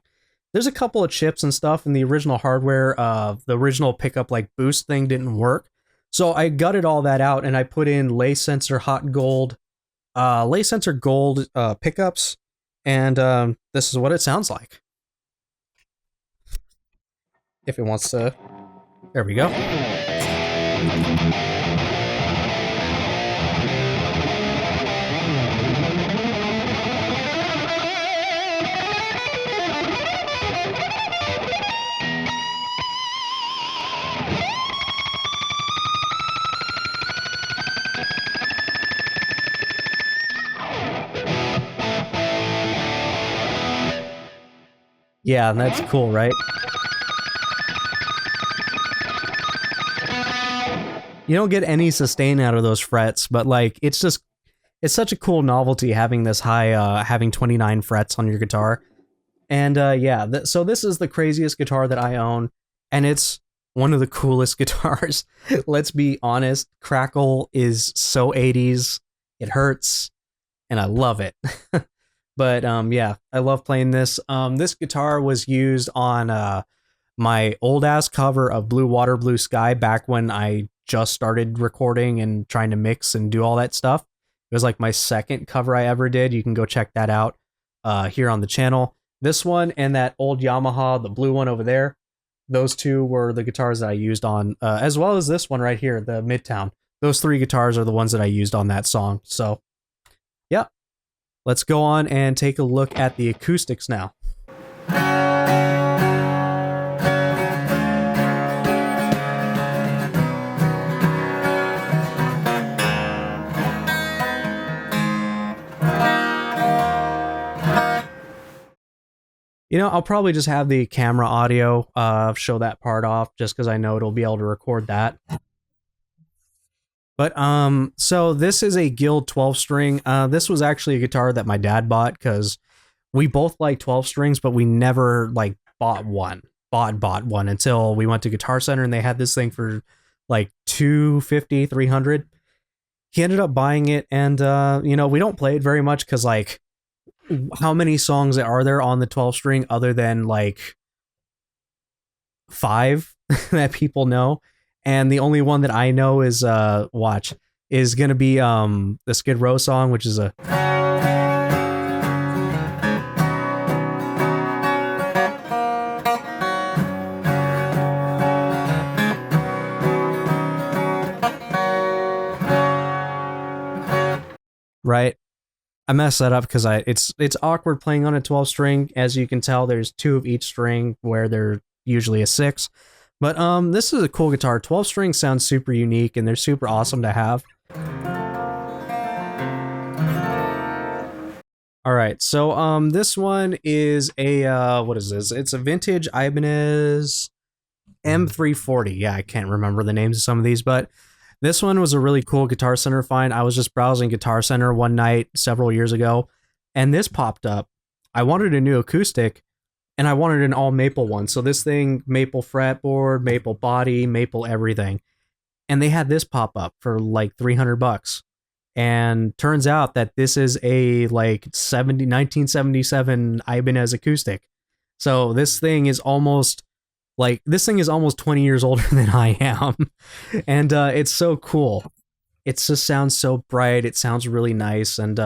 There's a couple of chips and stuff in the original hardware. The original pickup like boost thing didn't work. So I gutted all that out and I put in lay sensor hot gold, pickups. And this is what it sounds like. If it wants to. There we go. Yeah, that's cool, right? You don't get any sustain out of those frets, but like it's such a cool novelty having this high, having 29 frets on your guitar. And yeah, so this is the craziest guitar that I own, and it's one of the coolest guitars. Let's be honest, crackle is so 80s, it hurts, and I love it. But yeah, I love playing this. This guitar was used on my old ass cover of Blue Water Blue Sky back when I just started recording and trying to mix and do all that stuff. It was like my second cover I ever did. You can go check that out here on the channel. This one and that old Yamaha, the blue one over there, those two were the guitars that I used on, as well as this one right here, the Midtown. Those three guitars are the ones that I used on that song. So yeah, let's go on and take a look at the acoustics now. You know, I'll probably just have the camera audio show that part off just because I know it'll be able to record that. But so this is a Guild 12 string. This was actually a guitar that my dad bought because we both like 12 strings, but we never like bought one until we went to Guitar Center and they had this thing for like $250, $300. He ended up buying it, and you know, we don't play it very much because like, how many songs are there on the 12 string other than like 5 that people know? And the only one that I know is watch is gonna be the Skid Row song, which is a right. I messed that up because it's awkward playing on a 12 string. As you can tell, there's 2 of each string where they're usually a 6. But this is a cool guitar. 12 strings sound super unique and they're super awesome to have. All right, so this one is a what is this? It's a vintage Ibanez M340. Yeah, I can't remember the names of some of these, but this one was a really cool Guitar Center find. I was just browsing Guitar Center one night several years ago, and this popped up. I wanted a new acoustic, and I wanted an all maple one. So this thing, maple fretboard, maple body, maple everything. And they had this pop up for like $300. And turns out that this is a like 1977 Ibanez acoustic. So this thing is almost 20 years older than I am. And it's so cool. It just sounds so bright. It sounds really nice. And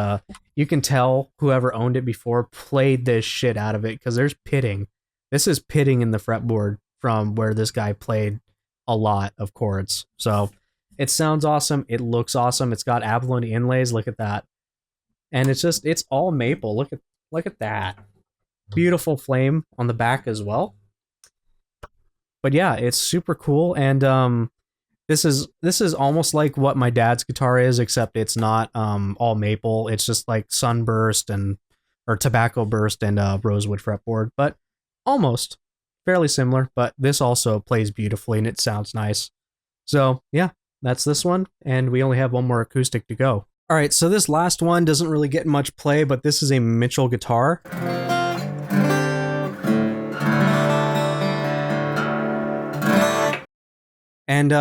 you can tell whoever owned it before played this shit out of it because there's pitting. This is pitting in the fretboard from where this guy played a lot of chords. So it sounds awesome. It looks awesome. It's got abalone inlays. Look at that. And it's all maple. Look at that. Beautiful flame on the back as well. But yeah, it's super cool, and this is almost like what my dad's guitar is, except it's not all maple. It's just like sunburst or tobacco burst and rosewood fretboard, but almost fairly similar. But this also plays beautifully and it sounds nice. So yeah, that's this one, and we only have one more acoustic to go. All right, so this last one doesn't really get much play, but this is a Mitchell guitar. And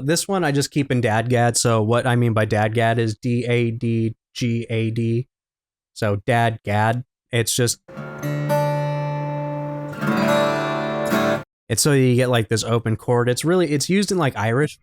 this one I just keep in DADGAD. So what I mean by DADGAD is DADGAD. So DADGAD. It's just, it's so you get like this open chord. It's used in like Irish.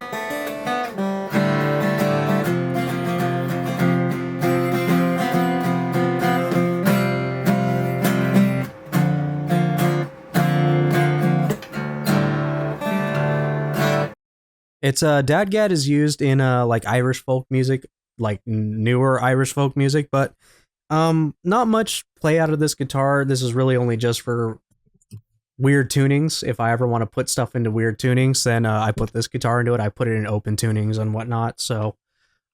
It's DADGAD is used in like Irish folk music, like newer Irish folk music, but not much play out of this guitar. This is really only just for weird tunings. If I ever want to put stuff into weird tunings, then I put this guitar into it. I put it in open tunings and whatnot. So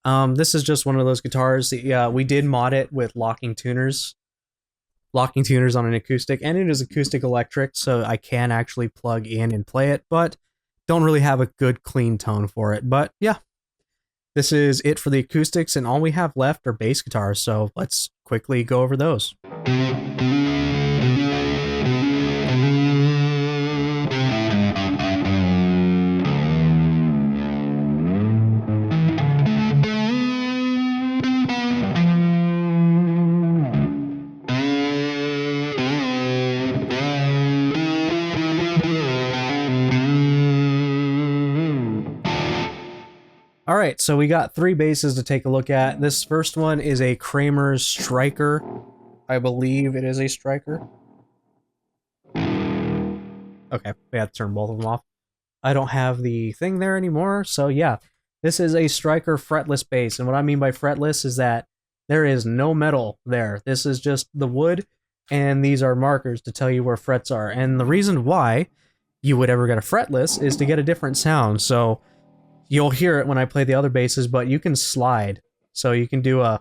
this is just one of those guitars. Yeah, we did mod it with locking tuners on an acoustic, and it is acoustic electric, so I can actually plug in and play it, but don't really have a good clean tone for it. But yeah, this is it for the acoustics, and all we have left are bass guitars, so let's quickly go over those. All right, so we got three basses to take a look at. This first one is a Kramer's Striker. I believe it is a Striker. Okay, we have to turn both of them off. I don't have the thing there anymore, so yeah. This is a Striker fretless bass, and what I mean by fretless is that there is no metal there. This is just the wood, and these are markers to tell you where frets are. And the reason why you would ever get a fretless is to get a different sound, so you'll hear it when I play the other basses, but you can slide. So you can do a...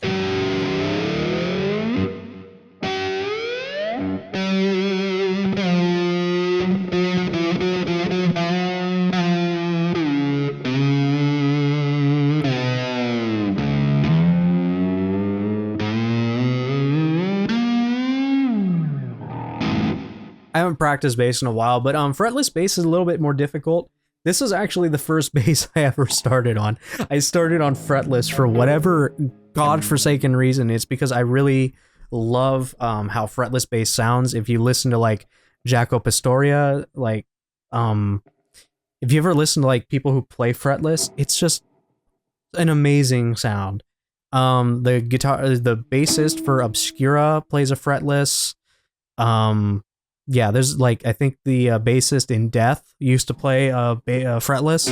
I haven't practiced bass in a while, but fretless bass is a little bit more difficult. This is actually the first bass I ever started on. I started on fretless for whatever godforsaken reason. It's because I really love how fretless bass sounds. If you listen to like Jaco Pastorius, like if you ever listen to like people who play fretless, it's just an amazing sound. The bassist for Obscura plays a fretless. Yeah, there's like, I think the bassist in Death used to play fretless.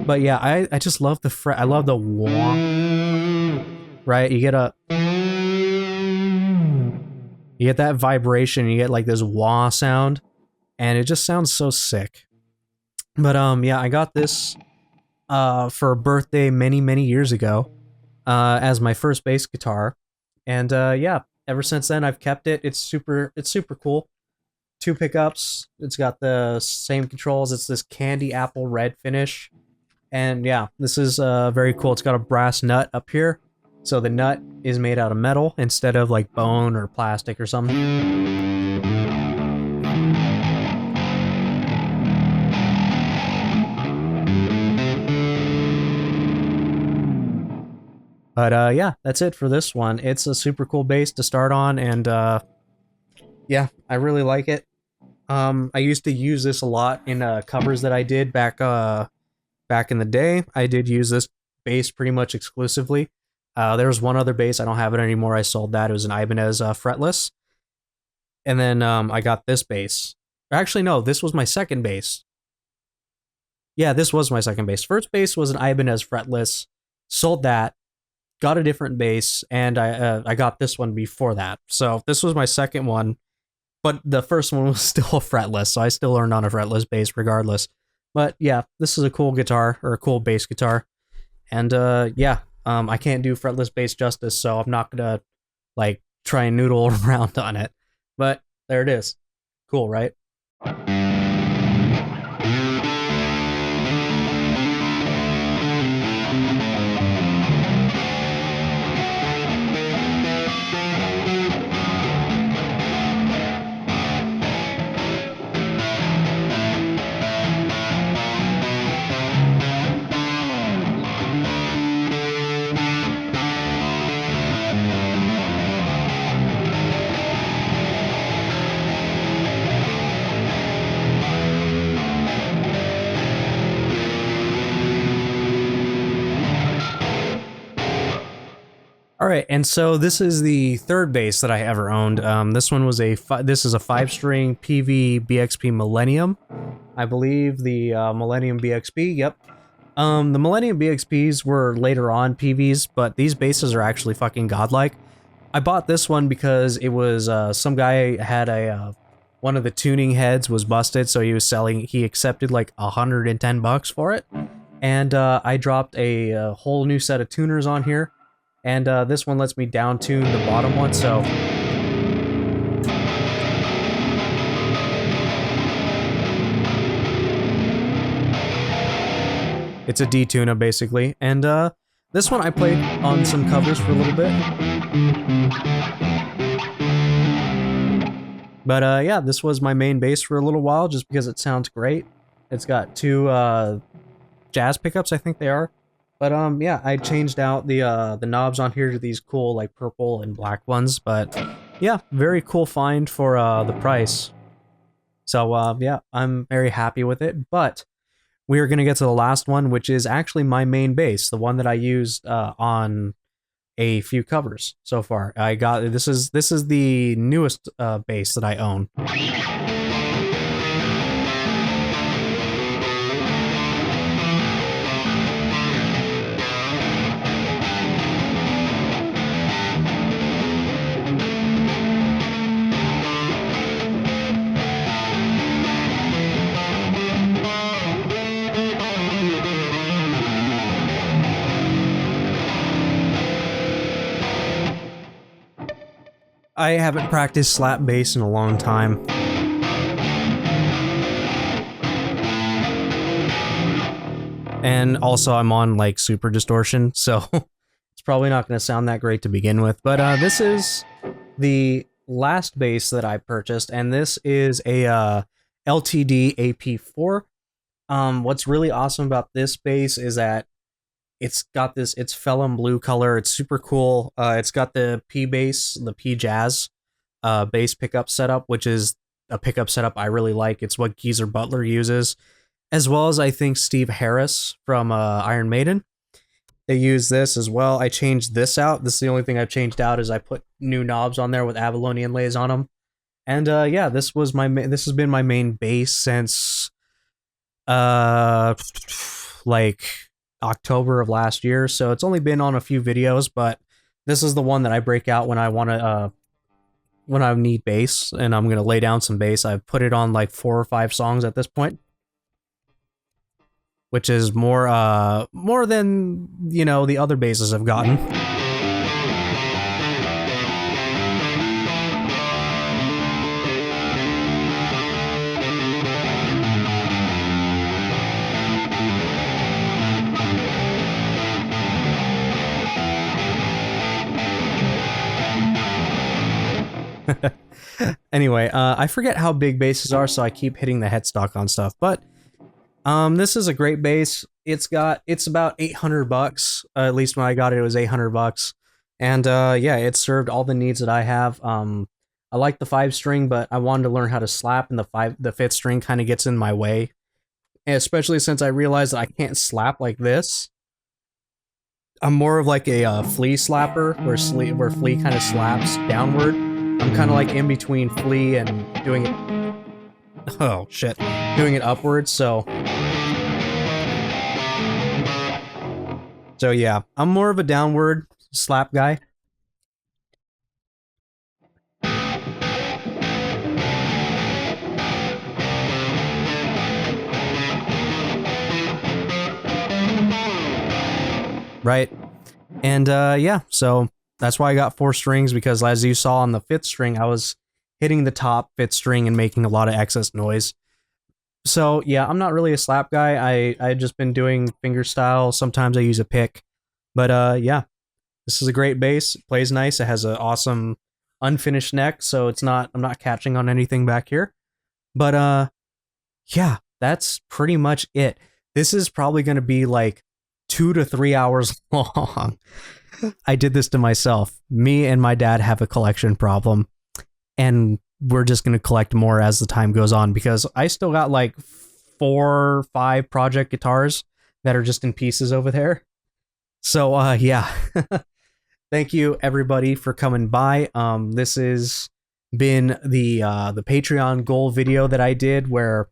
But yeah, I just love the fret. I love the wah. Right? You get that vibration, you get like this wah sound, and it just sounds so sick. But yeah, I got this for a birthday many years ago as my first bass guitar. And yeah, ever since then, I've kept it. It's super cool. 2 pickups. It's got the same controls. It's this candy apple red finish. And yeah, this is very cool. It's got a brass nut up here. So the nut is made out of metal instead of like bone or plastic or something. But yeah, that's it for this one. It's a super cool bass to start on, and yeah, I really like it. I used to use this a lot in covers that I did back in the day. I did use this bass pretty much exclusively. There was one other bass, I don't have it anymore. I sold that. It was an Ibanez fretless. And then I got this bass. Actually, no, this was my second bass. Yeah, this was my second bass. First bass was an Ibanez fretless. Sold that. Got a different bass, and I got this one before that. So this was my second one, but the first one was still a fretless, so I still learned on a fretless bass regardless. But yeah, this is a cool guitar, or a cool bass guitar. And yeah, I can't do fretless bass justice, so I'm not gonna like try and noodle around on it. But there it is. Cool, right? All right, and so this is the third bass that I ever owned. This one was this is a 5-string PV BXP Millennium. I believe the Millennium BXP, yep. The Millennium BXPs were later on PVs, but these basses are actually fucking godlike. I bought this one because it was, some guy had one of the tuning heads was busted, so he accepted like $110 for it. And I dropped a whole new set of tuners on here. And this one lets me down tune the bottom one, so... It's a D-tuner, basically. And this one I played on some covers for a little bit. But yeah, this was my main bass for a little while, just because it sounds great. It's got two jazz pickups, I think they are. But yeah, I changed out the knobs on here to these cool like purple and black ones. But yeah, very cool find for the price. So yeah, I'm very happy with it. But we are going to get to the last one, which is actually my main bass, the one that I used on a few covers so far. I got this is the newest bass that I own. I haven't practiced slap bass in a long time. And also I'm on like super distortion, so it's probably not going to sound that great to begin with. But this is the last bass that I purchased, and this is a LTD AP4. What's really awesome about this bass is that it's got it's Felon blue color. It's super cool. It's got the P bass, the P jazz bass pickup setup, which is a pickup setup I really like. It's what Geezer Butler uses, as well as I think Steve Harris from Iron Maiden. They use this as well. I changed this out. This is the only thing I've changed out, is I put new knobs on there with abalone inlays on them. And yeah, this has been my main bass since like October of last year, so it's only been on a few videos, but this is the one that I break out when I want to when I need bass and I'm gonna lay down some bass. I've put it on like 4 or 5 songs at this point, which is more than, you know, the other basses I've gotten. Anyway, I forget how big basses are, so I keep hitting the headstock on stuff. But this is a great bass. It's about $800. At least when I got it, it was $800. And yeah, it served all the needs that I have. I like the 5-string, but I wanted to learn how to slap, and the 5th string kind of gets in my way. And especially since I realized that I can't slap like this. I'm more of like a flea slapper, where flea kind of slaps downward. I'm kind of like in between flea and doing it. Oh shit, doing it upwards. So yeah, I'm more of a downward slap guy. Right, and yeah, so that's why I got 4 strings, because as you saw on the 5th string, I was hitting the top 5th string and making a lot of excess noise. So yeah, I'm not really a slap guy. I just been doing fingerstyle. Sometimes I use a pick. But yeah, this is a great bass. It plays nice. It has an awesome unfinished neck, so I'm not catching on anything back here. But yeah, that's pretty much it. This is probably going to be like 2 to 3 hours long. I did this to myself. Me and my dad have a collection problem, and we're just going to collect more as the time goes on, because I still got like 4 or 5 project guitars that are just in pieces over there. So yeah. Thank you everybody for coming by. This has been the Patreon goal video that I did where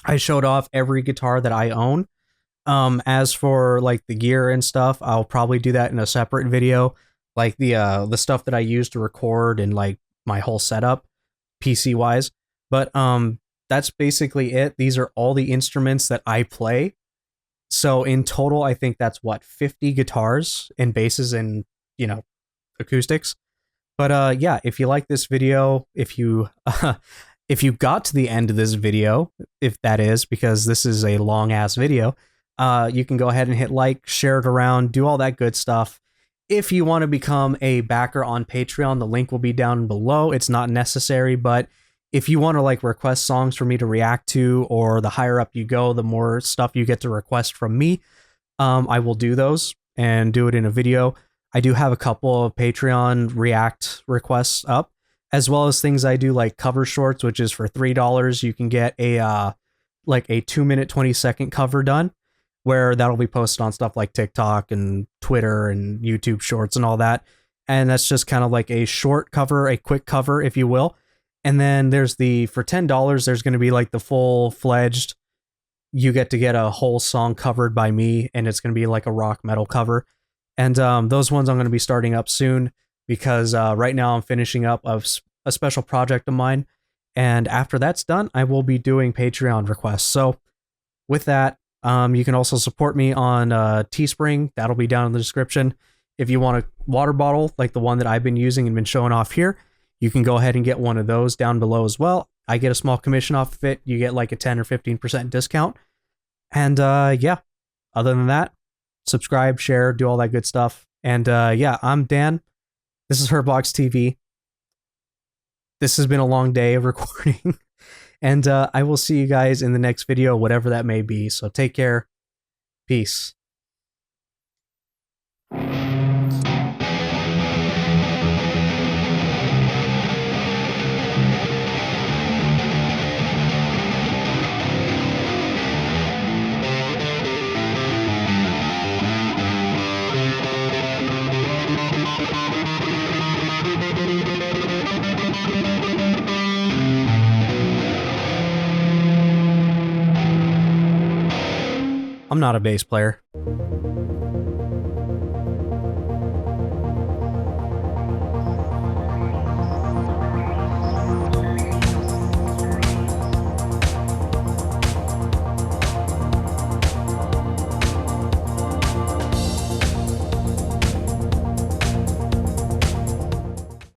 I showed off every guitar that I own. As for like the gear and stuff, I'll probably do that in a separate video, like the stuff that I use to record and like my whole setup, PC wise. But that's basically it. These are all the instruments that I play. So in total, I think that's what 50 guitars and basses and acoustics. But yeah, if you like this video, if you if you got to the end of this video, if that is, because this is a long ass video, you can go ahead and hit like, share it around, do all that good stuff. If you want to become a backer on Patreon, the link will be down below. It's not necessary, but if you want to like request songs for me to react to, or the higher up you go, the more stuff you get to request from me, I will do those and do it in a video. I do have a couple of Patreon React requests up, as well as things I do like cover shorts, which is for $3. You can get a like a 2-minute 20-second cover done, where that'll be posted on stuff like TikTok and Twitter and YouTube Shorts and all that. And that's just kind of like a short cover, a quick cover, if you will. And then there's for $10, there's going to be like the full-fledged, you get to get a whole song covered by me, and it's going to be like a rock metal cover. And those ones I'm going to be starting up soon, because right now I'm finishing up a special project of mine. And after that's done, I will be doing Patreon requests. So with that, you can also support me on Teespring. That'll be down in the description. If you want a water bottle like the one that I've been using and been showing off here, you can go ahead and get one of those down below as well. I get a small commission off of it. You get like a 10 or 15% discount. And yeah, other than that, subscribe, share, do all that good stuff. And yeah, I'm Dan. This is HurtboxTV. This has been a long day of recording. And I will see you guys in the next video, whatever that may be. So take care. Peace. I'm not a bass player.